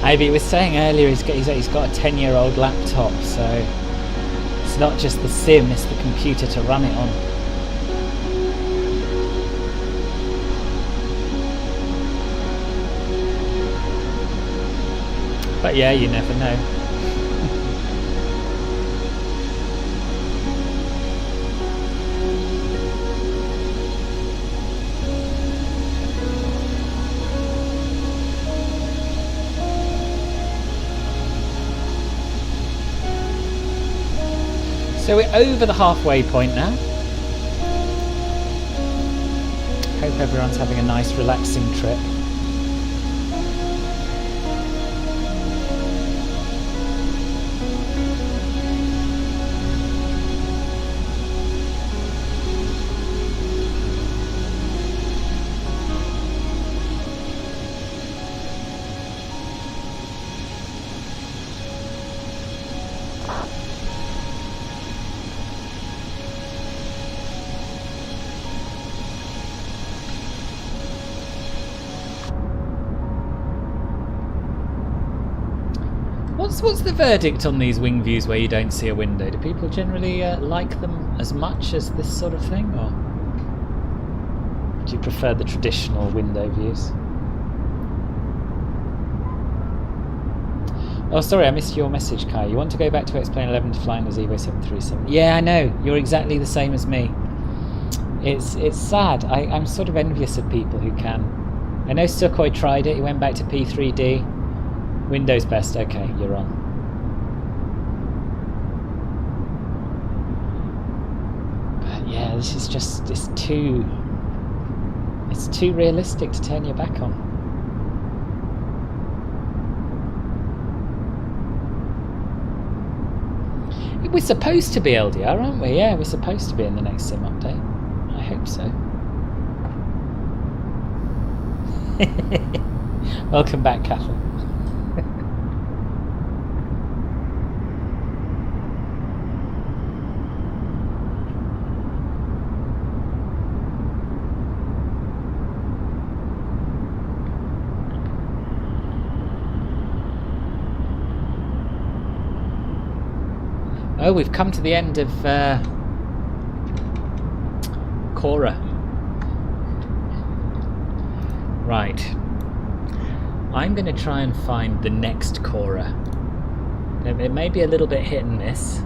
Maybe was saying earlier he's got a 10-year-old laptop, so it's not just the sim, it's the computer to run it on. But yeah, you never know. So we're over the halfway point now. Hope everyone's having a nice relaxing trip. What's the verdict on these wing views where you don't see a window? Do people generally like them as much as this sort of thing, or do you prefer the traditional window views? Oh, sorry, I missed your message, Kai. You want to go back to X-Plane 11 to flying as EZY6127? Yeah, I know. You're exactly the same as me. It's sad. I'm sort of envious of people who can. I know Sukhoi tried it. He went back to P3D. Windows best. Okay, you're on. But yeah, this is just it's too realistic to turn your back on. We're supposed to be LDR, aren't we? Yeah, we're supposed to be in the next sim update. I hope so. Welcome back, Catherine. Oh, we've come to the end of Cora. Right. I'm going to try and find the next Cora. It may be a little bit hit and miss.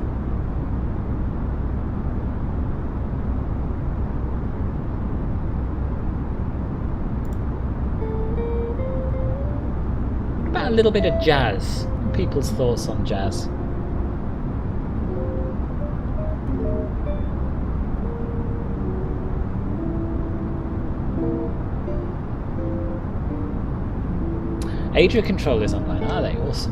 What about a little bit of jazz? People's thoughts on jazz. Adria controllers online, are they? Awesome.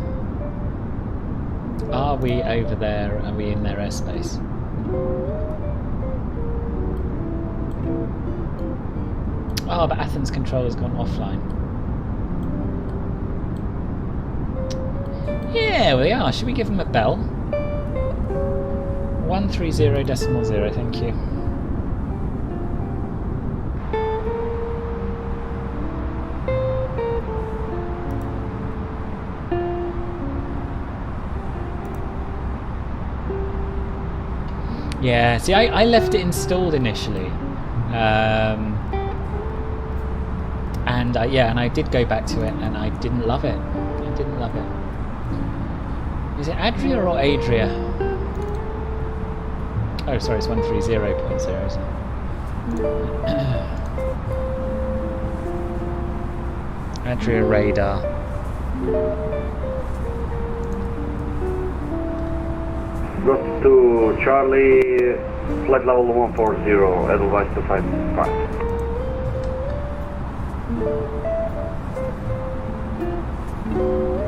Are we over there? Are we in their airspace? Oh, but Athens controller's gone offline. Yeah, we are. Should we give them a bell? 130.0, thank you. Yeah, see, I left it installed initially. And I did go back to it, and I didn't love it. I didn't love it. Is it Adria or Adria? Oh, sorry, it's 130.0, isn't it? Adria radar.
Go to Charlie, flight level 140, Edelweiss 255.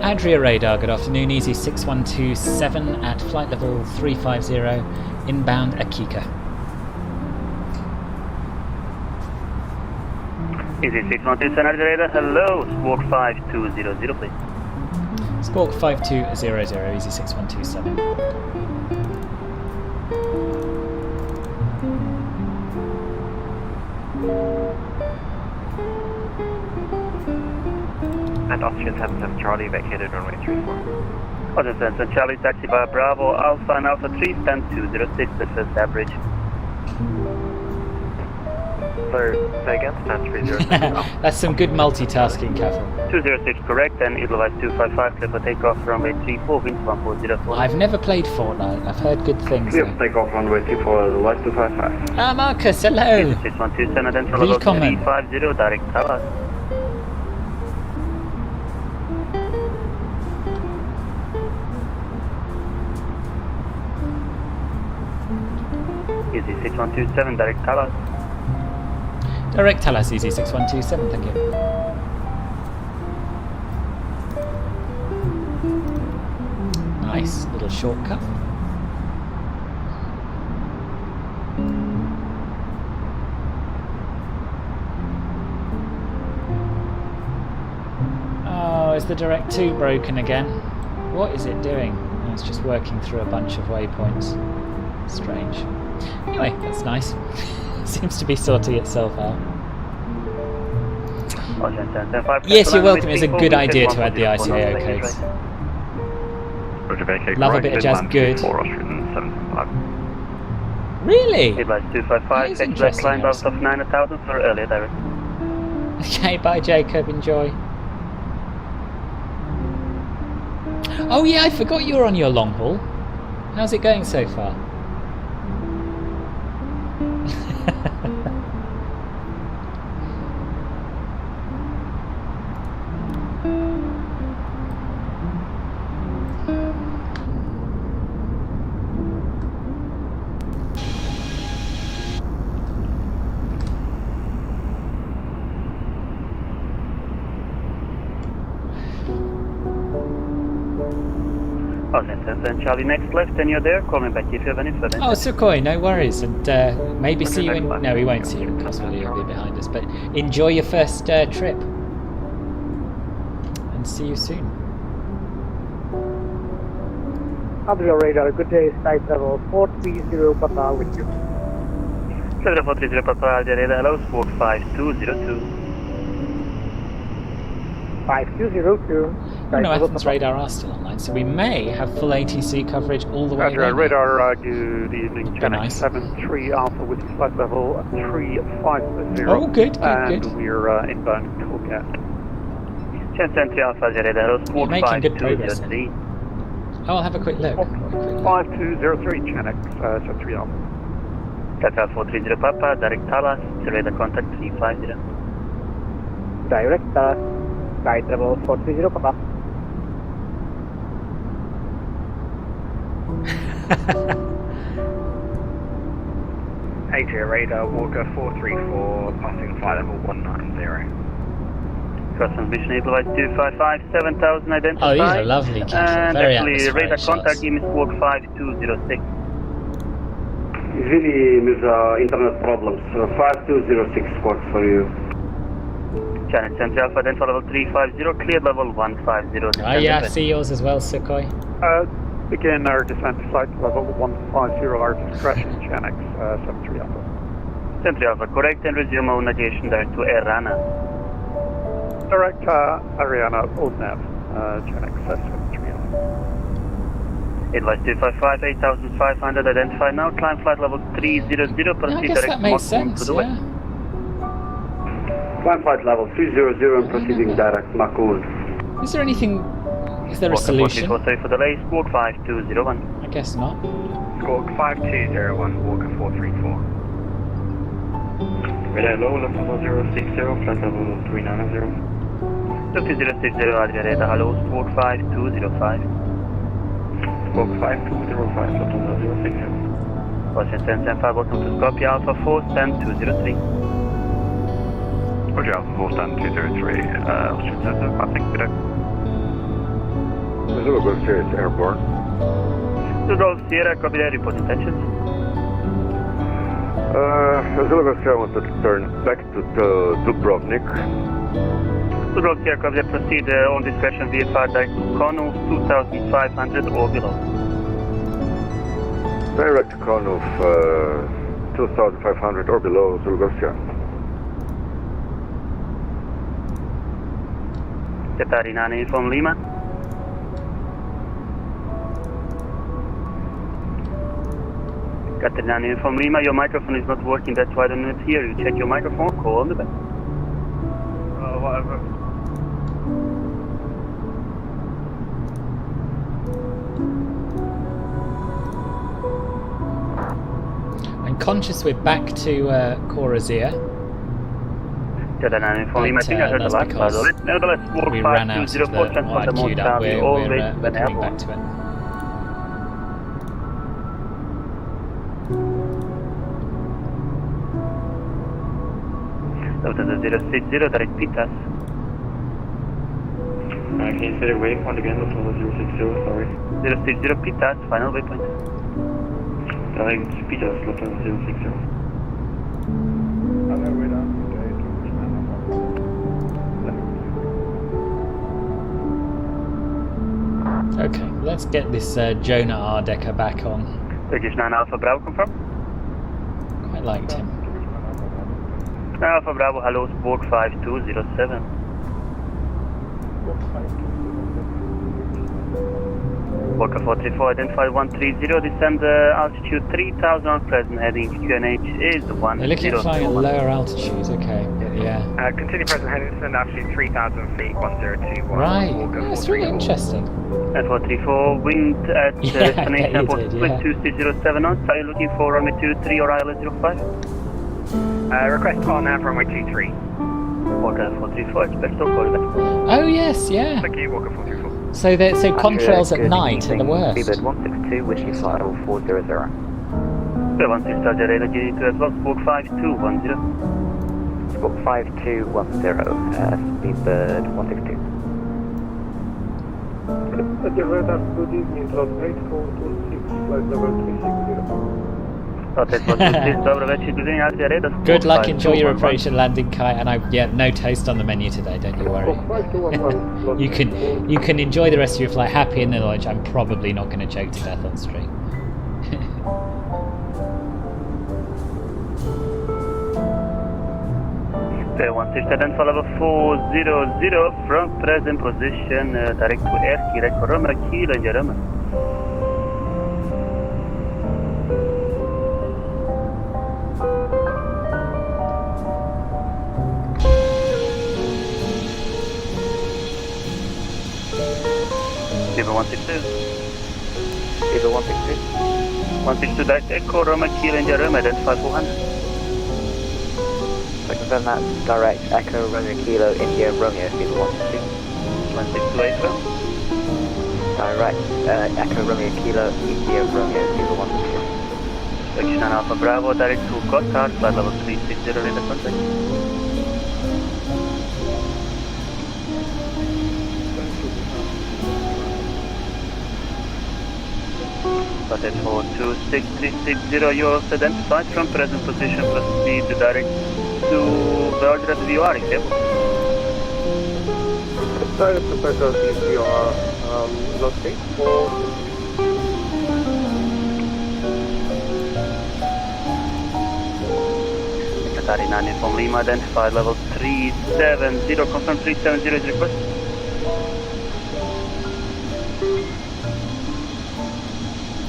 Adria radar, good afternoon, EZY6127 at flight level 350, inbound Akika.
EZY6127 Adria radar, hello, Squawk 5200 please.
Squawk 5200, EZY6127.
And Austrian 77 Charlie vacated runway 34.
Austrian 77 Charlie, taxi by Bravo, Alpha and Alpha 3, stand 206, the first average.
Say again, stand 306.
That's some good multitasking, Cathal.
206 correct, and Edelweiss 255, clear for takeoff, runway 34, winds 140.
I've never played Fortnite, I've heard good things.
Clear for takeoff, runway 34, Edelweiss 255.
Ah, Marcus, hello!
6127, identical level 350, direct Talas. EZY6127, direct Talas.
Direct Talas, EZY6127, thank you. Nice little shortcut. Oh, is the direct 2 broken again? What is it doing? Oh, it's just working through a bunch of waypoints. Strange. Anyway, that's nice. Seems to be sorting itself out. Yes, you're welcome. It's a good idea to add the ICAO codes. Love a bit of jazz, good. Really?
Edelweiss 255, exit climb out of 9000 for earlier direct.
Okay, bye Jacob, enjoy. Oh yeah, I forgot you were on your long haul. How's it going so far?
And Charlie, next left, and you're there. Call me back if you have any further.
Oh, Sukhoi, no worries, and maybe see you in. No, we won't see you in Cosmo. You'll be behind us. But enjoy your first trip, and see you soon.
Adria radar, good day, site level 430 Papa with you.
430 Papa, Adria radar, hello, Squawk 5202.
5202.
Oh, no, Athens radar are still online, so we may have full ATC coverage all the way
Adria
around.
radar, good evening, Channel
Nice.
73 Alpha with flight level 350.
Oh, good,
And
good.
we're inbound Colgate.
Channel 3 Alpha, Adria radar, hello, Squawk
You're making good progress.
5203.
Oh, I'll have a quick look.
5203, Channel 73 Alpha.
Tata 430 Papa, direct Talas, radar contact 350.
Direct site level 430 Papa.
Adria radar, Walker 434, passing flight level 190. Cross transmission Edelweiss 255, 7000 identified.
Oh, these are lovely, Cathal.
And
Very
actually,
atmospheric
radar
shots.
contact, give me Squawk 5206. Really, with internet problems. 5206 Squawk for you. Channel Central Alpha, then level 350, clear level 150.
Oh yeah, I see yours as well, Sukhoi.
Begin our descent to flight level 150, our discretion, Channel 73 Alpha.
Central Alpha, correct, and resume our navigation down to Erana.
Direct Ariana, old nav, Channel 73 Alpha.
Advice 255, 8500, identify now, climb flight level 300, proceed
I guess
direct
that makes
Mach 1 to
sense,
the
yeah.
west.
Climb flight level 300 and proceeding direct Mach 1.
Is there anything... Is there a solution?
Sorry for delay, squawk 5201.
I guess not.
Squawk 5201, Walker 434.
Relay low, left level 060, flight level 390. Left 060, Adria Radar, hello, squawk 5205. Squawk 5205, left level 060. Washington 10-5, welcome to Skopje, Alpha 4, stand 203.
Roger, Alpha 4, stand 203, Washington 10-5, thank you, Zulu Golf Sierra, it's airborne.
Zulu Golf Sierra, copy that, report intentions.
Zulu Golf Sierra wants to turn back to Dubrovnik.
Zulu Golf Sierra, copy that, proceed on discretion VFR direct to Konus 2500 or below.
Direct to Konus 2500 or below, Zulu Golf Sierra.
Catarina, inform Lima. Catarina, inform Lima, your microphone is not working, that's why I don't hear you. Check your microphone, call on the back.
Whatever.
I'm conscious we're back to Corazia.
Catarina, inform Lima, I think I heard the
that's
last part
because
of it. Nevertheless, squawk
we ran out of
5204,
the...
transport
Well,
the
I'd
most
queued up,
Charlie,
we're
always
coming
when
back
airborne.
to it.
Delta 060, direct Pitas.
Can you say the waypoint again, that's level 060, sorry.
060 Pitas, final waypoint.
Direct Pitas, level 060.
Okay, let's get this Jonah Ardecker back on.
Turkish 9 Alpha Bravo, confirm.
Quite liked him.
9 Alpha Bravo, hello, squawk 5207. Walker 434, identify 130, descend altitude 3000 on present, heading QNH is 10.
They're looking at flying at lower altitudes, okay, yeah.
Continue present heading, descend altitude 3000 feet, 1021.
Right,
Walker
yeah, it's really
434.
interesting.
F434, wind at
Yeah,
destination
you
airport
did,
split
yeah.
2607 knots. Are you looking for runway 23 or ILS 05?
Request call now for runway 23.
Walker 434, expect to call back.
Oh yes, yeah.
Thank you, Walker 434.
So contrails at night are the worst.
Seabird 162, wishing flight level 400. Seabird 16, Roger, radar GD2 as well, squawk 5210. Squawk 5210, Seabird 162.
At the radar, good evening, Lot 8426, flight level 360.
Good luck, enjoy your approach and landing, Kai. And no toast on the menu today, don't you worry. you can enjoy the rest of your flight happy in the knowledge I'm probably not going to choke to death on stream.
Fair 167 for level 400 from present position, direct to air, direct for Roma, Kilo and Roma. Lever 162. Lever 162. 162 direct echo, Roma, Kilo and Roma, identify 400.
I confirm that direct Echo Romeo Kilo India Romeo Lever 162.
162
Direct Echo Romeo Kilo India Romeo Lever 162.
Turkish 9 Alpha Bravo, direct to Qatar, flight level 360, radar contact. Contact 426, you're also identified from present position, proceed direct to Belgrade VOR, if able.
Direct to Belgrade VOR, Lot 84.
Catarina from Lima, identified level 370, confirm 370 is request.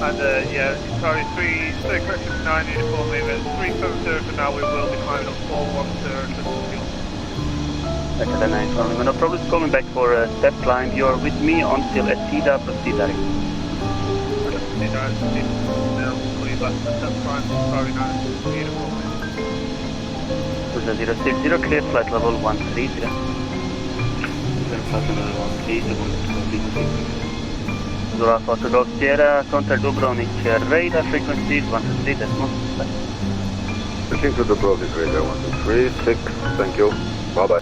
And yeah, sorry, 9 uniform movement, 370 for now, we will be climbing up 410 to fuel.
Delta 9 informing. No problem, calling back for a step climb. You're with me until STA, proceed direct.
Proceed direct, they'll call you back for step climb, sorry, 9 uniform movement.
060, clear flight level 130. Clear flight level 130, Zora Foto Sierra, contact Dubrovnik radar frequency 123, decimal.
Switching to Dubrovnik radar 123, 6, thank you. Bye bye.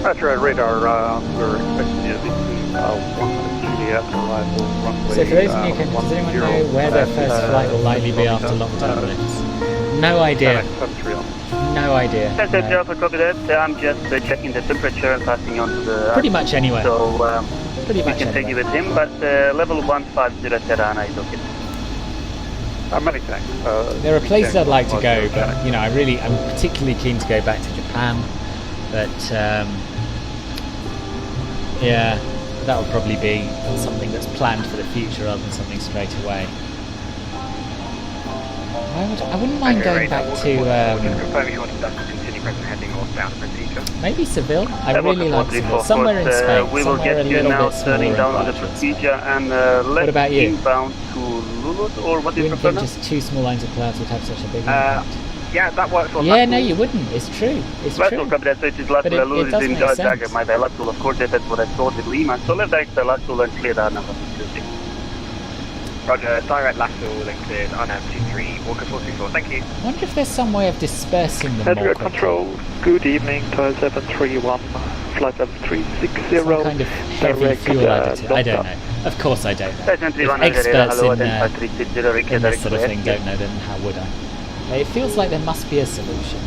That's right, radar. We're expecting you between 1 Juliet arrival runway.
So for those of you who does anyone know where their first flight will likely be after lockdown lifts? No idea. No idea.
No. Copy that. I'm just checking the temperature and passing on to the...
Pretty much anywhere.
So
pretty much
we can take you with him, but level 150 Tirana is okay.
Many thanks.
There are places I'd like to go, but you know, I'm particularly keen to go back to Japan. But yeah, that will probably be something that's planned for the future rather than something straight away. I wouldn't mind going back to maybe Seville. I really like Seville. Somewhere in Spain,
we will
somewhere
get
a
you
little
now
bit
turning
smaller
down on the
in budget.
procedure and
What about you?
inbound to Lulus, or what do you
Wouldn't
prefer
think
now?
just two small lines of clouds would have such a big impact.
Yeah, that works on
Yeah, no, you wouldn't. It's true. It's true.
Copy that, so it is Latul,
But it
Lulus
does
in
make
Jaga,
sense.
my Latul, of course, that's what I thought with Lima. So left direct Latul and clear that number.
Roger, direct lateral and cleared, UNAM 23, Walker 424, thank you.
I wonder if there's some way of dispersing them more
Edgar
quickly.
Control, good evening, Tower 731, flight level 360.
Some kind of heavy
direct,
fuel additive. I don't
Delta.
know. Of course I don't know. If
731
experts
hello,
in this
direct
sort of thing don't know, then how would I? It feels like there must be a solution.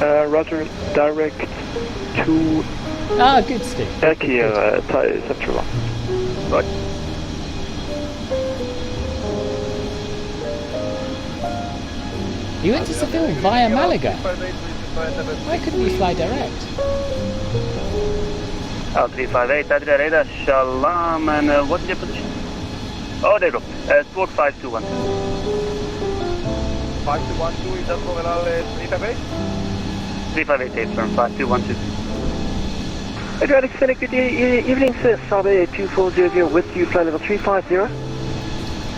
Roger, direct to
Ah, good, Steve.
Kia, Tower 731.
Right.
You went to Seville via Malaga. Why couldn't you fly direct?
358, Adria radar, Shalom, and what's your position? Oh, there you go. Squawk 521.
5212, is that Royal 358?
358, from 5212.
Adriatic Fennec, good evening, sir. Sabe 2400 with you, flight level 350.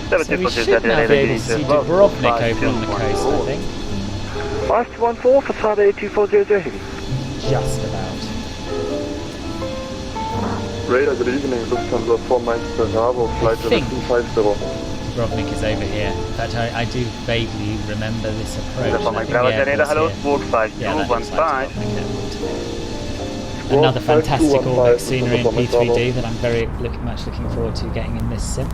So we should now be able to see Dubrovnik over on the coast, I think.
5214 for Sabe 2400 heavy.
Just about.
Radar, good evening, Lufthansa 4 miles per hour, flight level 250.
Dubrovnik is over here. In fact, I do vaguely remember this approach. I think the
Hello,
airport's
Squawk
here. Yeah, that looks
5215.
like Dubrovnik Airport to me. Another fantastic all-back scenery in P3D that I'm very much looking forward to getting in this sim.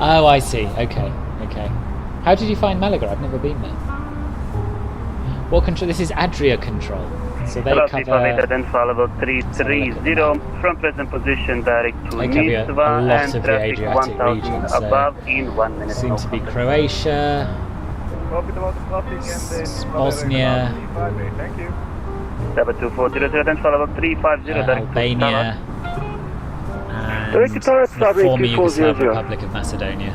Oh, I see. Okay. How did you find Malaga? I've never been there. What control? This is Adria Control. So they
Hello,
cover...
Dental level 330 from present position direct to
They cover a
Nizhva
lot
and
of the
traffic
Adriatic
1000
region, so
above in 1 minute.
seem to be Croatia, Bosnia,
Thank you.
7240 Dental level 350 direct to
Albania,
Direct to
and
Paris,
the
Sabre
former Yugoslav
2400.
Republic of Macedonia.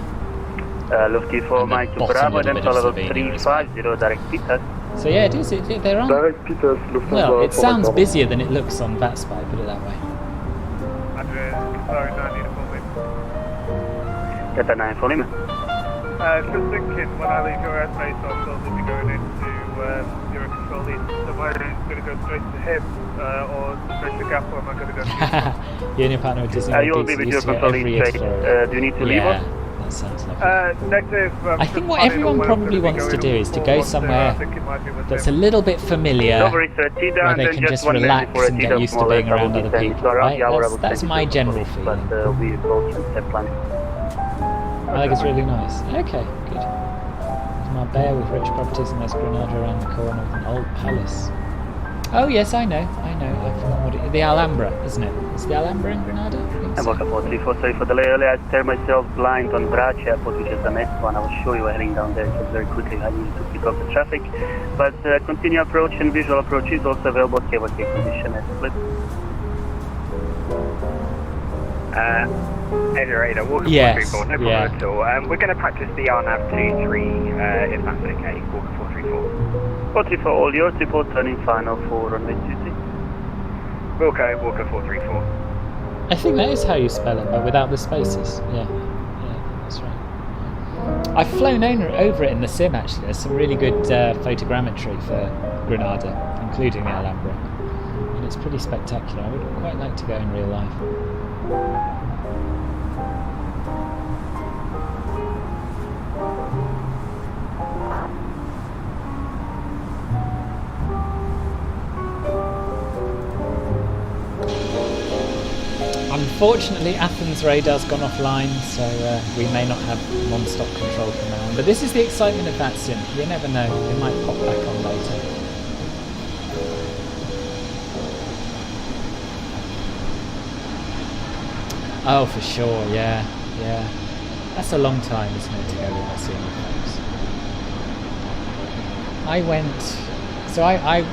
Lufty 4
And the
Mike to
bottom
Bravo,
little bit
Dental
of
level
Slovenia as well.
350 direct Peters.
So yeah, it is. They're on.
Direct Peters, Lufthansa
Well, it
4
sounds
Bravo.
busier than it looks on VATSIM, put it that way.
Sorry, 9 uniform wind.
Delta 9 for Lima.
Just thinking, when I leave your airspace, I'll still be going into your control lead. So am I going to go straight to him, or straight to Gap, or am I going to go to
You and your partner with Disney
You will be with your control lead straight. Do you need to leave us?
That sounds lovely.
Negative.
I think what everyone probably wants to do is to go somewhere that's a little bit familiar,
No worries, sir. Tida,
where
and
they
then
can
just
just
1 minute
relax
before
and get
Tida,
used to
more or
being
less, I
around
will
other
be sending
people,
around
right?
the hour, I will
That's
send
my
you
general
control
feeling.
lead, but we will can step planning.
I think it's really nice. Okay, good. There's Marbella with rich properties and there's Granada around the corner with an old palace. Oh yes, I know. I forgot what it. The Alhambra, isn't it? Is the Alhambra in Granada? I think so.
Embark 434, sorry for the delay earlier. I stared myself blind on Brač Airport, which is the next one. I was sure you were heading down there, so very quickly I needed to pick up the traffic. But continue approach and visual approach is also available. KYK condition as split.
Ada, Walker
Yes,
434, no problem at all. We're going to practice the RNAV 23, if that's okay. Walker 434.
434, all yours. Report turning final for runway 23.
Okay, Walker 434.
I think that is how you spell it, but without the spaces. Yeah, that's right. I've flown over it in the sim actually. There's some really good photogrammetry for Granada, including the Alhambra, and it's pretty spectacular. I would quite like to go in real life. Unfortunately, Athens radar's gone offline, so we may not have non-stop control from now on. But this is the excitement of VATSIM. You never know, it might pop back on later. Oh, for sure, yeah. That's a long time, isn't it, to go without seeing your folks.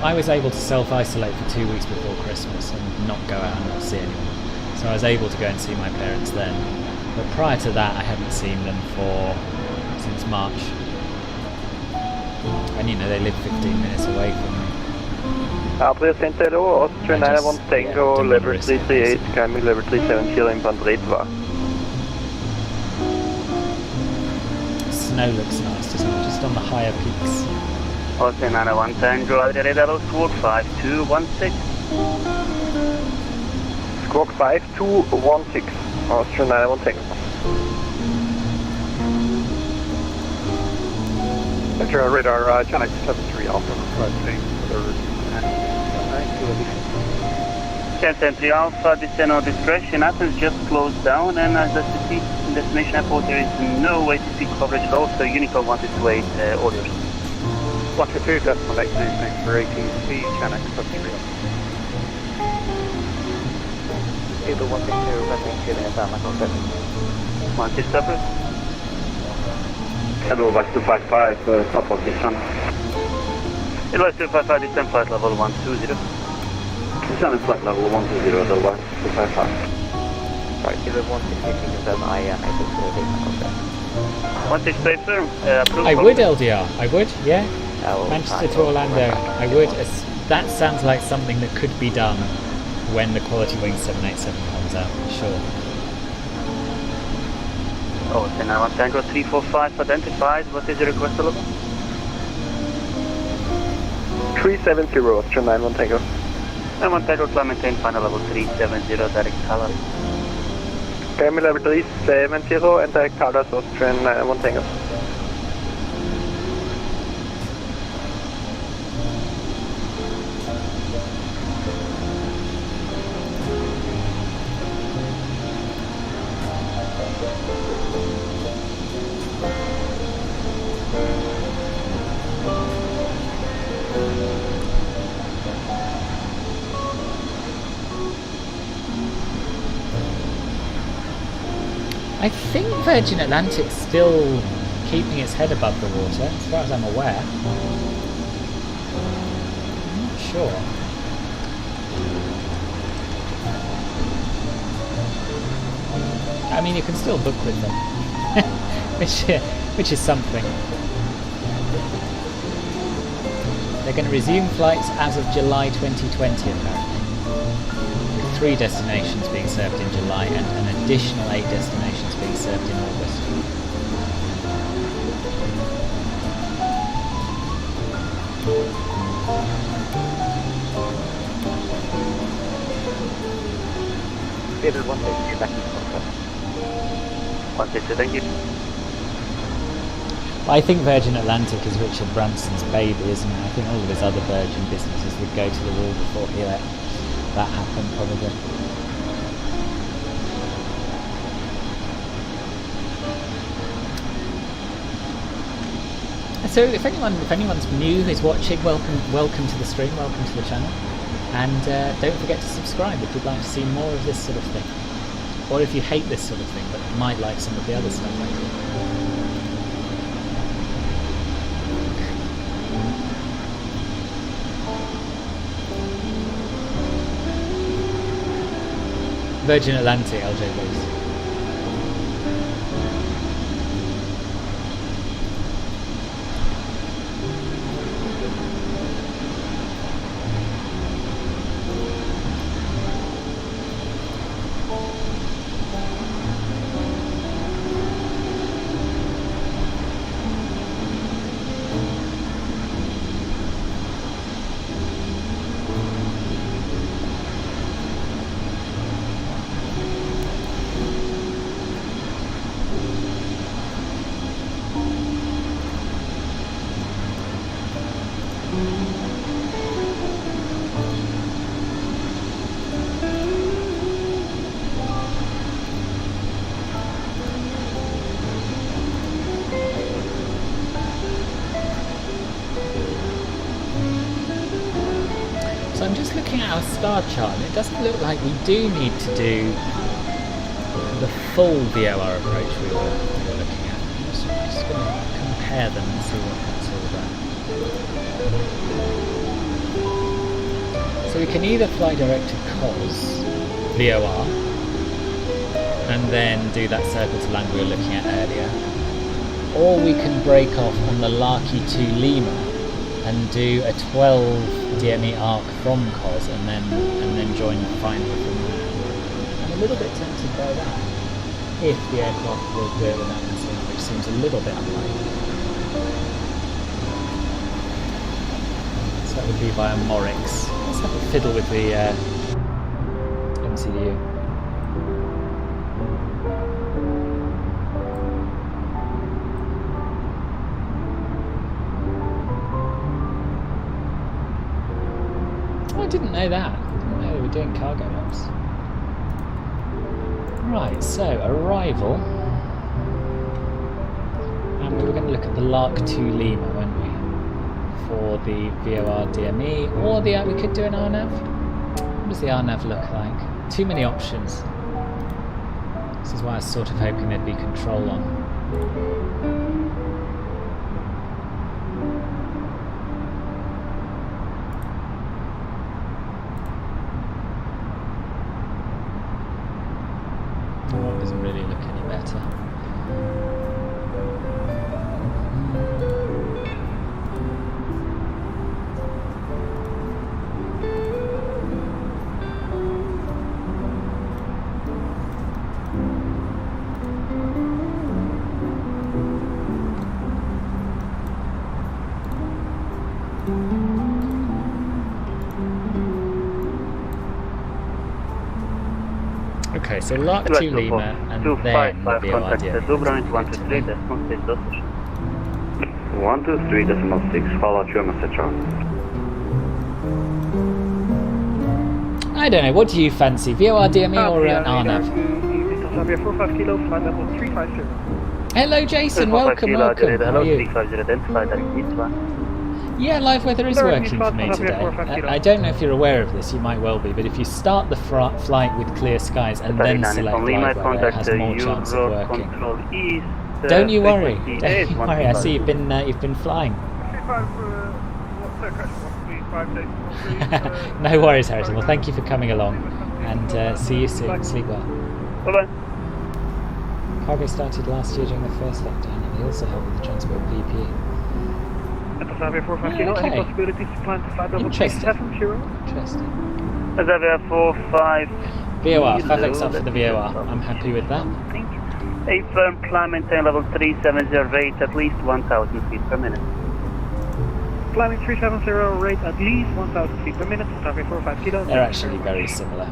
I was able to self-isolate for 2 weeks before Christmas and not go out and not see anyone. So I was able to go and see my parents then. But prior to that, I hadn't seen them since March. And they live 15 minutes away from me.
Adria Centero, Austrian 91 Tango, level 338, climbing level 370 inbound Redva.
Snow looks nice, doesn't it? Just on the higher peaks.
Austrian 91 Tango, Adria Radar, squawk 5216.
Squawk 5216, Austrian 91 Tango.
Central radar, channel 73 Alpha, approaching third.
10-3 Alpha, descend on discretion. Athens just closed down, and as the city destination airport, there is no ATC coverage at all, so Unicode wanted to wait orders.
122, decimal 8, for ATC, channel 73.
Table 162, passing to the STA.local 7.
1 separate.
Hello, Vice 255, top of descent.
Advice 255, descent flight level 120.
Descent flight level 120, otherwise 255.
Sorry, table 160, confirm I am able to leave my contact.
165, sir. Approve.
I would LDR, I would, yeah. Manchester to Orlando, I would. That sounds like something that could be done when the Quality Wing 787 comes out, for sure.
Oh, 10-1 Tango 345 identified. What is your request level?
370, Austrian 91 Tango.
91 Tango, climb maintain final level 370, direct color.
Climbing level 370 and direct colors, Austrian 91 Tango.
I think Virgin Atlantic's still keeping its head above the water, as far as I'm aware. I'm not sure. I mean, you can still book with them, which is something. They're going to resume flights as of July 2020, apparently. 3 destinations being served in July and an additional 8 destinations being served in August.
Table 160, back in contact.
160, thank you.
I think Virgin Atlantic is Richard Branson's baby, isn't it? I think all of his other Virgin businesses would go to the wall before he let that happened, probably. So if anyone's new who's watching, welcome to the stream, welcome to the channel, and don't forget to subscribe if you'd like to see more of this sort of thing, or if you hate this sort of thing but might like some of the other stuff I do. Virgin Atlantic, LJ Base. So I'm just looking at our star chart, and it doesn't look like we do need to do the full VOR approach we were looking at. I'm just going to compare them and see what that's all about. So we can either fly direct to COS, VOR, and then do that circle to land we were looking at earlier, or we can break off on the Larky 2 Lima and do a 12 DME arc from COS and then join the final from there. I'm a little bit tempted by that, if the aircraft will do it without missing, which seems a little bit unlikely. So that would be via Morix. Let's have a fiddle with the MCDU. I didn't know that. I didn't know they were doing cargo maps. Right, so arrival. And we were going to look at the Lark 2 Lima, weren't we? For the VOR DME, or we could do an RNAV. What does the RNAV look like? Too many options. This is why I was sort of hoping there'd be control on. Doesn't really look any better. Okay, so Lark 2 Lima and then the VOR DME.
123.6, follow to MSFS.
I don't know, what do you fancy? VOR DME or an RNAV? Hello Jason, welcome. How are you? Yeah, live weather is working for me today. I don't know if you're aware of this, you might well be, but if you start the flight with clear skies and then select live weather, it has more chance of working. Don't you worry, don't you worry, I see you've been flying. No worries, Harrison. Well, thank you for coming along, and see you soon. Sleep well.
Bye-bye.
Cargo started last year during the first lockdown, and we also helped with the transport of PPE.
Any possibilities to plan to fly double
Interesting.
Interesting.
Zavia 45.
VOR, 5x up for the VOR. I'm happy with that.
A firm climb, maintain level 370 rate at least 1,000 feet per minute.
Climbing 370 rate at least 1,000 feet per minute. Zavia 45 kilo.
They're actually very similar.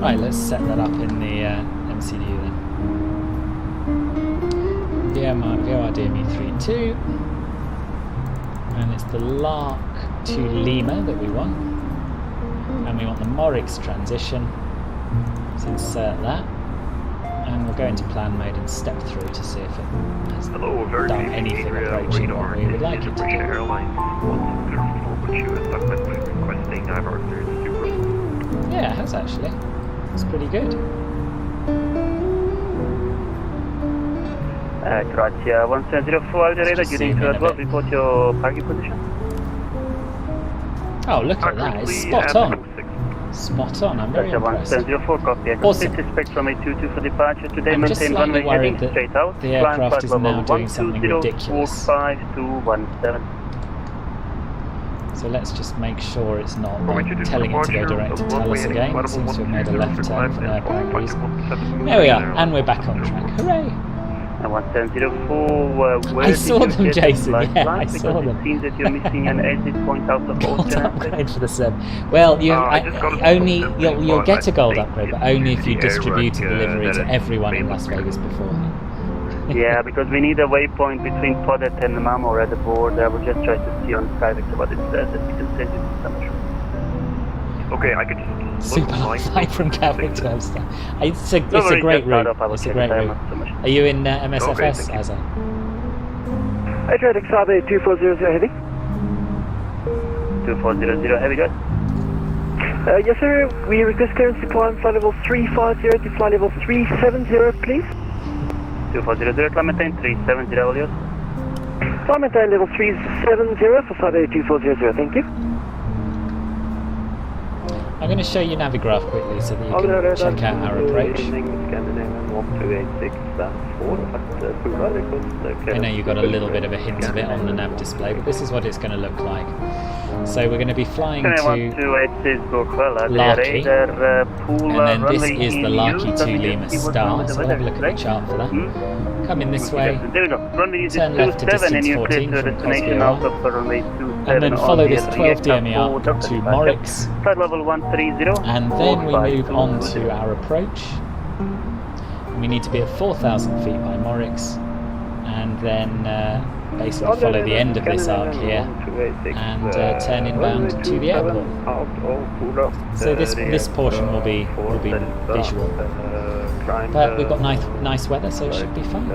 Right, let's set that up in the MCDU then. VOR DME 32, and it's the Lark 2 Lima that we want, and we want the Morix transition. Let's insert that. and we'll go into plan mode and step through to see if it has done anything approaching what we would like it to do. Yeah, it has actually. It's pretty good.
Croatia 1704, Algereda,
Just
getting
zoom
to
in a
Adwell,
bit.
report your parking position.
Oh, look at that. It's spot on. Spot on. I'm very
Croatia
impressed.
1704, copy.
Awesome.
Expect from 822 for departure today.
I'm just
Maintain
slightly
runway heading
worried that
straight out.
the aircraft is now doing something ridiculous.
5217.
So let's just make sure it's not telling it to go direct to tell us again. It seems to have made a left turn for no apparent reason. There we are, and we're back on track. Hooray!
1704,
I saw them, Jason. Yeah, I saw them.
It seems that you're missing an exit point out of
Gold upgrade for the sub. Well, you'll get a gold upgrade, but only if you distribute a delivery to everyone in Las Vegas beforehand.
Yeah, because we need a waypoint between Podet and Mamor at the board. I will just try to see on Skyvex what it says. That we can send you to some.
Okay, I could just
super long flight from Gatwick to Amsterdam. It's a great route. It's a great route. Are you in MSFS, Asa?
Adriatic Sabe 2400 heavy.
2400 heavy, good.
Yes sir, we request clearance to climb flight level 350 to flight level 370 please.
2400, Clementine 370 Elios.
Clementine level 370 for Sabe 2400, thank you.
I'm going to show you Navigraph quickly so that you can check out our approach. I know you got a little bit of a hint of it on the nav display, but this is what it's going to look like. So we're going to be flying to Larky, and then this is the Larky 2 Lima Star, so we'll have a look at the chart for that. Come in this way, turn left to distance 14 from Cosby R, and then follow this 12 DME up to Morix, and then we move on to our approach. We need to be at 4,000 feet by Morix, and then basically follow the end of this arc here and turn inbound to the airport. So this portion will be visual, but we've got nice weather, so it should be fun.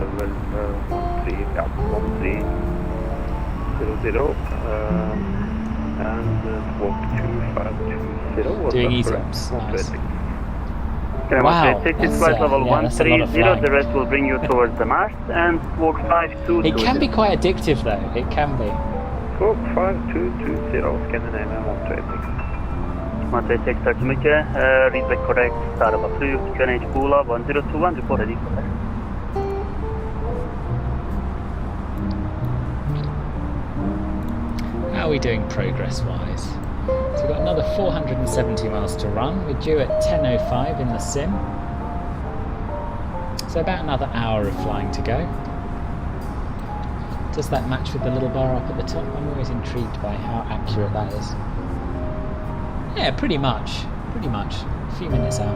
Doing easy ups, nice. Wow, that's a lot of flying.
The rest will bring you towards the mast and walk 5220.
It can be quite addictive though, it can be.
Walk 5220, Scandinavia 126. 126, tack så mycket. Readback correct, start of a flyg, QNH Bola 1021, report ready for that.
How are we doing progress-wise? So we've got another 470 miles to run. We're due at 10:05 in the sim. So about another hour of flying to go. Does that match with the little bar up at the top? I'm always intrigued by how accurate that is. Yeah, pretty much. Pretty much. A few minutes out.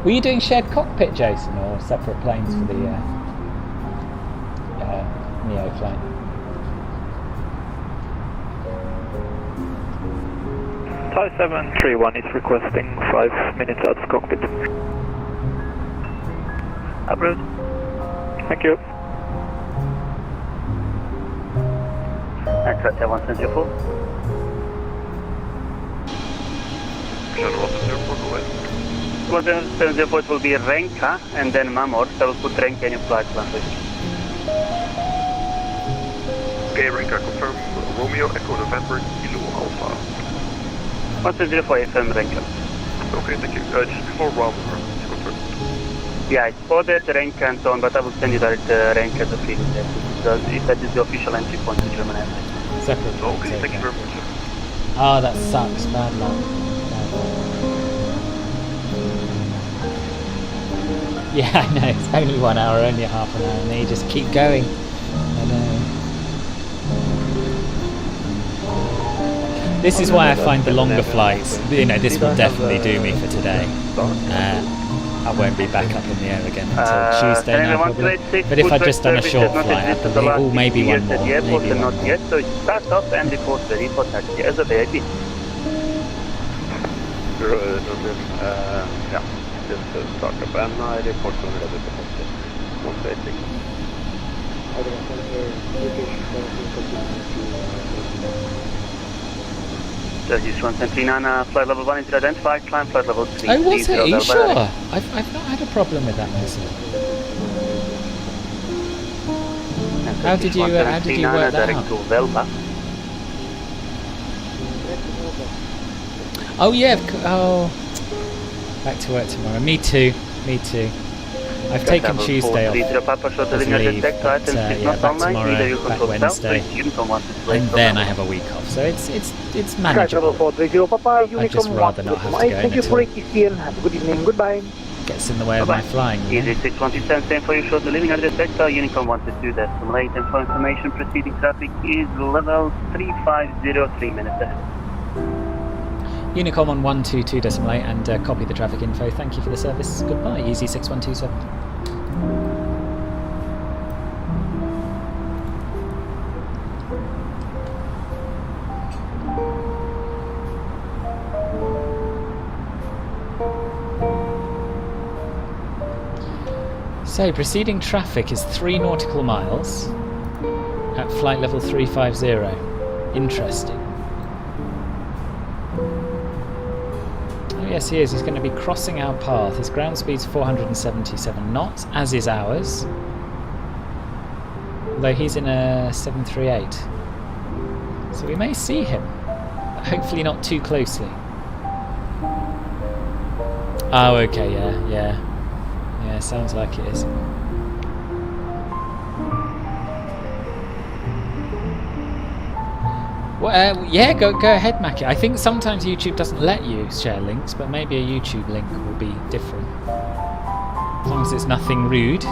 Were you doing shared cockpit, Jason, or separate planes for the Neo flight?
Thai 731 is requesting 5 minutes out of cockpit.
Approved.
Thank you.
And Croatia 174.
Channel 174, go ahead.
174 will be Renka and then Mamor, so we'll put Renka in your flight plan.
Okay, Renka, confirm Romeo Echo November Kilo Alpha.
174 FM Renka.
Okay, thank you. Just before Bravo, confirm.
Yeah, it's spotted Renka and so on, but I will send you that Renka as a feeling there. If that is the official entry point to German Airlines.
Separate.
Okay, thank you very much.
Oh, that sucks. Bad luck. Bad luck. Yeah, I know, it's only 1 hour, only half an hour, and they just keep going. I know. This is why I find the longer flights, you know, this will definitely do me for today. I won't be back up in the air again until Tuesday now, probably. But if I'd just done a short flight, I believe, maybe one more, maybe one more.
Not yet, so start off and report ready for taxi as a VIP.
Yeah, just start up and I report when ready to post it. 186.
STA.local, flight level 1 is identified, climb flight level 3.
Oh, was it? Are you sure? I've not had a problem with that myself. How did you work that out? Oh yeah, oh, back to work tomorrow. Me too. I've taken Tuesday off as leave, but yeah, back tomorrow, back Wednesday, and then I have a week off. So it's manageable. I'd just rather not have to go in at all.
Have a good evening. Goodbye.
Gets in the way of my flying.
EZY6127, same for you, short living at the sector, Unicom 122.8, and for information, proceeding traffic is level 350, 3 minutes ahead.
Unicom on 122.8 and copy the traffic info. Thank you for the service. Goodbye, EZY6127. So, preceding traffic is 3 nautical miles at flight level 350. Interesting. Oh yes, he is. He's going to be crossing our path. His ground speed's 477 knots, as is ours. Although he's in a 738. So we may see him, but hopefully not too closely. Oh, okay, yeah. Yeah, sounds like it is. Well, yeah, go ahead, Mackie. I think sometimes YouTube doesn't let you share links, but maybe a YouTube link will be different. As long as it's nothing rude.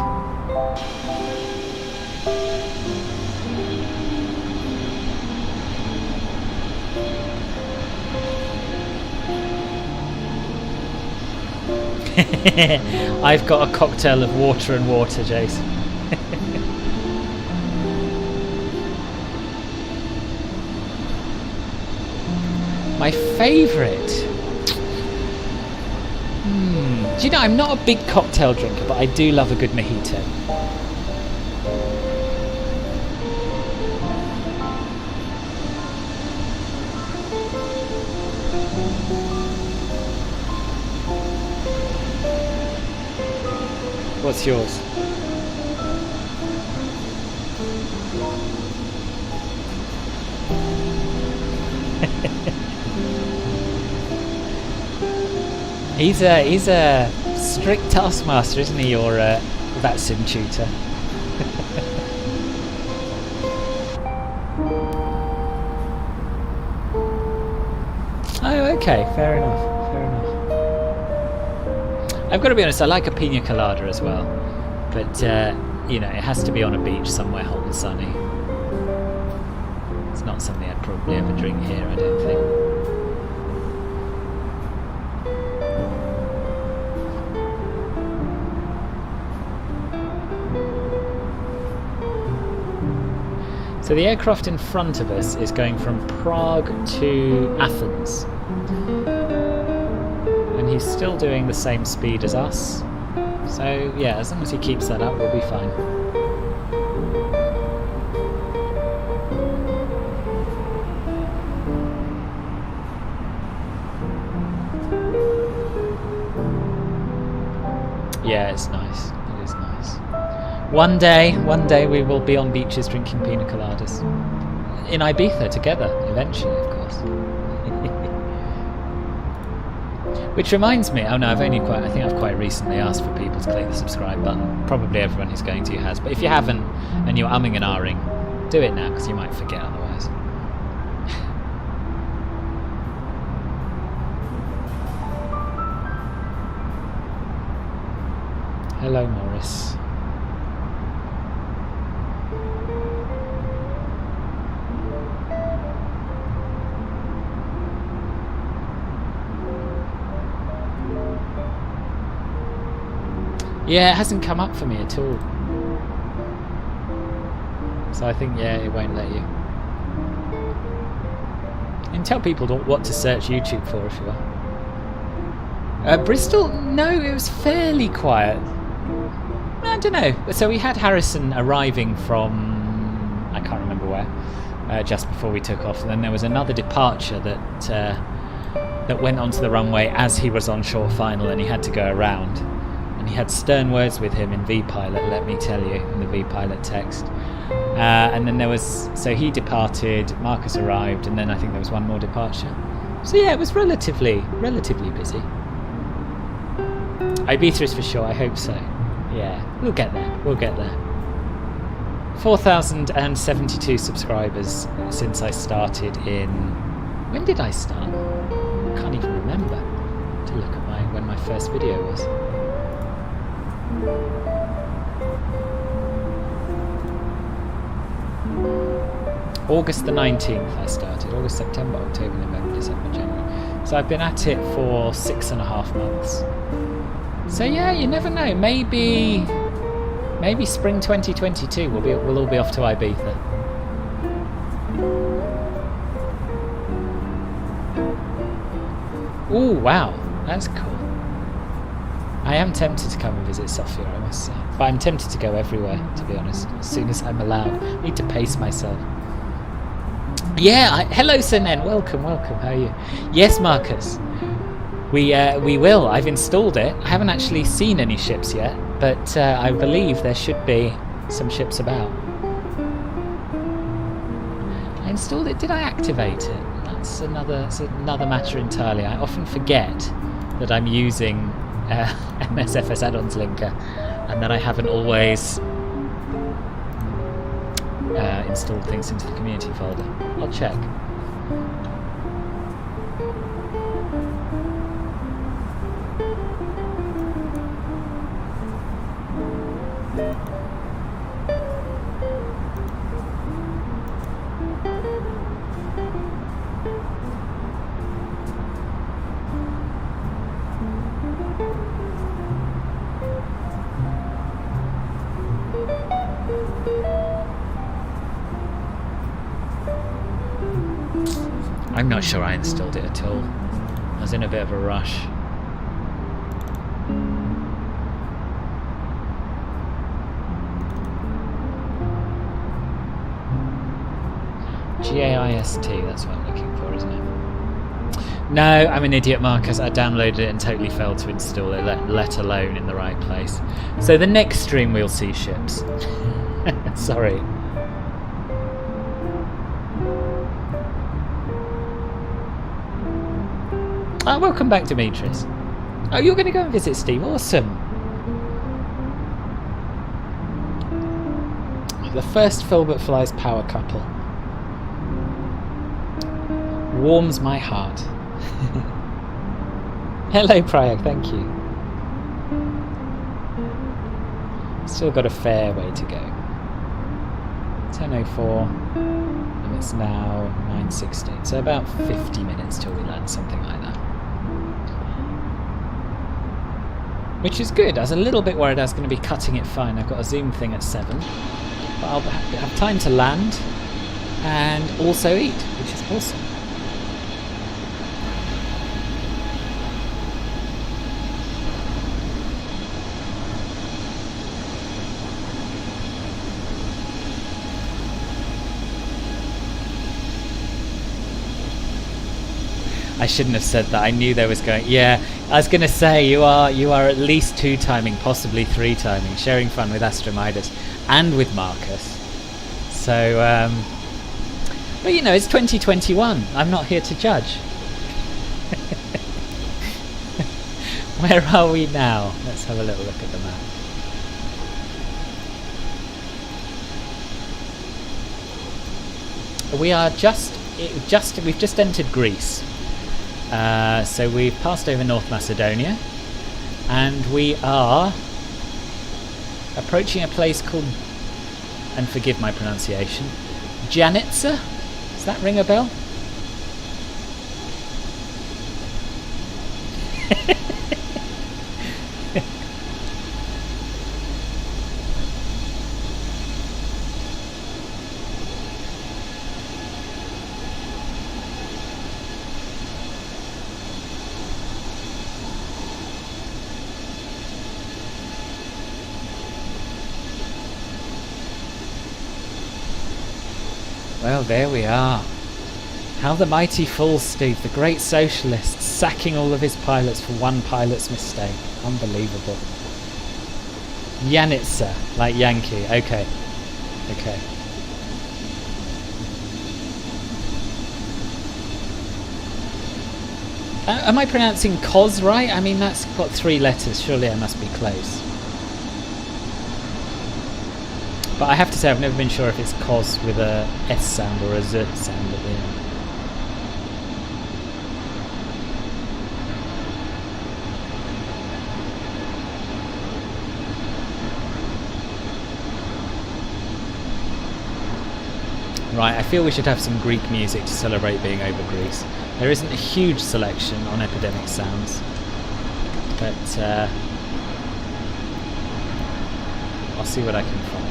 I've got a cocktail of water and water, Jason. My favourite? Do you know, I'm not a big cocktail drinker, but I do love a good mojito. What's yours? He's a strict taskmaster, isn't he, your VATSIM tutor? Oh, okay, fair enough. I've got to be honest, I like a pina colada as well, but you know, it has to be on a beach somewhere hot and sunny. It's not something I'd probably ever drink here, I don't think. So the aircraft in front of us is going from Prague to Athens. And he's still doing the same speed as us. So yeah, as long as he keeps that up, we'll be fine. Yeah, it's nice. It is nice. One day we will be on beaches drinking pina coladas. In Ibiza together, eventually, of course. Which reminds me, oh no, I think I've quite recently asked for people to click the subscribe button. Probably everyone who's going to has, but if you haven't and you're umming and ahhing, do it now because you might forget otherwise. Hello, Morris. Yeah, it hasn't come up for me at all. So I think, yeah, it won't let you. You can tell people what to search YouTube for if you want. Bristol, no, it was fairly quiet. I don't know. So we had Harrison arriving from, I can't remember where, just before we took off. And then there was another departure that went onto the runway as he was on short final, and he had to go around. And he had stern words with him in VPilot, let me tell you, in the VPilot text. And then there was, so he departed, Marcus arrived, and then I think there was one more departure. So yeah, it was relatively busy. Ibiza is for sure, I hope so. Yeah, we'll get there. 4,072 subscribers since I started in... When did I start? I can't even remember. To look at when my first video was. August the 19th I started. August, September, October, November, December, January. So I've been at it for 6.5 months. So yeah, you never know. Maybe spring 2022 we'll all be off to Ibiza. Oh wow, that's cool. I am tempted to come and visit Sofia, I must say. But I'm tempted to go everywhere, to be honest, as soon as I'm allowed. I need to pace myself. Yeah, hello Senen, welcome, how are you? Yes, Marcus. We will. I've installed it. I haven't actually seen any ships yet, but I believe there should be some ships about. I installed it. Did I activate it? That's another matter entirely. I often forget that I'm using MSFS add-ons linker, and that I haven't always installed things into the community folder. I'll check. I'm not sure I installed it at all. I was in a bit of a rush. GAIST, that's what I'm looking for, isn't it? No, I'm an idiot, Marcus. I downloaded it and totally failed to install it, let alone in the right place. So the next stream we'll see ships. Sorry. Oh, welcome back, Demetrius. Oh, you're going to go and visit Steve. Awesome. The first Filbert Flies power couple. Warms my heart. Hello, Prayag. Thank you. Still got a fair way to go. 10:04. And it's now 9:16. So about 50 minutes till we land, something like that. Which is good. I was a little bit worried I was going to be cutting it fine. I've got a Zoom thing at 7. But I'll have time to land and also eat, which is awesome. I shouldn't have said that. I knew there was going... Yeah, I was going to say, you are at least 2-timing, possibly 3-timing, sharing fun with Astromidas and with Marcus. So, but you know, it's 2021. I'm not here to judge. Where are we now? Let's have a little look at the map. We are we've just entered Greece. So we've passed over North Macedonia, and we are approaching a place called, and forgive my pronunciation, Janitsa? Does that ring a bell? Well, there we are. How the mighty falls, Steve, the great socialist, sacking all of his pilots for one pilot's mistake. Unbelievable. Janitsa, like Yankee. Okay. Okay. Am I pronouncing Koz right? I mean, that's got 3 letters. Surely I must be close. But I have to say, I've never been sure if it's Koz with a S sound or a Z sound at the end. Right, I feel we should have some Greek music to celebrate being over Greece. There isn't a huge selection on Epidemic Sounds, but I'll see what I can find.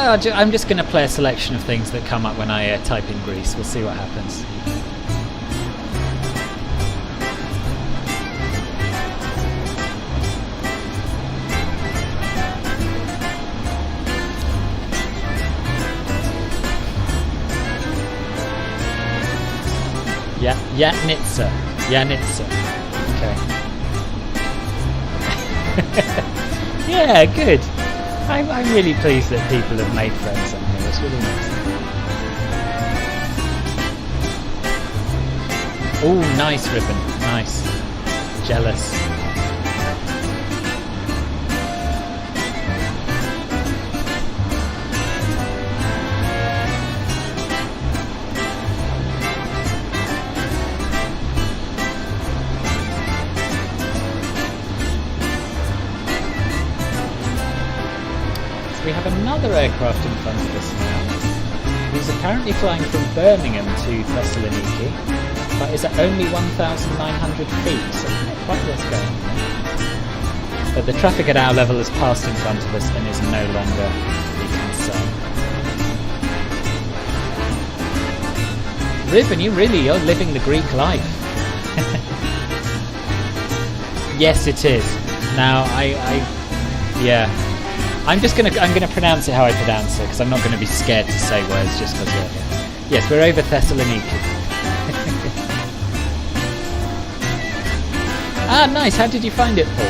I'm just going to play a selection of things that come up when I type in Greece. We'll see what happens. Yeah, Janitsa. Okay. Yeah, good. I'm really pleased that people have made friends on here. It's really nice. Oh, nice ribbon. Nice. Jealous. We have another aircraft in front of us now. He's apparently flying from Birmingham to Thessaloniki, but is at only 1,900 feet, so not quite what's going on. But the traffic at our level has passed in front of us and is no longer a concern. Ribbon, you're living the Greek life. Yes, it is. Now, yeah. I'm gonna pronounce it how I pronounce it, because I'm not going to be scared to say words just because we're here. Yes, we're over Thessaloniki. Ah, nice. How did you find it, Paul?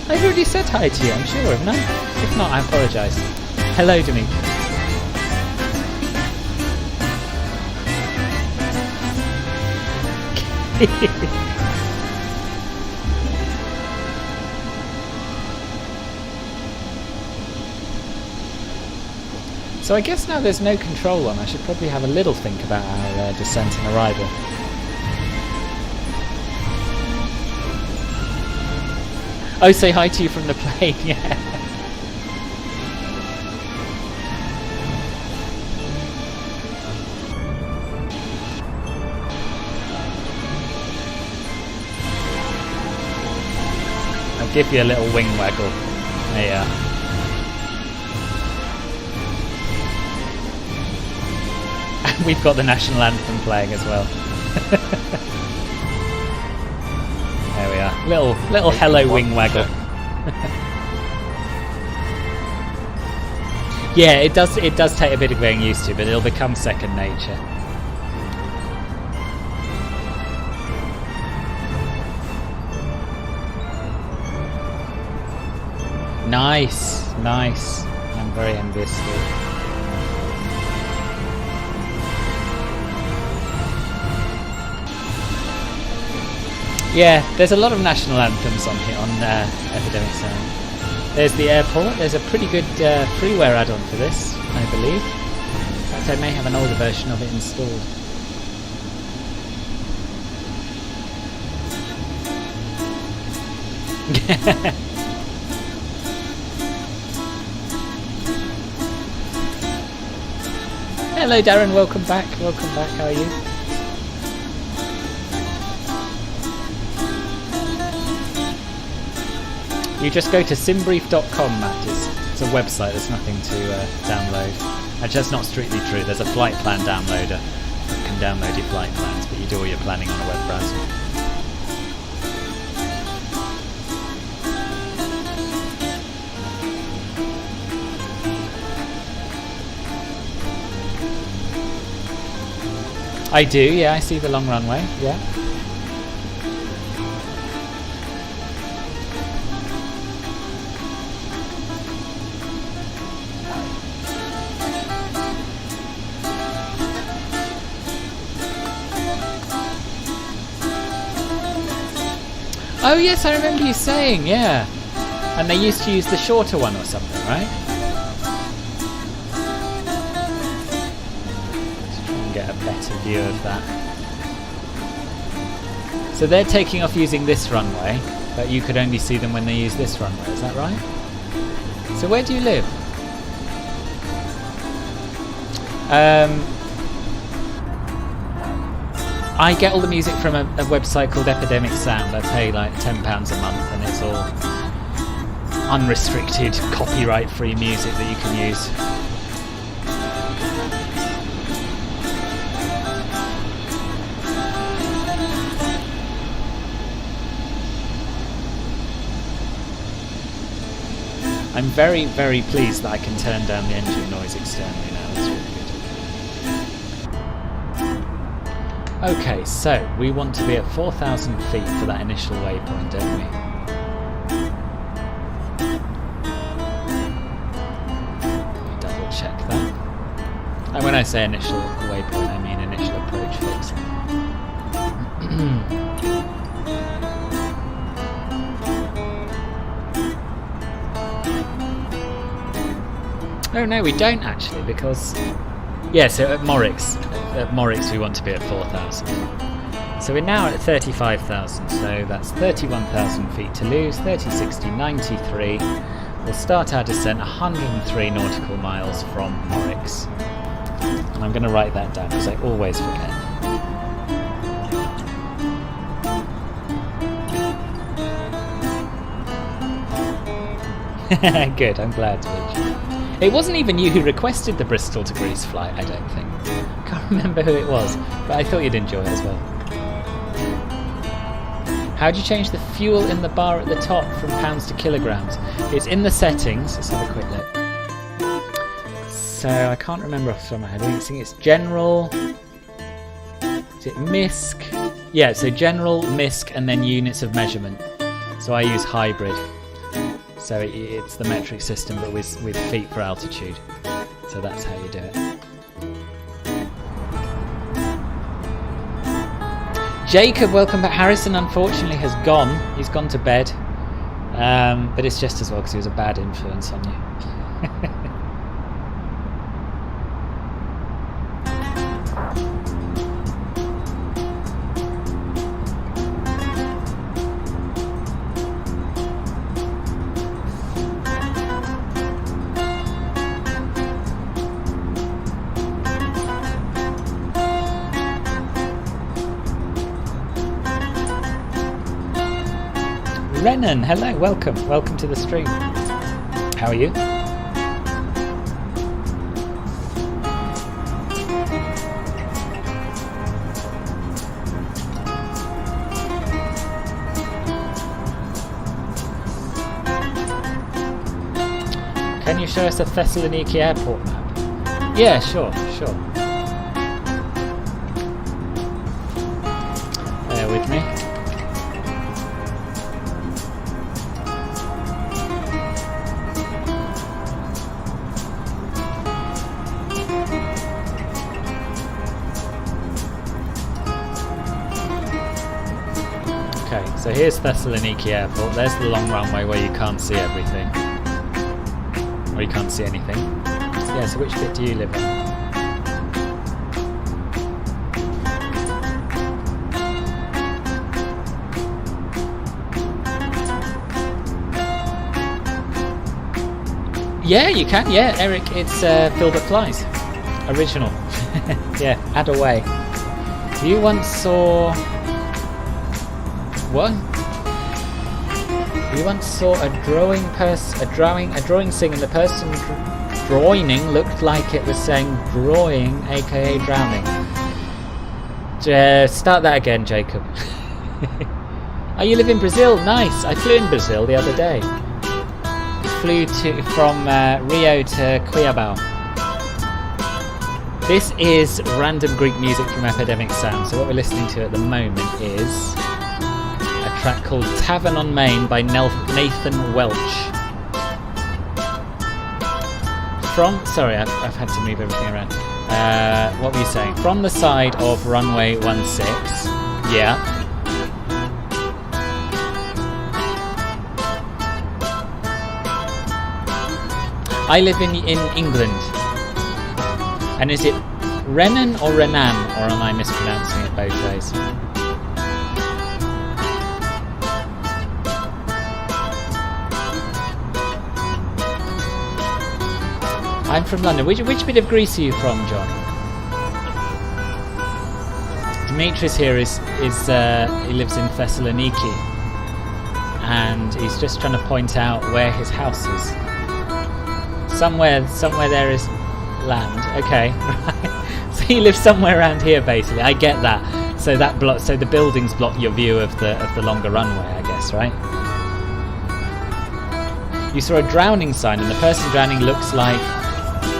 I've already said hi to you, I'm sure, haven't I? If not, I apologise. Hello, Dimitri. So I guess now there's no control on, I should probably have a little think about our descent and arrival. Oh, say hi to you from the plane, yeah. I'll give you a little wing waggle. There you are. We've got the national anthem playing as well. There we are. Little hello wing waggle. Yeah, it does take a bit of getting used to, but it'll become second nature. Nice. I'm very envious of you. Yeah, there's a lot of national anthems on here on Epidemic Sound. There's the airport. There's a pretty good freeware add-on for this, I believe. In fact, I may have an older version of it installed. Hello, Darren. Welcome back. How are you? You just go to simbrief.com, Matt. It's a website, there's nothing to download. Actually, that's not strictly true. There's a flight plan downloader. You can download your flight plans, but you do all your planning on a web browser. I do, yeah, I see the long runway, yeah. Oh yes, I remember you saying, yeah. And they used to use the shorter one or something, right? Let's try and get a better view of that. So they're taking off using this runway, but you could only see them when they use this runway, is that right? So where do you live? I get all the music from a website called Epidemic Sound. I pay like £10 a month and it's all unrestricted, copyright-free music that you can use. I'm very, very pleased that I can turn down the engine noise externally now. That's really good. Okay, so we want to be at 4,000 feet for that initial waypoint, don't we? Let me double check that. And when I say initial waypoint, I mean initial approach fix. Oh no, we don't actually, because yeah, so at Morix we want to be at 4,000. So we're now at 35,000, so that's 31,000 feet to lose, 30, 60, 93. We'll start our descent 103 nautical miles from Morix. And I'm going to write that down because I always forget. Good, I'm glad to meet you. It wasn't even you who requested the Bristol to Greece flight, I don't think. Can't remember who it was, but I thought you'd enjoy it as well. How do you change the fuel in the bar at the top from pounds to kilograms? It's in the settings. Let's have a quick look. So I can't remember off the top of my head. I think it's general. Is it MISC? Yeah, so general, MISC, and then units of measurement. So I use hybrid. So it's the metric system, but with feet for altitude. So that's how you do it. Jacob, welcome back. Harrison, unfortunately, has gone. He's gone to bed. But it's just as well because he was a bad influence on you. Renan, hello, welcome to the stream. How are you? Can you show us a Thessaloniki airport map? Yeah, sure. Bear with me. So here's Thessaloniki Airport. There's the long runway where you can't see everything. Or you can't see anything. So yeah, so which bit do you live in? Yeah, you can. Yeah, Eric, it's Filbert Flies. Original. Yeah, add away. You once saw... What? We once saw a drawing thing, and the person drawing looked like it was saying drawing, aka drowning. Start that again, Jacob. Oh, you live in Brazil? Nice. I flew in Brazil the other day. Flew from Rio to Cuiabá. This is random Greek music from Epidemic Sound. So what we're listening to at the moment is a track called Tavern on Main by Nathan Welch. Sorry, I've had to move everything around. What were you saying? From the side of runway 16. Yeah. I live in England. And is it Renan or Renan, or am I mispronouncing it both ways? I'm from London. Which bit of Greece are you from, John? Dimitris here is he lives in Thessaloniki, and he's just trying to point out where his house is. Somewhere there is land. Okay, so he lives somewhere around here, basically. I get that. So so the buildings block your view of the longer runway, I guess, right? You saw a drowning sign, and the person drowning looks like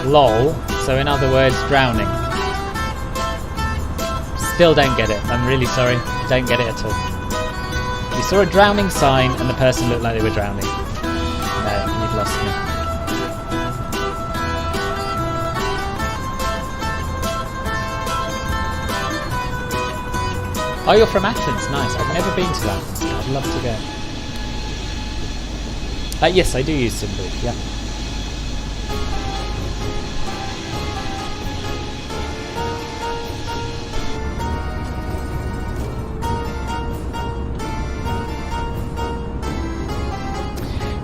lol. So in other words, drowning. Still don't get it. I'm really sorry. Don't get it at all. You saw a drowning sign, and the person looked like they were drowning. No, you've lost me. Oh, you're from Athens. Nice. I've never been to Athens. I'd love to go. Yes, I do use Simbu. Yeah.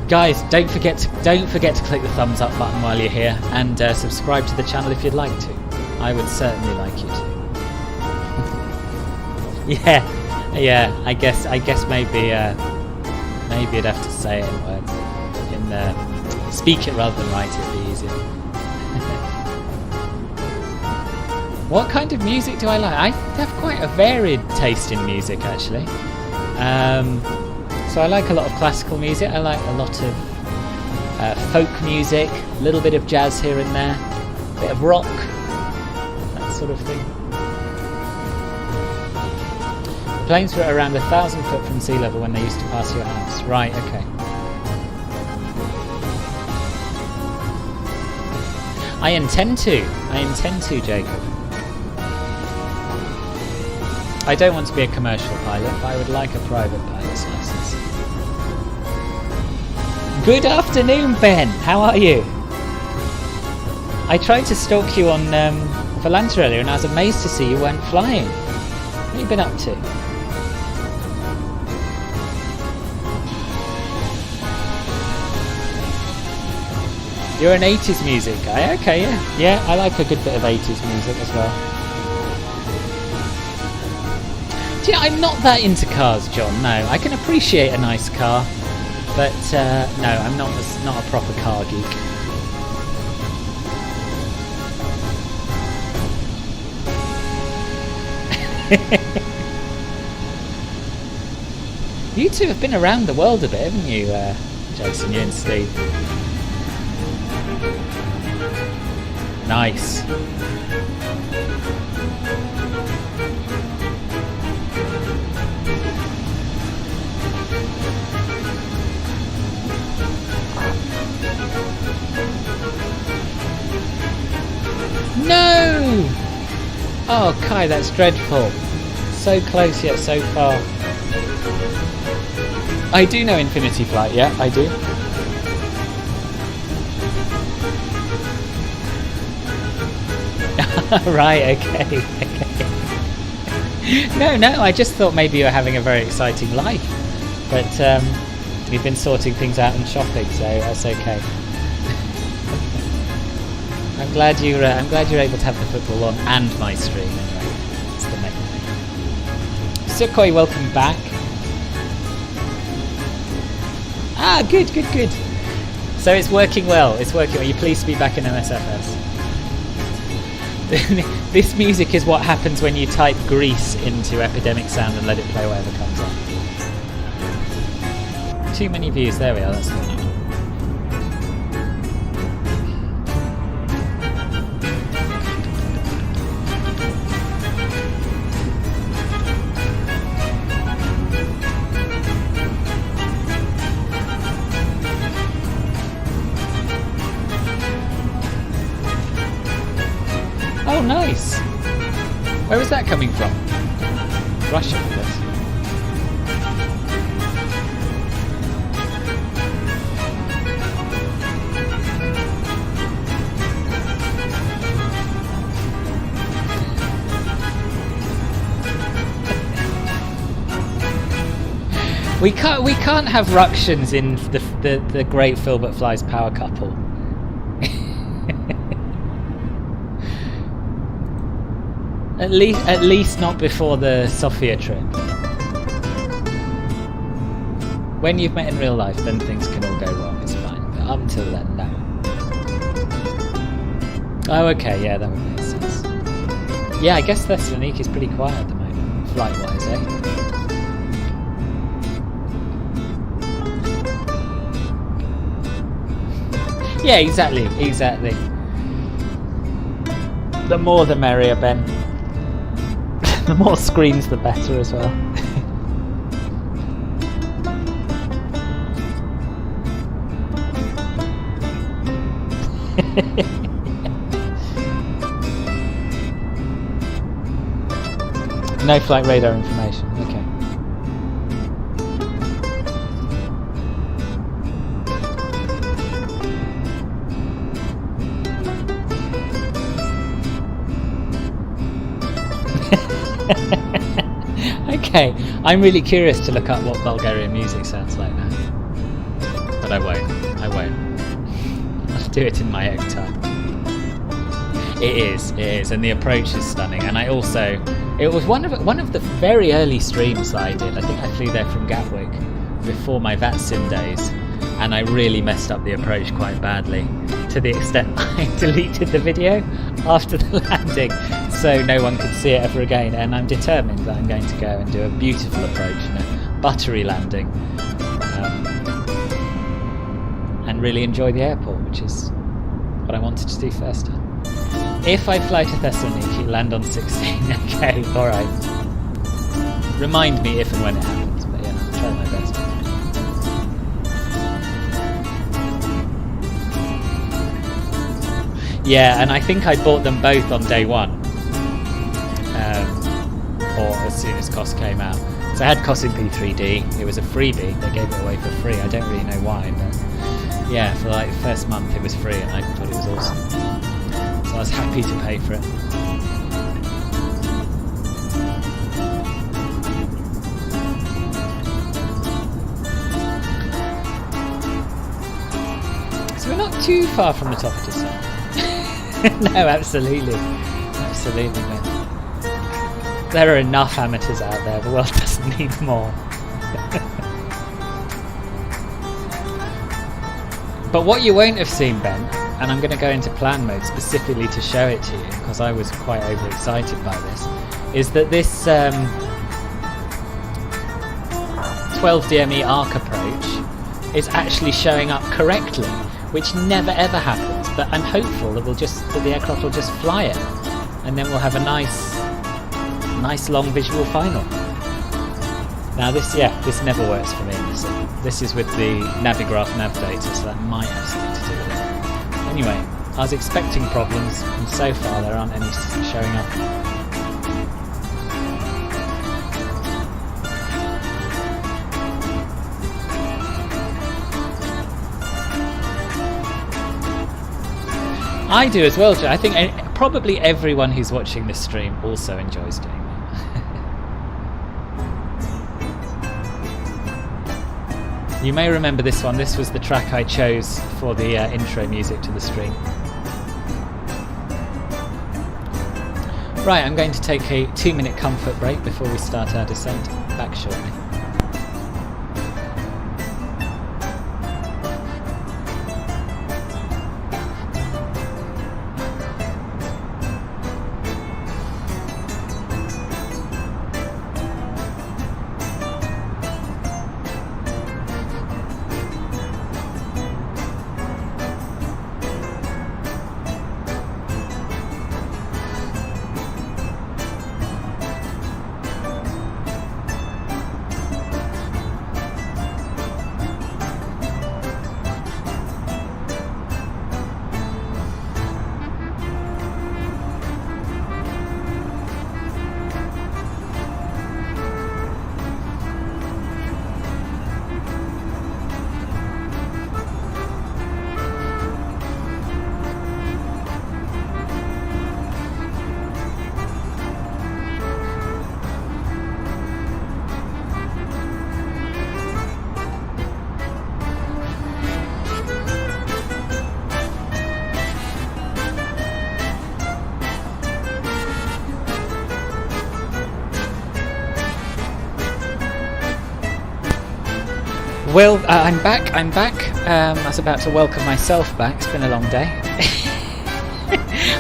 Guys, don't forget to click the thumbs up button while you're here, and subscribe to the channel if you'd like to. I would certainly like you to. Yeah. I guess maybe I'd have to say it in words. Speak it rather than write it. It'd be easier. What kind of music do I like? I have quite a varied taste in music, actually. So I like a lot of classical music. I like a lot of folk music, a little bit of jazz here and there, a bit of rock, that sort of thing. The planes were around 1,000 foot from sea level when they used to pass your house. Right, okay. I intend to, Jacob. I don't want to be a commercial pilot, but I would like a private pilot's license. Good afternoon, Ben. How are you? I tried to stalk you on Volanta earlier, and I was amazed to see you weren't flying. What have you been up to? You're an 80s music guy. Okay, yeah. Yeah, I like a good bit of 80s music as well. Yeah, I'm not that into cars, John. No, I can appreciate a nice car, but no, I'm not a proper car geek. You two have been around the world a bit, haven't you, Jason? You and Steve. Nice. No! Oh, Kai, that's dreadful. So close yet so far. I do know Infinity Flight, yeah, I do. Right, okay. No, I just thought maybe you were having a very exciting life. But you've been sorting things out and shopping, so that's okay. I'm glad you're able to have the football on and my stream anyway. That's the main thing. Sukhoi, welcome back. Ah, good. So it's working well. It's working well. You're pleased to be back in MSFS. This music is what happens when you type Grease into Epidemic Sound and let it play whatever comes up. Too many views. There we are. That's the one. Oh, nice! Where was that coming from? Russia, I guess. We can't have ructions in the Great Filbert Flies power couple. At least not before the Sofia trip. When you've met in real life, then things can all go wrong. It's fine. But up until then, no. Oh, okay. Yeah, that would make sense. Yeah, I guess Thessaloniki is pretty quiet at the moment, flight-wise, eh? Yeah, exactly. The more the merrier, Ben. The more screens, the better as well. No flight radar information. Okay. Okay, I'm really curious to look up what Bulgarian music sounds like now. But I won't. I'll do it in my own time. It is, and the approach is stunning. And I also, it was one of the very early streams that I did. I think I flew there from Gatwick before my VATSIM days, and I really messed up the approach quite badly, to the extent I deleted the video after the landing, so no one could see it ever again. And I'm determined that I'm going to go and do a beautiful approach and a buttery landing, and really enjoy the airport, which is what I wanted to do first time. If I fly to Thessaloniki, land on 16. Okay, alright. Remind me if and when it happens, but yeah, I'll try my best. Yeah, and I think I bought them both on day one, or as soon as COS came out. So I had COS in P3D. It was a freebie. They gave it away for free. I don't really know why, but yeah, for like the first month it was free, and I thought it was awesome. So I was happy to pay for it. So we're not too far from the top of the sun. No, absolutely. Absolutely, man. There are enough amateurs out there. The world doesn't need more. But what you won't have seen, Ben, and I'm going to go into plan mode specifically to show it to you, because I was quite overexcited by this, is that this 12 DME arc approach is actually showing up correctly, which never ever happens. But I'm hopeful that the aircraft will just fly it, and then we'll have a nice long visual final. Now this never works for me. This is with the Navigraph nav data, so that might have something to do with it. Anyway, I was expecting problems, and so far there aren't any showing up. I do as well, Joe. I think probably everyone who's watching this stream also enjoys doing that. You may remember this one. This was the track I chose for the intro music to the stream. Right, I'm going to take a 2-minute comfort break before we start our descent. Back shortly. Well, I'm back. I was about to welcome myself back. It's been a long day.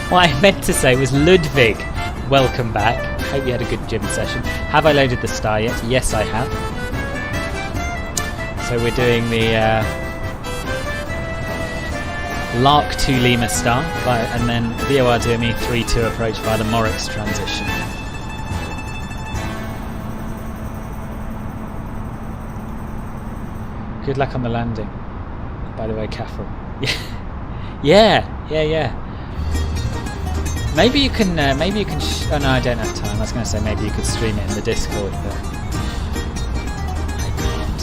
What I meant to say was Ludwig, welcome back. Hope you had a good gym session. Have I loaded the star yet? Yes, I have. So we're doing the Lark 2 Lima star, and then VOR DME 3-2 approach via the Morix transition. Good luck on the landing, by the way, Caffrey. Yeah. Maybe you can. oh no, I don't have time. I was going to say maybe you could stream it in the Discord, but I can't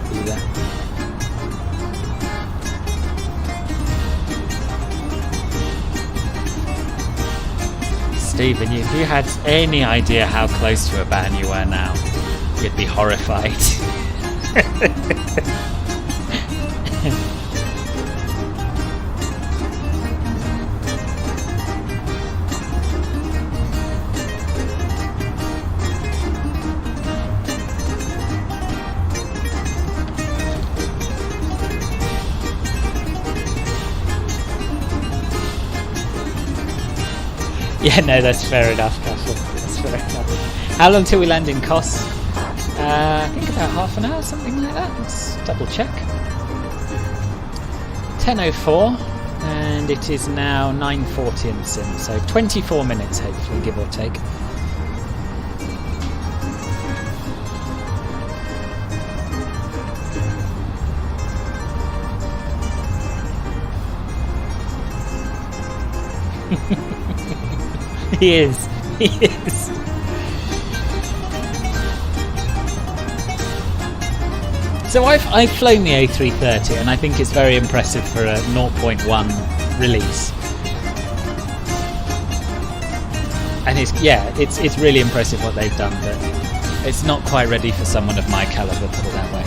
do that. Stephen, if you had any idea how close to a ban you were now, you'd be horrified. Yeah, no, that's fair enough, Castle. That's fair enough. How long till we land in Kos? I think about half an hour, something like that. Let's double check. 10:04, and it is now 9:40 in the sim, so 24 minutes, hopefully, give or take. He is. So I've flown the A330, and I think it's very impressive for a 0.1 release. And it's really impressive what they've done, but it's not quite ready for someone of my caliber, put it that way.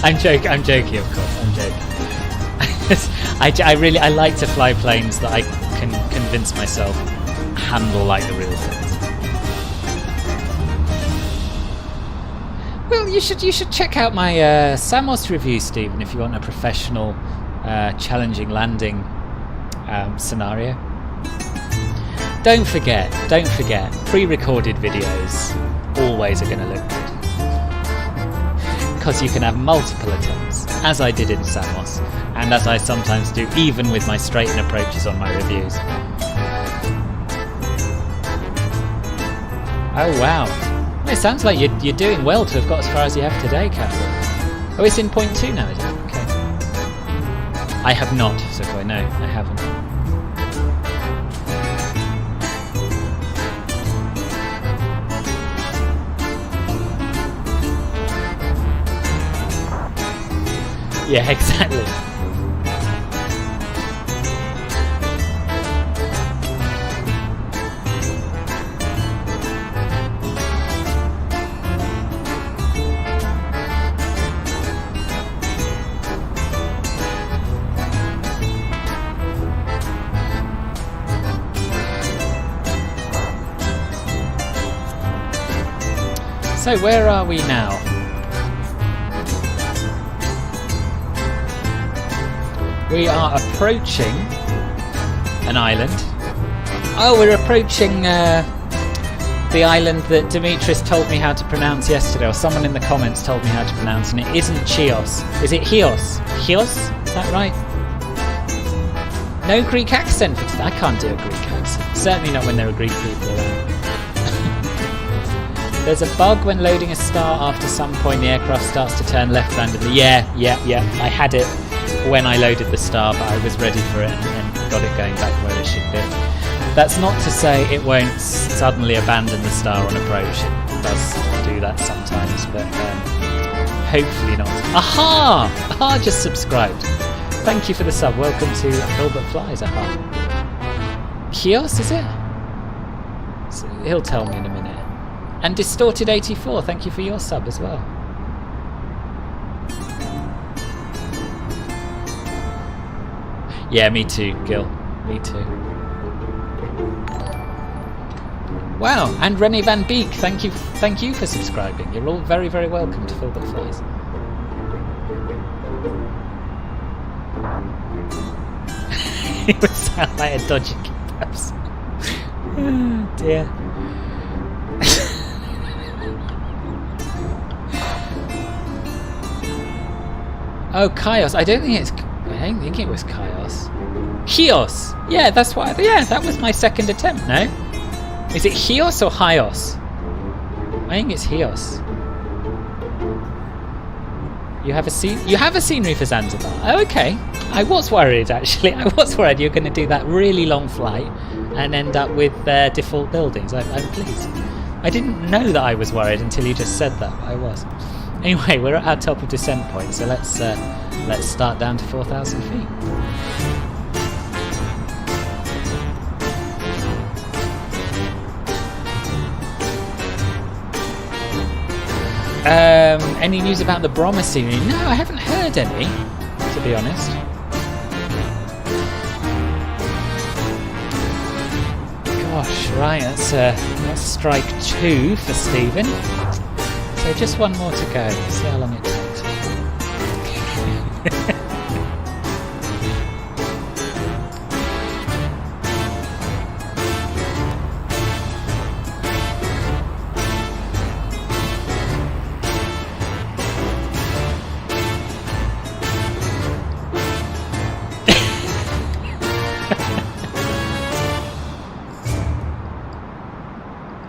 I'm joking, of course, I'm joking. I like to fly planes that I can convince myself handle like the real things. Well, you should check out my Samos review, Stephen, if you want a professional, challenging landing scenario. Don't forget, pre-recorded videos always are going to look good. Because you can have multiple attempts, as I did in Samos, and as I sometimes do even with my straighten approaches on my reviews. Oh wow. It sounds like you're doing well to have got as far as you have today, Catherine. Oh, it's in 0.2 now, is it? Okay. I have not, Sukoi, no, I haven't. Yeah, exactly. So where are we now? We are approaching an island. Oh, we're approaching the island that Dimitris told me how to pronounce yesterday, or someone in the comments told me how to pronounce, and it isn't Chios. Is it Chios? Chios? Is that right? No Greek accent for today. I can't do a Greek accent. Certainly not when there are Greek people around. There's a bug when loading a star. After some point the aircraft starts to turn left randomly. Yeah. I had it when I loaded the star, but I was ready for it and got it going back where it should be. That's not to say it won't suddenly abandon the star on approach. It does do that sometimes, but hopefully not. Aha, just subscribed. Thank you for the sub. Welcome to Hilbert Flies. Aha. Kios, is it? So he'll tell me in a minute. And Distorted84, thank you for your sub as well. Yeah, me too, Gil. Me too. Wow, and Remy Van Beek, thank you for subscribing. You're all very, very welcome to Philbert Flies. It would sound like a dodgy kebabs. Oh dear. Oh, Chios. I don't think it was Chios. Chios. Yeah, that's what. Yeah, that was my second attempt. No, is it Chios or Chios? I think it's Chios. You have a scenery for Zanzibar. Oh, okay. I was worried actually. I was worried you were going to do that really long flight and end up with default buildings. I'm pleased. I didn't know that I was worried until you just said that. I was. Anyway, we're at our top of descent point, so let's start down to 4,000 feet. Any news about the Brommer scenery? No, I haven't heard any, to be honest. Gosh, right, that's strike 2 for Stephen. So just one more to go. See how long it takes.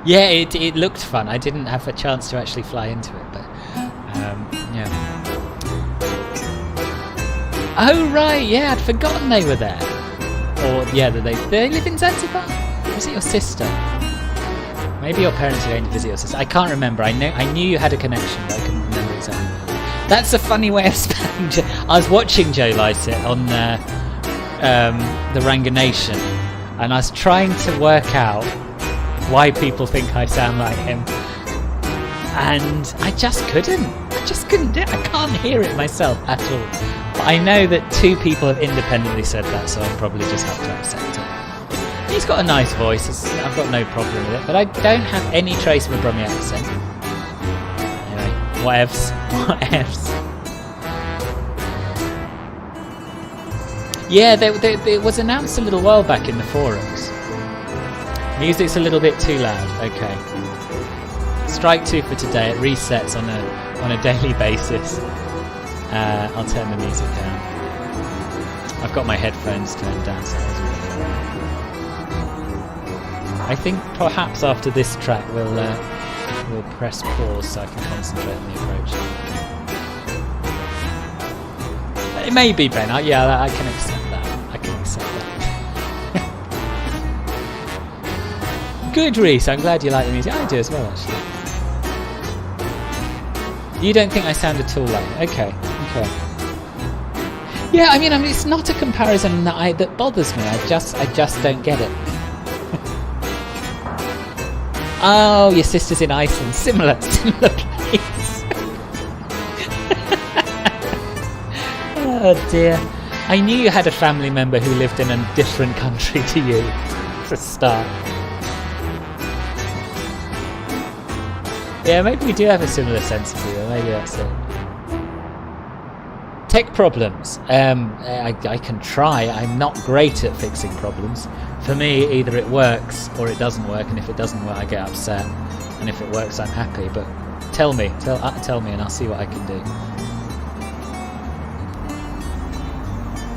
Yeah, it looked fun. I didn't have a chance to actually fly into it, but yeah. Oh right, yeah, I'd forgotten they were there. Or yeah, do they live in Zanzibar? Or was it your sister? Maybe your parents are going to visit your sister. I can't remember. I knew you had a connection, but I couldn't remember exactly. That's a funny way of spelling. I was watching Joe Lycett on the Ranganation, and I was trying to work out why people think I sound like him, and I just couldn't do it. I can't hear it myself at all, but I know that 2 people have independently said that, so I'll probably just have to accept it. He's got a nice voice, I've got no problem with it, but I don't have any trace of a Brummie accent. Anyway, whatevs. Yeah, it was announced a little while back in the forums. Music's a little bit too loud. Okay. Strike 2 for today. It resets on a daily basis. I'll turn the music down. I've got my headphones turned down, so I think perhaps after this track we'll press pause so I can concentrate on the approach. It may be Ben. Yeah, I can accept that. Good, Reese. I'm glad you like the music. I do as well, actually. You don't think I sound at all like it? Okay. Yeah, I mean, it's not a comparison that bothers me. I just don't get it. Oh, your sister's in Iceland. Similar place. Oh dear. I knew you had a family member who lived in a different country to you. To start. Yeah, maybe we do have a similar sense of humour. Maybe that's it. Tech problems. I can try. I'm not great at fixing problems. For me, either it works or it doesn't work, and if it doesn't work, I get upset. And if it works, I'm happy. But tell me, and I'll see what I can do.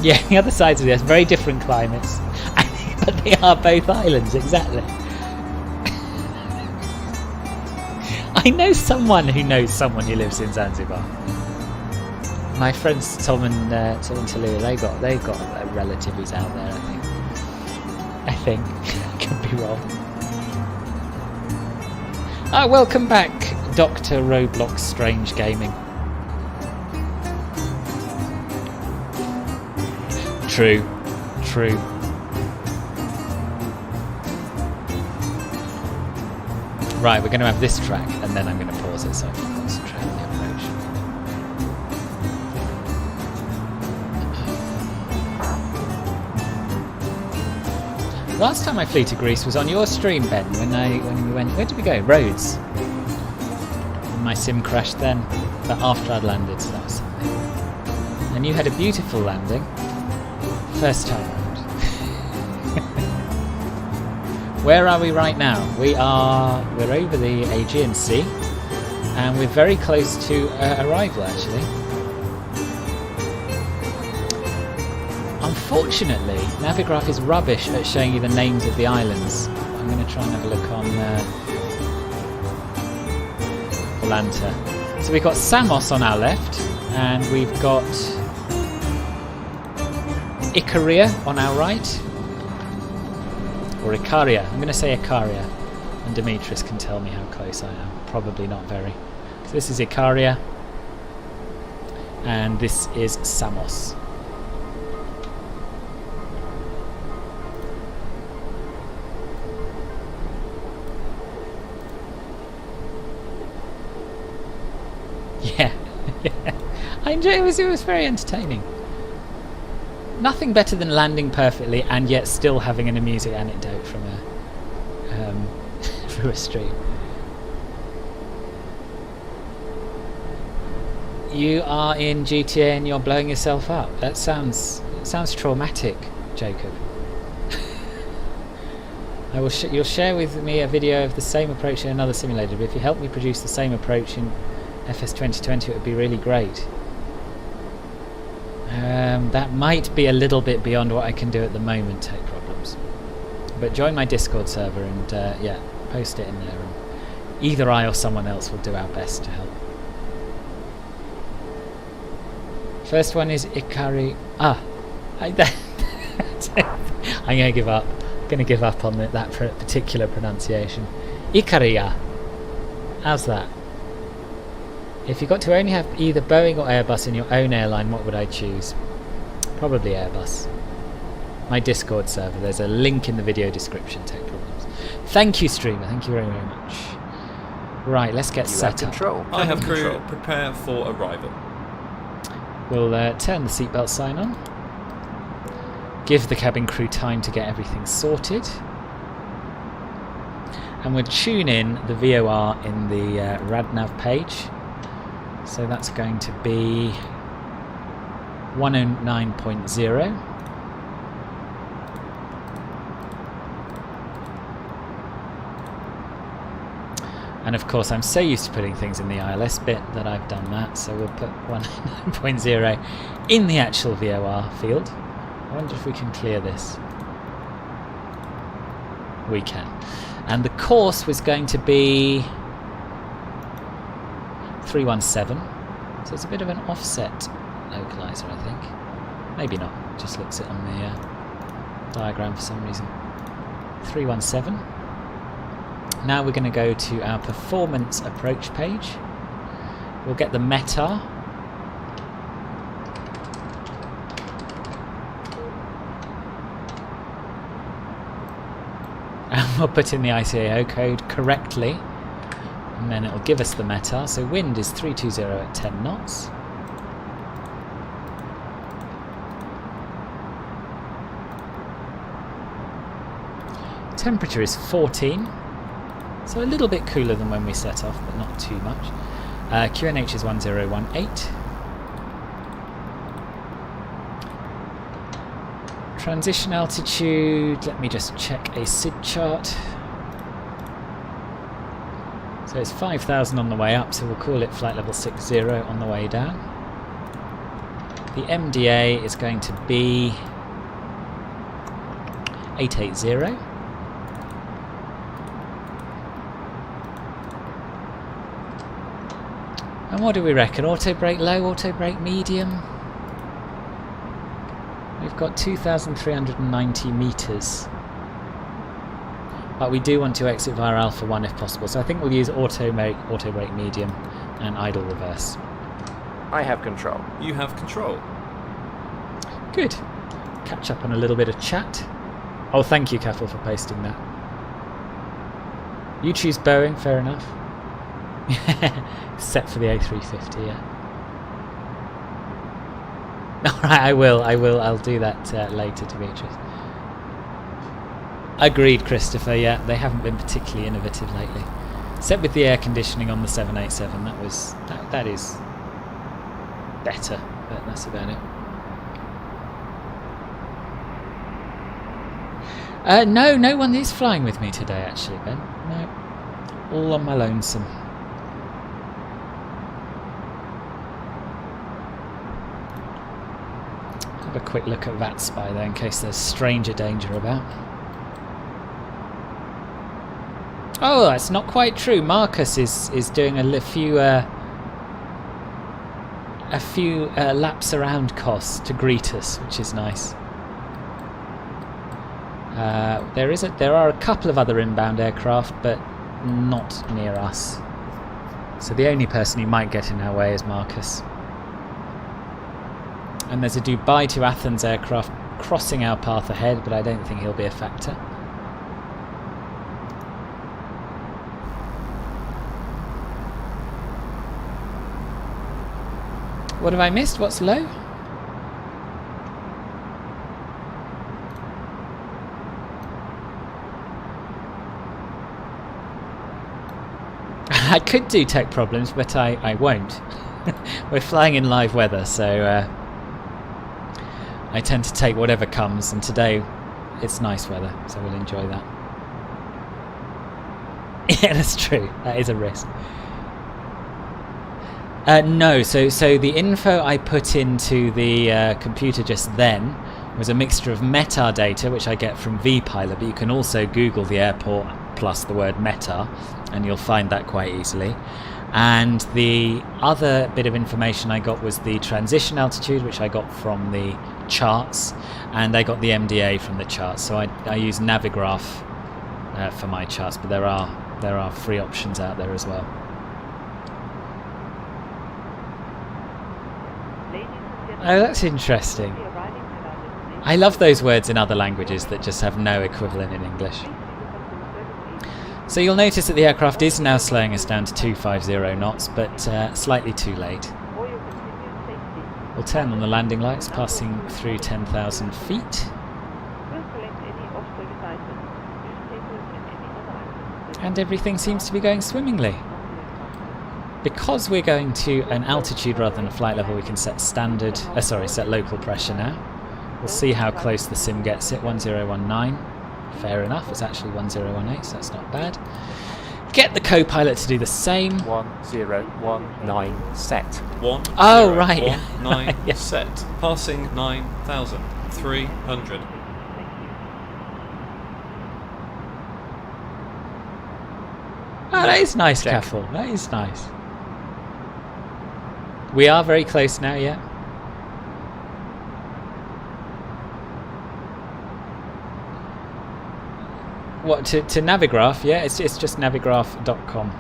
Yeah, the other sides of this, very different climates, but they are both islands, exactly. I know someone who knows someone who lives in Zanzibar. My friends Tom and Talia, they got relatives out there. I think. I could be wrong. Welcome back, Dr. Roblox Strange Gaming. True. Right, we're going to have this track, and then I'm going to pause it so I can concentrate on the approach. Last time I flew to Greece was on your stream, Ben, when we went... Where did we go? Rhodes. My sim crashed then, but after I'd landed, so that was something. And you had a beautiful landing. First time round. Where are we right now? We're over the Aegean Sea, and we're very close to arrival actually. Unfortunately, Navigraph is rubbish at showing you the names of the islands. I'm going to try and have a look on Atlanta. So we've got Samos on our left, and we've got Icaria on our right. Or Icaria. I'm going to say Icaria. And Demetrius can tell me how close I am. Probably not very. So this is Icaria. And this is Samos. Yeah. I enjoyed it. It was very entertaining. Nothing better than landing perfectly and yet still having an amusing anecdote from a through a stream. You are in GTA and you're blowing yourself up. That sounds traumatic, Jacob. You'll share with me a video of the same approach in another simulator, but if you help me produce the same approach in FS 2020, it would be really great. That might be a little bit beyond what I can do at the moment, tech problems. But join my Discord server and yeah, post it in there. And either I or someone else will do our best to help. First one is Ikari. I'm going to give up. I'm going to give up on that particular pronunciation. Ikaria. How's that? If you got to only have either Boeing or Airbus in your own airline, what would I choose? Probably Airbus. My Discord server. There's a link in the video description. Tech problems. Thank you, streamer. Thank you very, very much. Right, let's get set up.
I have crew. Prepare for arrival.
We'll turn the seatbelt sign on. Give the cabin crew time to get everything sorted. And we'll tune in the VOR in the RadNav page. So that's going to be 109.0. And of course I'm so used to putting things in the ILS bit that I've done that, so we'll put 109.0 in the actual VOR field. I wonder if we can clear this. We can. And the course was going to be 317, so it's a bit of an offset localizer, I think. Maybe not, just looks it on the diagram for some reason. 317. Now we're going to go to our performance approach page. We'll get the METAR. And we'll put in the ICAO code correctly. And then it'll give us the METAR. So wind is 320 at 10 knots. Temperature is 14. So a little bit cooler than when we set off, but not too much. QNH is 1018. Transition altitude, let me just check a SID chart. So it's 5,000 on the way up, so we'll call it flight level 60 on the way down. The MDA is going to be 880. And what do we reckon? Auto brake low, auto brake medium? We've got 2,390 metres. But we do want to exit via Alpha 1 if possible, so I think we'll use auto brake medium and idle reverse.
I have control.
You have control.
Good. Catch up on a little bit of chat. Oh, thank you, Caffel, for posting that. You choose Boeing, fair enough. Set for the A350, yeah. Alright, I'll do that later, Demetrius. Agreed, Christopher. Yeah, they haven't been particularly innovative lately, except with the air conditioning on the 787. That is better, but that's about it. No one is flying with me today, actually, Ben. No, all on my lonesome. Have a quick look at VATSIM there in case there's stranger danger about. Oh, that's not quite true. Marcus is doing a few laps around Kos to greet us, which is nice. There are a couple of other inbound aircraft, but not near us. So the only person who might get in our way is Marcus. And there's a Dubai to Athens aircraft crossing our path ahead, but I don't think he'll be a factor. What have I missed? What's low? I could do tech problems, but I won't. We're flying in live weather, so I tend to take whatever comes, and today it's nice weather, so we'll enjoy that. Yeah, that's true. That is a risk. No, so the info I put into the computer just then was a mixture of metadata, which I get from vPilot, but you can also Google the airport plus the word meta, and you'll find that quite easily. And the other bit of information I got was the transition altitude, which I got from the charts, and I got the MDA from the charts. So I use Navigraph for my charts, but there are free options out there as well. Oh, that's interesting. I love those words in other languages that just have no equivalent in English. So you'll notice that the aircraft is now slowing us down to 250 knots, but slightly too late. We'll turn on the landing lights, passing through 10,000 feet. And everything seems to be going swimmingly. Because we're going to an altitude rather than a flight level, we can set set local pressure now. We'll see how close the sim gets it. 1019. Fair enough, it's actually 1018, so that's not bad. Get the co-pilot to do the same.
1019 set.
Oh, right.
1019 yeah. Set. Passing 9,300.
Oh, that is nice, Caffel. That is nice. We are very close now, yeah. What, to Navigraph? Yeah, it's just navigraph.com.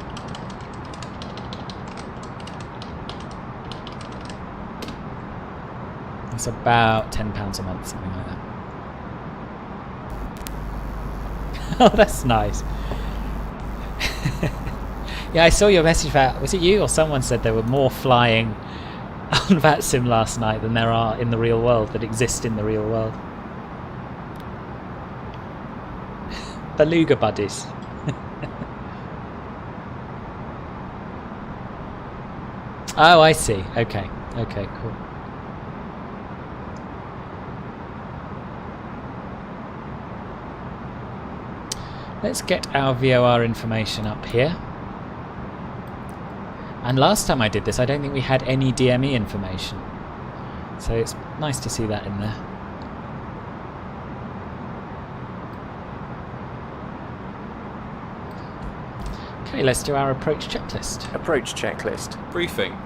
It's about £10 a month, something like that. Oh, that's nice. Yeah, I saw your message about, was it you or someone said there were more flying on VATSIM last night than there are in the real world, that exist in the real world. Beluga buddies. Oh, I see. Okay. Okay, cool. Let's get our VOR information up here. And last time I did this, I don't think we had any DME information. So it's nice to see that in there. Okay, let's do our approach checklist.
Approach checklist.
Briefing.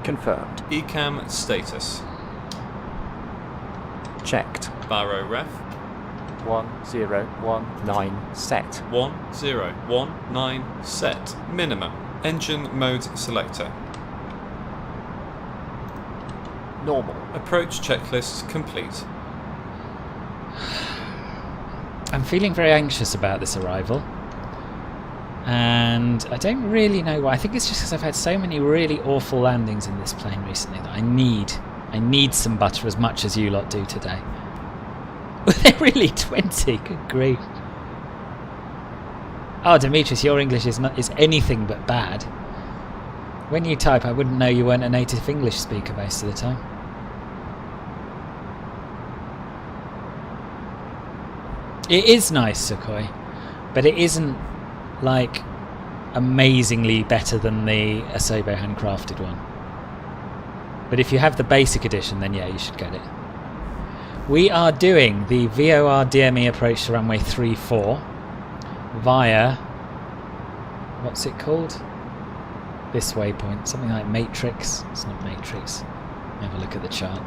Confirmed.
ECAM status.
Checked.
Baro ref.
1019 set.
1019 set. Minimum. Engine mode selector.
Normal.
Approach checklist complete.
I'm feeling very anxious about this arrival. And I don't really know why. I think it's just because I've had so many really awful landings in this plane recently that I need some butter as much as you lot do today. They're really 20. Good grief. Oh, Demetrius, your English is anything but bad. When you type, I wouldn't know you weren't a native English speaker most of the time. It is nice, Sukhoi, but it isn't like amazingly better than the Asobo handcrafted one. But if you have the basic edition, then yeah, you should get it. We are doing the VOR DME approach to runway 34 via, what's it called? This waypoint, something like Matrix. It's not Matrix. Have a look at the chart.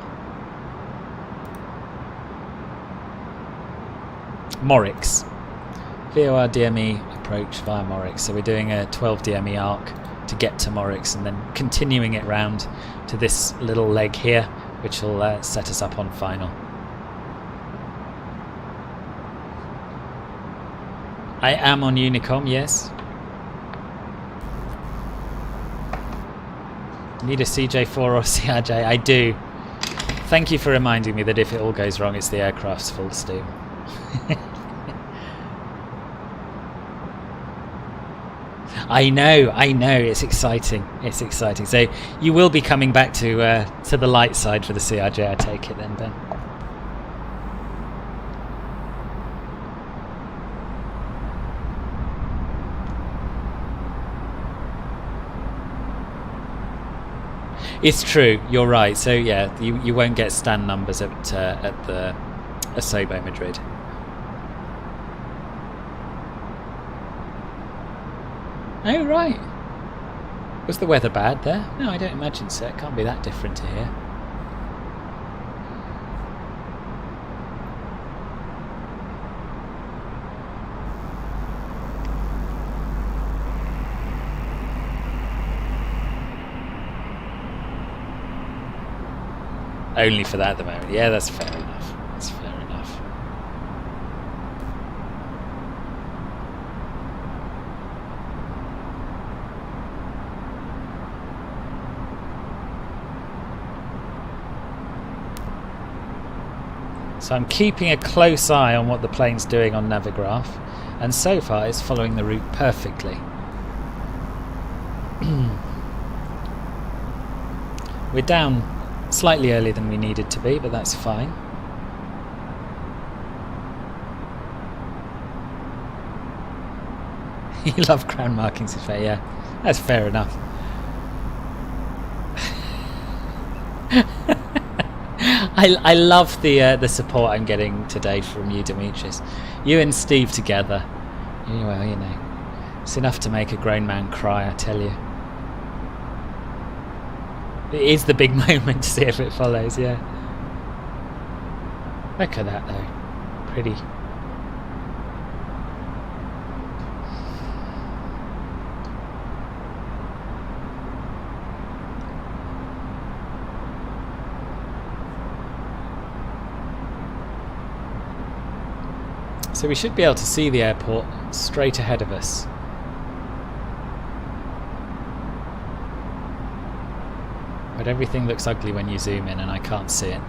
Morix. VOR DME approach via Morix. So we're doing a 12 DME arc to get to Morix and then continuing it round to this little leg here, which will set us up on final. I am on Unicom, yes. Need a CJ4 or CRJ? I do. Thank you for reminding me that if it all goes wrong, it's the aircraft's full steam. I know, it's exciting. It's exciting. So you will be coming back to the light side for the CRJ, I take it then, Ben. It's true, you're right. So yeah, you won't get stand numbers at the Asobo Madrid. Oh right. Was the weather bad there? No, I don't imagine so. It can't be that different to here. Only for that at the moment. Yeah, that's fair enough. That's fair enough. So I'm keeping a close eye on what the plane's doing on Navigraph, and so far it's following the route perfectly. We're down slightly earlier than we needed to be, but that's fine. You love crown markings, is fair, yeah. That's fair enough. I love the support I'm getting today from you, Demetrius. You and Steve together. Well, you know, it's enough to make a grown man cry, I tell you. It is the big moment to see if it follows, yeah. Look at that though. Pretty. So we should be able to see the airport straight ahead of us. But everything looks ugly when you zoom in and I can't see it.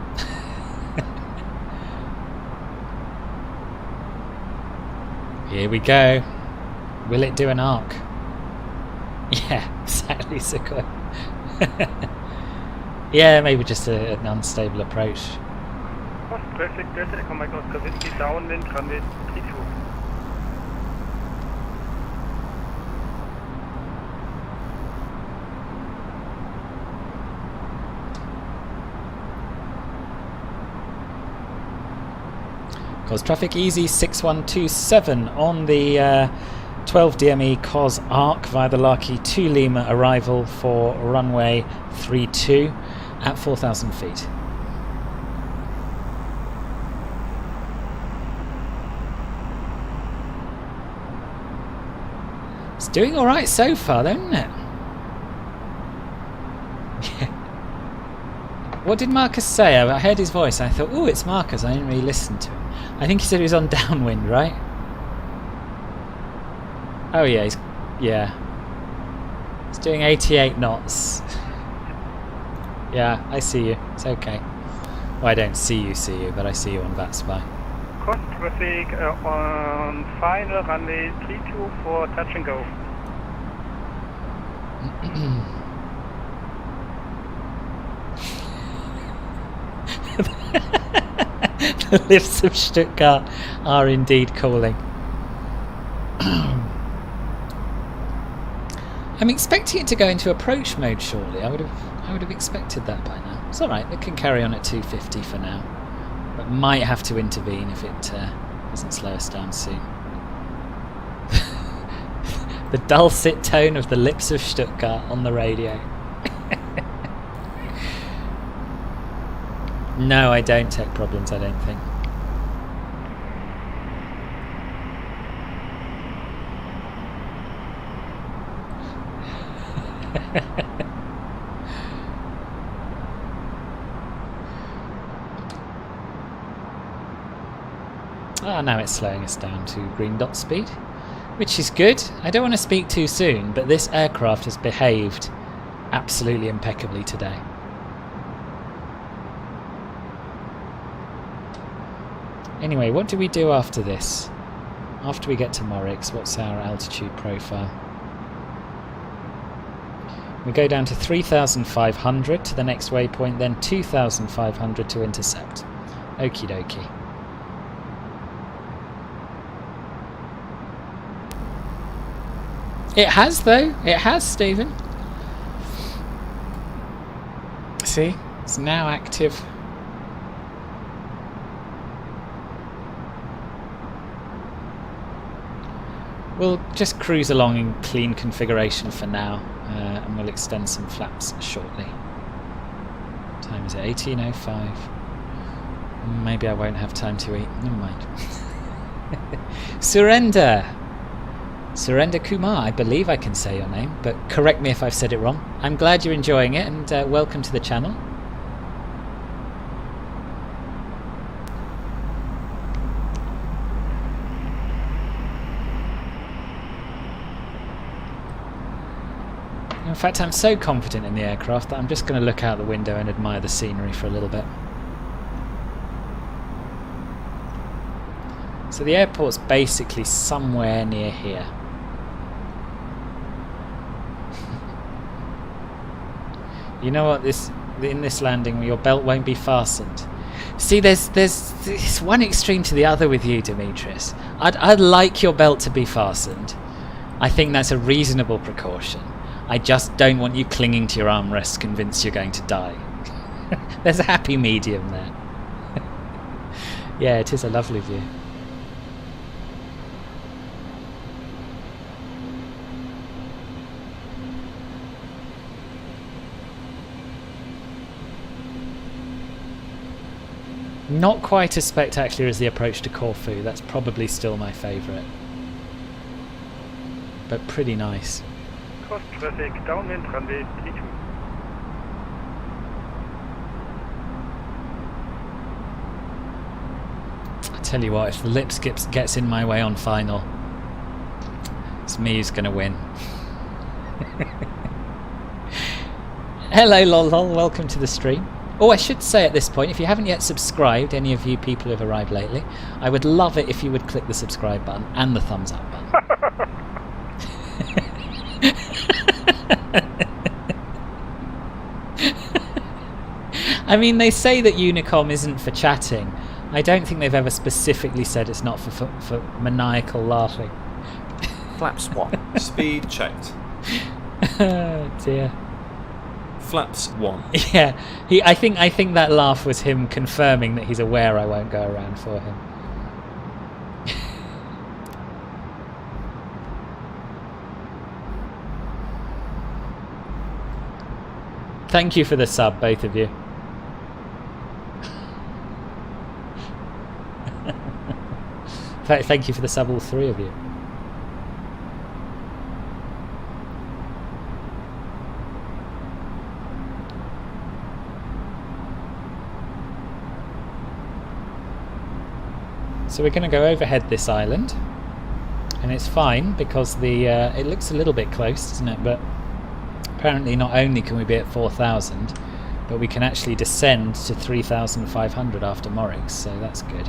Here we go. Will it do an arc? Yeah, exactly, Sukhoi. Yeah, maybe just an unstable approach.
Perfect, det kommer ikke også hvis de downwind kan det T2.
Cause traffic EZY6127 on the 12 DME COS arc via the Larky 2 Lima arrival for runway 32 at 4,000 feet. It's doing alright so far, though, isn't it? What did Marcus say? I heard his voice and I thought, oh, it's Marcus. I didn't really listen to him. I think he said he was on downwind, right? Oh yeah, he's doing 88 knots. Yeah, I see you. It's okay. Well, I don't see you, but I see you on VATSIM.
Cross traffic on final runway 32 for touch and go.
The lifts of Stuttgart are indeed calling. I'm expecting it to go into approach mode shortly. I would have expected that by now. It's alright, it can carry on at 250 for now. But might have to intervene if it doesn't slow us down soon. The dulcet tone of the lips of Stuttgart on the radio. No, I don't tech problems, I don't think. Now it's slowing us down to green dot speed, which is good. I don't want to speak too soon, but this aircraft has behaved absolutely impeccably today. Anyway, what do we do after this? After we get to Morix, what's our altitude profile? We go down to 3,500 to the next waypoint, then 2,500 to intercept. Okie dokie. It has, though. It has, Stephen. See? It's now active. We'll just cruise along in clean configuration for now, and we'll extend some flaps shortly. What time is it? 18:05. Maybe I won't have time to eat. Never mind. Surrender! Surrender Kumar, I believe I can say your name, but correct me if I've said it wrong. I'm glad you're enjoying it, and welcome to the channel. In fact, I'm so confident in the aircraft that I'm just going to look out the window and admire the scenery for a little bit. So the airport's basically somewhere near here. You know what? In this landing, your belt won't be fastened. See, there's one extreme to the other with you, Demetrius. I'd like your belt to be fastened. I think that's a reasonable precaution. I just don't want you clinging to your armrests convinced you're going to die. There's a happy medium there. Yeah, it is a lovely view. Not quite as spectacular as the approach to Corfu. That's probably still my favourite. But pretty nice.
Cross traffic downwind runway 32.
I tell you what, if the lips gets in my way on final, it's me who's going to win. Hello lol, welcome to the stream. Oh, I should say at this point, if you haven't yet subscribed, any of you people who have arrived lately, I would love it if you would click the subscribe button and the thumbs up button. I mean, they say that Unicom isn't for chatting. I don't think they've ever specifically said it's not for maniacal laughing.
Flap swap.
Speed checked.
Oh dear.
Flaps 1.
Yeah, I think that laugh was him confirming that he's aware I won't go around for him. Thank you for the sub, both of you. Thank you for the sub, all three of you. So we're going to go overhead this island, and it's fine because the it looks a little bit close, doesn't it? But apparently not only can we be at 4,000, but we can actually descend to 3,500 after Morix, so that's good.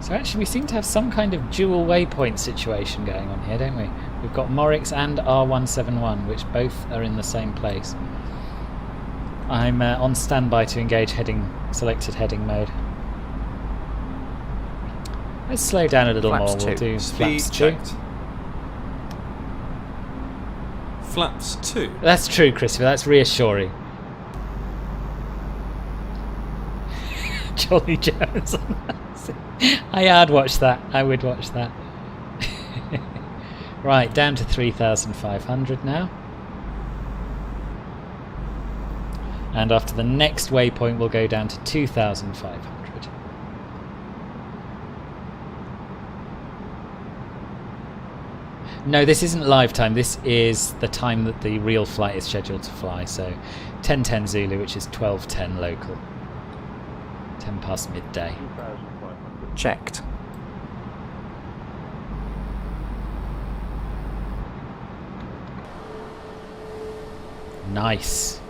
So actually we seem to have some kind of dual waypoint situation going on here, don't we? We've got Morix and R171, which both are in the same place. I'm on standby to engage selected heading mode. Let's slow down a little more. We'll do
speed
flaps 2.
checked. Flaps 2.
That's true, Christopher. That's reassuring. Jolly Jones. I'd watch that. I would watch that. Right, down to 3,500 now. And after the next waypoint, we'll go down to 2,500. No, this isn't live time. This is the time that the real flight is scheduled to fly. So 10:10 Zulu, which is 12:10 local. 10 past midday.
Checked.
Nice.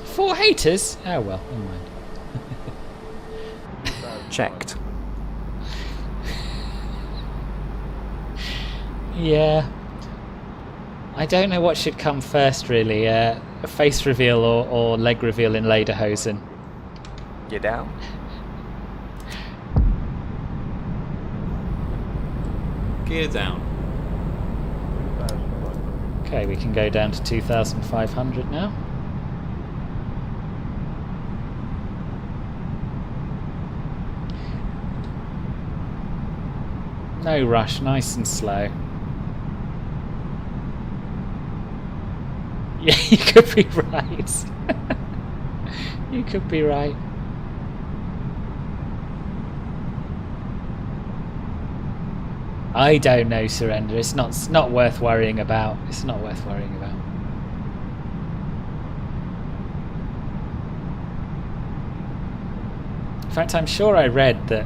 Four haters? Oh well, never mind.
Checked.
Yeah. I don't know what should come first, really. A face reveal or leg reveal in Lederhosen.
You're down.
Gear down.
Okay, we can go down to 2,500 now. No rush, nice and slow. Yeah, you could be right. You could be right. I don't know, Surrender. It's not worth worrying about. It's not worth worrying about. In fact, I'm sure I read that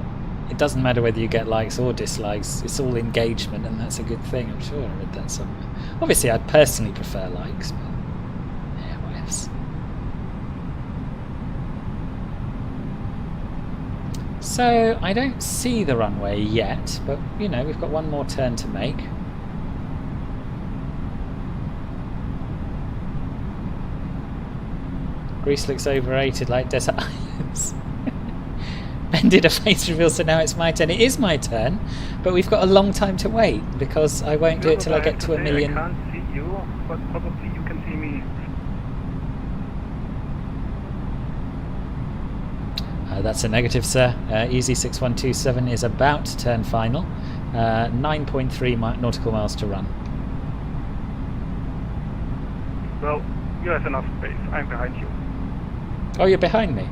it doesn't matter whether you get likes or dislikes. It's all engagement, and that's a good thing. I'm sure I read that somewhere. Obviously, I'd personally prefer likes, but yeah, whatevs. So I don't see the runway yet, but you know, we've got one more turn to make. Greece looks overrated like desert islands. Ben did a face reveal, so now it's my turn. It is my turn, but we've got a long time to wait because I won't do it till I get to a million.
I can't see you, but probably you can see me.
That's a negative, sir. EZY6127 is about to turn final. 9.3 nautical miles to run.
Well, you have enough space. I'm behind you.
Oh, you're behind me?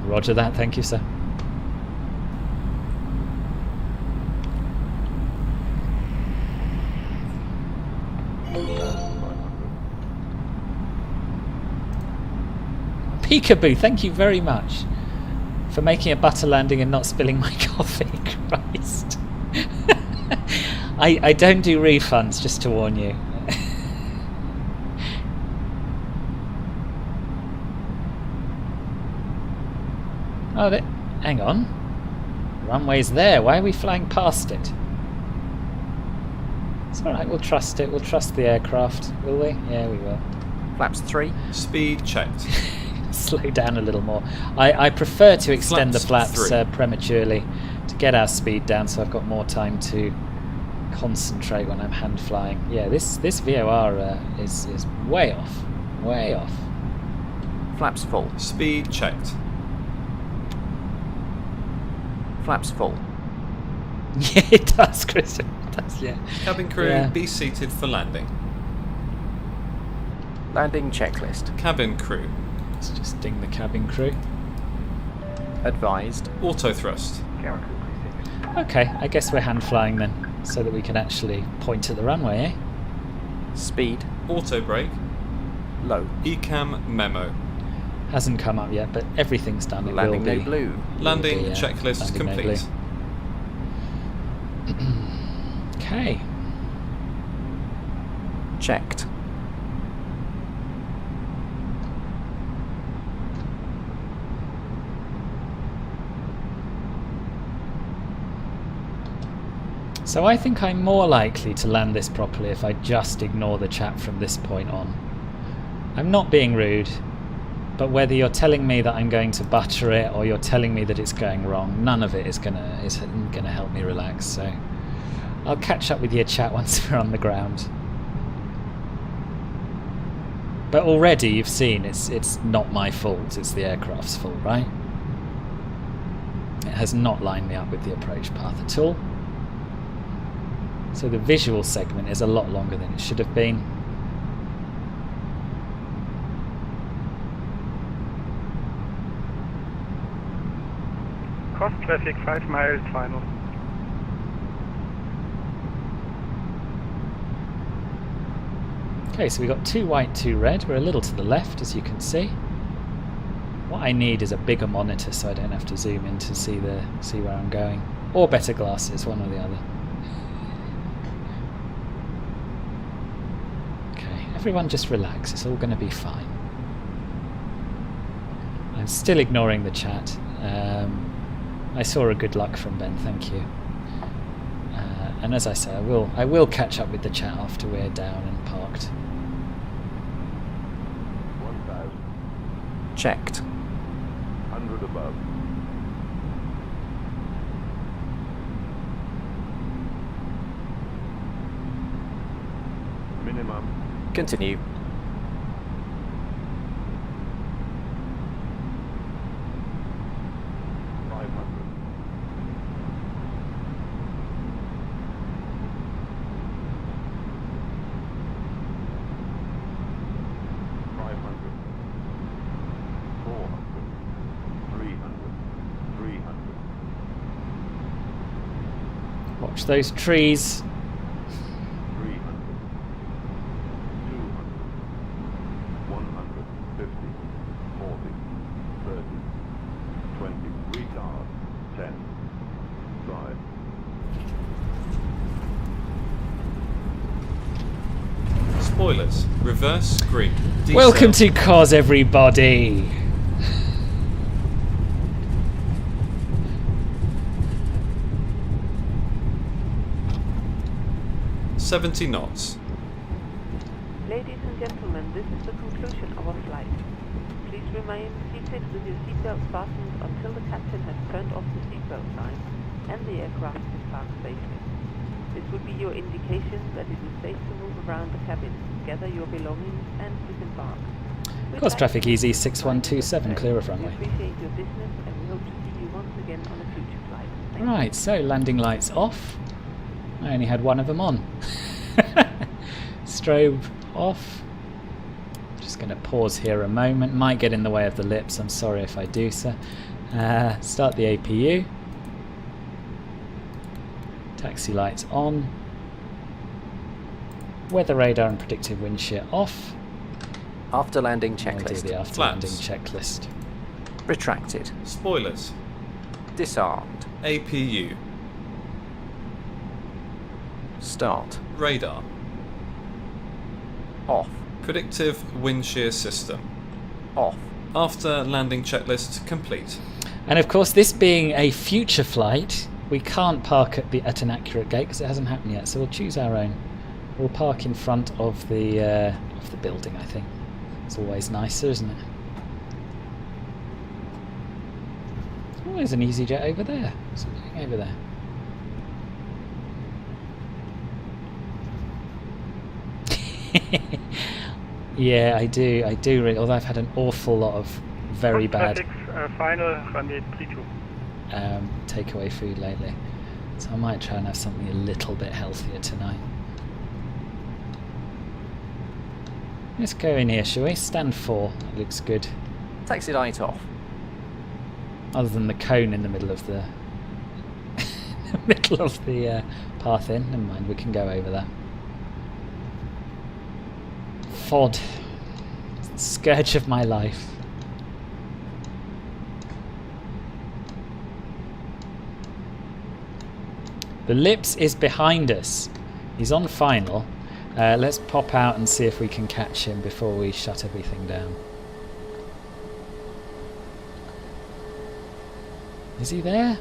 Roger that, thank you, sir. Peekaboo, thank you very much for making a butter landing and not spilling my coffee. Christ. I don't do refunds, just to warn you. Oh, hang on. The runway's there. Why are we flying past it? It's alright, we'll trust it. We'll trust the aircraft, will we? Yeah, we will.
Flaps 3.
Speed checked.
Slow down a little more. I prefer to extend the flaps prematurely to get our speed down, so I've got more time to concentrate when I'm hand flying. Yeah, this VOR is way off. Way off.
Flaps full.
Speed checked.
Flaps full.
Yeah, it does, Chris. It does, yeah.
Cabin crew, be seated for landing.
Landing checklist.
Cabin crew.
Let's just ding the cabin crew.
Advised.
Auto thrust.
Okay, I guess we're hand flying then, so that we can actually point at the runway, eh?
Speed.
Auto brake.
Low.
ECAM memo.
Hasn't come up yet, but everything's done. It
Landing
will be.
no blue.
Landing
be,
checklist
landing
complete.
No okay. So I think I'm more likely to land this properly if I just ignore the chat from this point on. I'm not being rude, but whether you're telling me that I'm going to butter it or you're telling me that it's going wrong, none of it is gonna help me relax. So I'll catch up with your chat once we're on the ground. But already you've seen it's not my fault, it's the aircraft's fault, right? It has not lined me up with the approach path at all. So the visual segment is a lot longer than it should have been.
Cross traffic 5 miles final.
Okay, so we got 2 white, 2 red. We're a little to the left, as you can see. What I need is a bigger monitor so I don't have to zoom in to see where I'm going. Or better glasses, one or the other. Okay, everyone just relax. It's all going to be fine. I'm still ignoring the chat. I saw a good luck from Ben, thank you. And as I say, I will catch up with the chat after we're down and parked.
1,000.
Checked.
100 above. Minimum.
Continue.
Watch those trees.
300. 200. 150. 40. 30. 20. Retard. 10. 5.
Spoilers. Reverse green. Decel.
Welcome to Cause everybody.
$70 knots.
Ladies and gentlemen, this is the conclusion of our flight. Please remain seated with your seatbelt fastened until the captain has turned off the seatbelt sign and the aircraft is parked safely. This would be your indication that it is safe to move around the cabin, gather your belongings and disembark.
Cause traffic EZY6127, clear of runway.
We appreciate your business and we hope to see you once again on a future flight. Thank
Right, so landing lights off. I only had one of them on. Strobe off. Just going to pause here a moment. Might get in the way of the lips. I'm sorry if I do, sir. Start the APU. Taxi lights on. Weather radar and predictive wind shear off.
After landing
I'll do
checklist.
the after landing checklist.
Retracted.
Spoilers.
Disarmed.
APU.
Start.
Radar.
Off.
Predictive wind shear system.
Off.
After landing checklist complete.
And of course, this being a future flight, we can't park at an accurate gate because it hasn't happened yet. So we'll choose our own. We'll park in front of the building. I think it's always nicer, isn't it? Oh, there's an EasyJet over there. What's it doing over there? Yeah, I do. Although I've had an awful lot of very bad
Final runway 32.
takeaway food lately, so I might try and have something a little bit healthier tonight. Let's go in here, shall we? Stand 4. That looks good.
Taxi light off.
Other than the cone in the middle of the path in. Never mind, we can go over that. FOD. It's the scourge of my life. The Lips is behind us. He's on final. Let's pop out and see if we can catch him before we shut everything down. Is he there?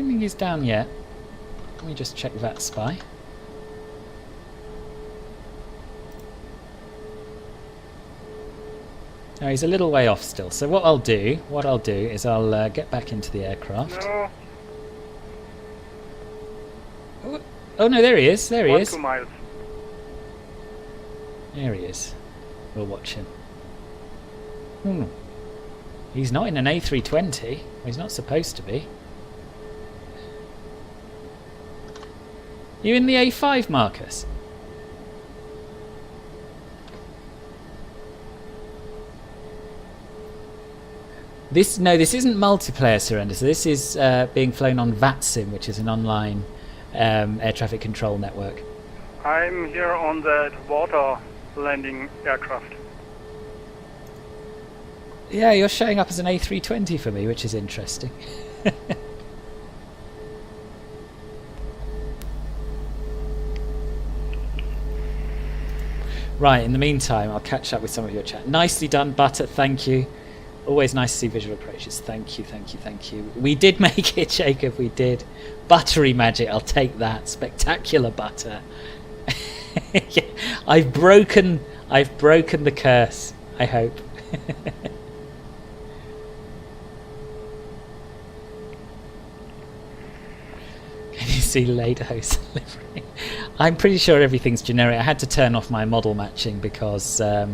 don't think he's down yet. Let me just check that spy. No, he's a little way off still. So what I'll do is I'll get back into the aircraft.
No.
Oh no, there he is. There he is.
2 miles.
There he is. We'll watch him. He's not in an A320. He's not supposed to be. You in the A5, Marcus? This isn't multiplayer surrender. So this is being flown on VATSIM, which is an online air traffic control network.
I'm here on the water landing aircraft.
Yeah, you're showing up as an A320 for me, which is interesting. Right, in the meantime, I'll catch up with some of your chat. Nicely done, Butter, thank you. Always nice to see visual approaches. Thank you, thank you, thank you. We did make it, Jacob, we did. Buttery magic, I'll take that. Spectacular butter. Yeah, I've broken the curse, I hope. Can you see Lado's livery? I'm pretty sure everything's generic. I had to turn off my model matching because yeah,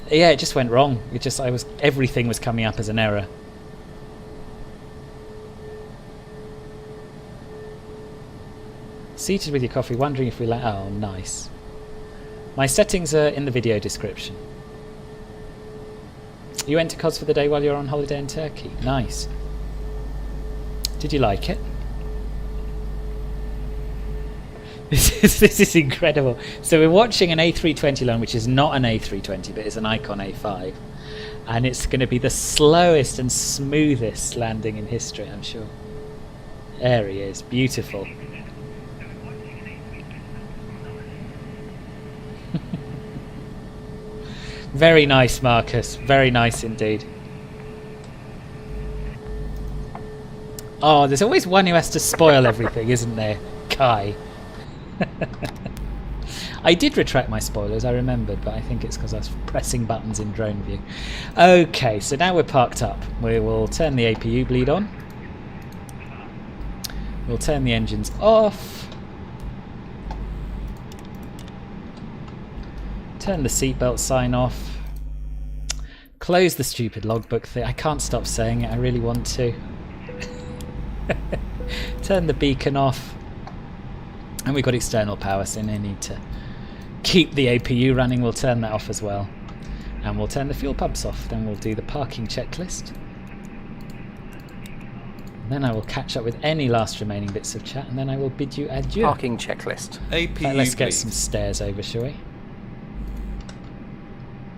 it just went wrong. Everything was coming up as an error. Seated with your coffee, wondering if we oh, nice. My settings are in the video description. You went to COS for the day while you were on holiday in Turkey. Nice. Did you like it? This is incredible. So we're watching an A320 land, which is not an A320, but it's an Icon A5, and it's going to be the slowest and smoothest landing in history, I'm sure. There he is, beautiful. Very nice, Marcus. Very nice indeed. Oh, there's always one who has to spoil everything, isn't there? Kai. I did retract my spoilers, I remembered, but I think it's because I was pressing buttons in drone view. Okay, so now we're parked up. We will turn the APU bleed on. We'll turn the engines off. Turn the seatbelt sign off. Close the stupid logbook thing. I can't stop saying it, I really want to. Turn the beacon off. And we've got external power, so no need to keep the APU running. We'll turn that off as well. And we'll turn the fuel pumps off. Then we'll do the parking checklist. Then I will catch up with any last remaining bits of chat, and then I will bid you adieu.
Parking checklist.
APU,
let's get
please.
some stairs over, shall we?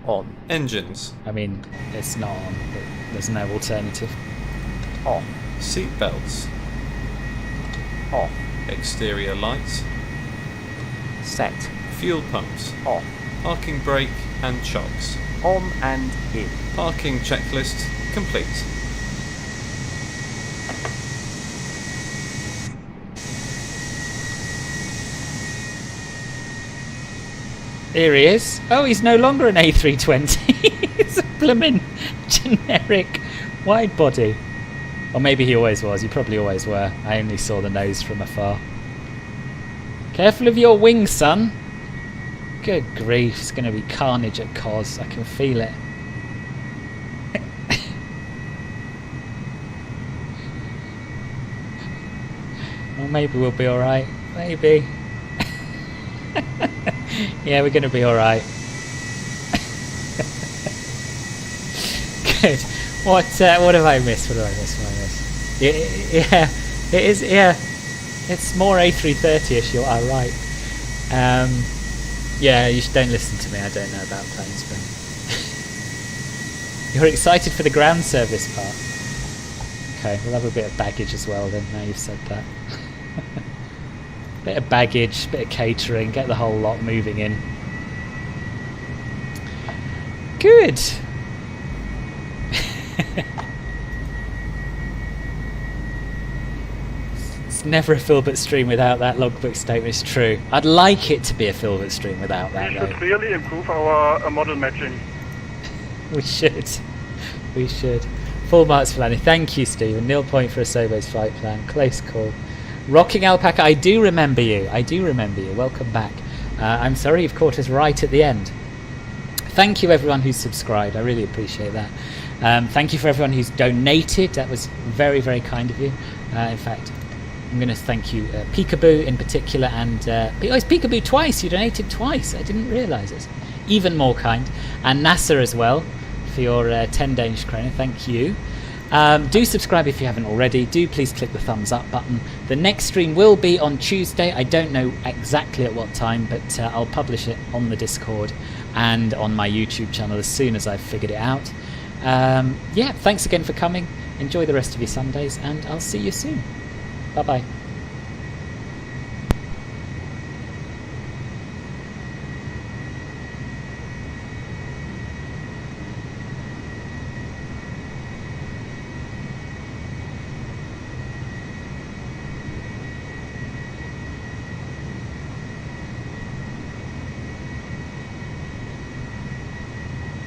On.
Engines.
I mean, it's not on, but there's no alternative.
Off.
Seatbelts.
Off.
Exterior lights.
Set.
Fuel pumps.
Off.
Parking brake and chocks.
On and in.
Parking checklist complete.
Here he is. Oh, he's no longer an A320. He's a blooming generic wide body. Or maybe he always was. You probably always were. I only saw the nose from afar. Careful of your wings, son. Good grief. It's going to be carnage at COS. I can feel it. Well, maybe we'll be alright. Maybe. Yeah, we're going to be alright. Good. What have I missed? What have I missed? Yeah, it is. Yeah, it's more A330ish. You are right. Yeah, you don't listen to me. I don't know about planes, but you're excited for the ground service part. Okay, we'll have a bit of baggage as well then. Now you've said that. Bit of baggage, bit of catering. Get the whole lot moving in. Good. It's never a Filbert stream without that logbook statement. It's true. I'd like it to be a Filbert stream without that,
We
though.
should really improve our model matching.
We should. We should. Full marks for landing. Thank you, Stephen. 0 point for Asobo's flight plan. Close call. Rocking Alpaca, I do remember you. I do remember you. Welcome back. I'm sorry you've caught us right at the end. Thank you, everyone who's subscribed. I really appreciate that. Thank you for everyone who's donated. That was very, very kind of you. In fact, I'm going to thank you, Peekaboo in particular, and it's Peekaboo twice. You donated twice. I didn't realise it. Even more kind. And NASA as well for your 10 Danish kroner. Thank you. Do subscribe if you haven't already. Do please click the thumbs up button. The next stream will be on Tuesday. I don't know exactly at what time, but I'll publish it on the Discord and on my YouTube channel as soon as I've figured it out. Yeah, thanks again for coming. Enjoy the rest of your Sundays, and I'll see you soon. Bye bye.